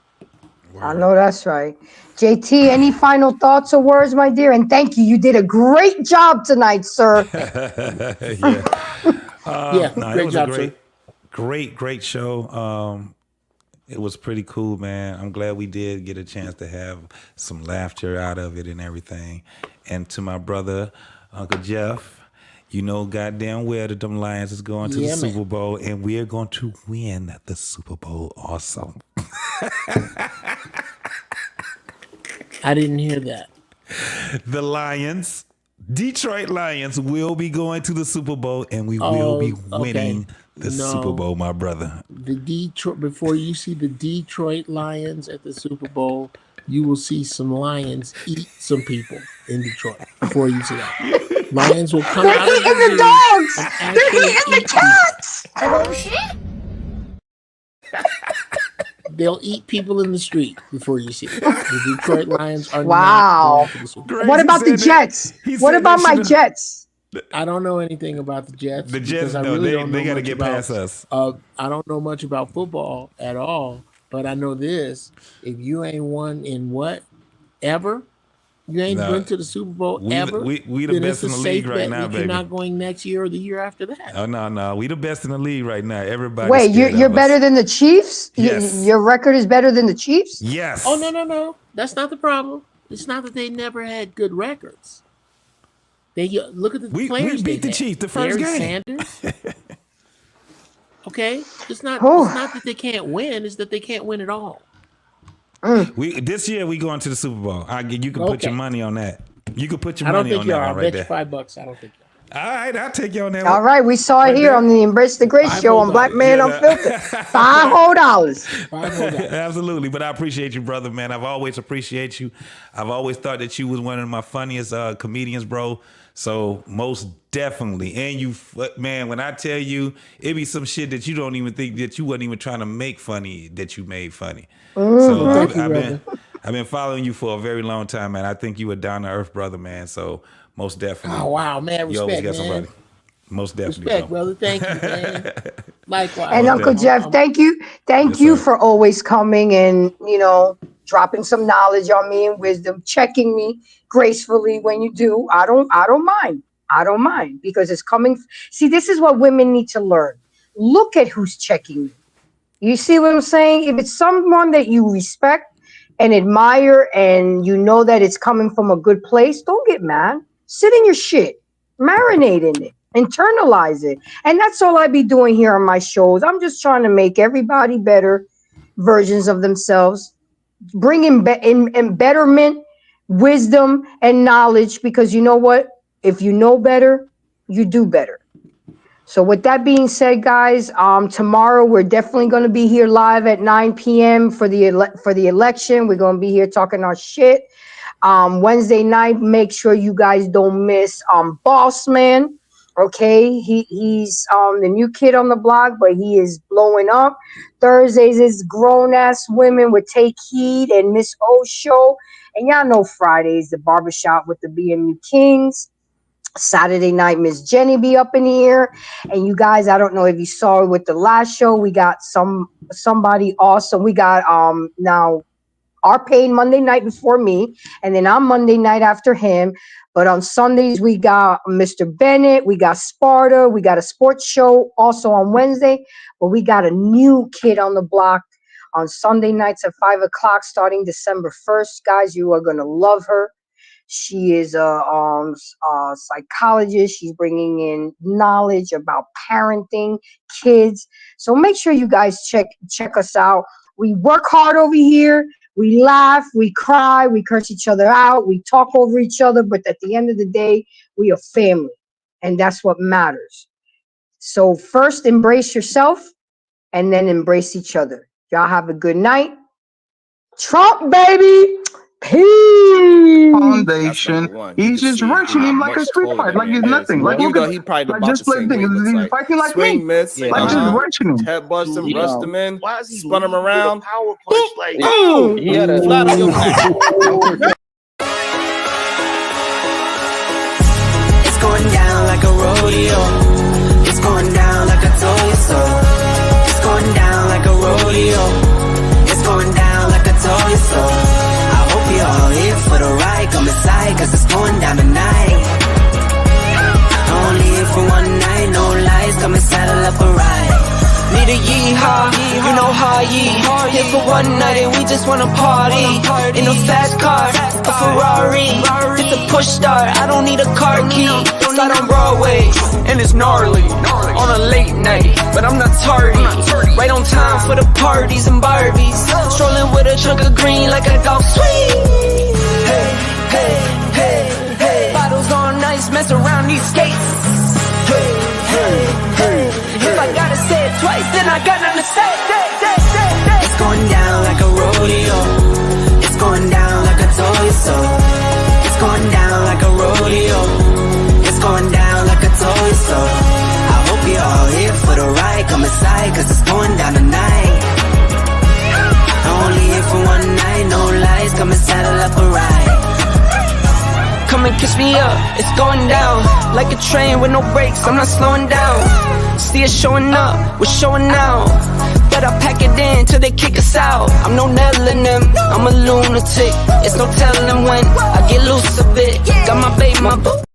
I know that's right. JT, any final thoughts or words, my dear? And thank you. You did a great job tonight, sir. Great job, sir. Great show. It was pretty cool, man. I'm glad we did get a chance to have some laughter out of it and everything. And to my brother, Uncle Jeff, you know goddamn well that them Lions is going to the Super Bowl, and we are going to win the Super Bowl also. I didn't hear that. The Lions, Detroit Lions, will be going to the Super Bowl, and we will be winning the Super Bowl, my brother. Before you see the Detroit Lions at the Super Bowl, you will see some lions eat some people in Detroit. Before you see that, lions will come out of the dogs. They're eating the cats. Oh shit! They'll eat people in the street before you see it. The Detroit Lions are not going to the Super Bowl. What about the Jets? What about my Jets? I don't know anything about the Jets. The Jets, they got to get past us. I don't know much about football at all, but I know this: if you ain't won in ever, you ain't been to the Super Bowl ever. We the best in the league right now, baby. You're not going next year or the year after that. Oh no, we the best in the league right now. Everybody. Wait, you're better than the Chiefs? Yes. Your record is better than the Chiefs? Yes. Oh no, that's not the problem. It's not that they never had good records. They look at the players. We beat the Chiefs the first game. Sanders. Okay, it's not that they can't win; it's that they can't win at all. This year we going to the Super Bowl. You can put your money on that. You can put your money on that I'll right bet there. you $5. I don't think you are. All right, I'll take you on that. All right, we saw it here on the Embrace the Grace show on Black Man Unfiltered. $5. Absolutely, but I appreciate you, brother, man. I've always appreciated you. I've always thought that you was one of my funniest comedians, bro. So most definitely. And you, man, when I tell you, it be some shit that you don't even think that you wasn't even trying to make funny that you made funny. So I've been following you for a very long time, man. I think you a down to earth brother, man. So most definitely. Oh wow, man! You always Respect, got man. somebody. Most definitely, Respect, brother. Thank you, man. Likewise. And Uncle Jeff, thank you for always coming and, you know, dropping some knowledge on me and wisdom, checking me gracefully when you do. I don't mind. I don't mind because it's coming. See, this is what women need to learn. Look at who's checking you. You see what I'm saying? If it's someone that you respect and admire and you know that it's coming from a good place, don't get mad. Sit in your shit. Marinate in it. Internalize it. And that's all I be doing here on my shows. I'm just trying to make everybody better versions of themselves, bring in betterment, wisdom, and knowledge, because you know what? If you know better, you do better. So with that being said, guys, tomorrow we're definitely going to be here live at 9 p.m. for the election. We're going to be here talking our shit. Wednesday night, make sure you guys don't miss Boss Man. Okay, he's the new kid on the block, but he is blowing up. Thursdays is Grown Ass Women with Take Heed and Miss O Show. And y'all know Fridays, the barbershop with the BMU Kings. Saturday night, Miss Jenny be up in here. And you guys, I don't know if you saw it with the last show, we got somebody awesome. We got now our pain Monday night before me, and then I'm Monday night after him. But on Sundays, we got Mr. Bennett, we got Sparta, we got a sports show also on Wednesday. But we got a new kid on the block on Sunday nights at 5 o'clock starting December 1st. Guys, you are going to love her. She is a psychologist. She's bringing in knowledge about parenting, kids. So make sure you guys check us out. We work hard over here. We laugh, we cry, we curse each other out, we talk over each other, but at the end of the day, we are family, and that's what matters. So first embrace yourself, and then embrace each other. Y'all have a good night. Trump, baby! Peace! Foundation. He's just rushing him like a street fight, like it's nothing. Like you go, he probably like just play thing. He's fighting like swing, me. miss, Like just rushing him. head bust him, rust him in, spun him around. Power punch, like, Boom! he had a Flat on your back. It's going down like a rodeo. It's going down like I told you so. It's going down like a rodeo. It's going down like I told you so. I hope you're all here for the ride. Come inside, cause it's going down tonight. Only here for one night, no lies. Come and saddle up a ride. Need a yeehaw, you know how here for one night and we just wanna party. In a fast car, a Ferrari. It's a push start, I don't need a car key. Slide on Broadway, and it's gnarly. On a late night, but I'm not tardy. Right on time for the parties and Barbies. Strolling with a chunk of green like a golf swing. Hey, hey, hey, hey. Bottles on ice, mess around these skates. Hey, hey, hey. If I gotta say it twice, then I got nothing to say. It's going down like a rodeo. It's going down like I told you so. It's going down like a rodeo. It's going down like I told you so. I hope you're all here for the ride. Come inside, cause it's going down tonight. Only here for one night, no lies. Come and saddle up a ride. Come and kiss me up, it's going down. Like a train with no brakes, I'm not slowing down. See us showing up, we're showing out. But I pack it in till they kick us out. I'm no nailing them, I'm a lunatic. It's no telling when I get loose a bit. Got my baby, my book.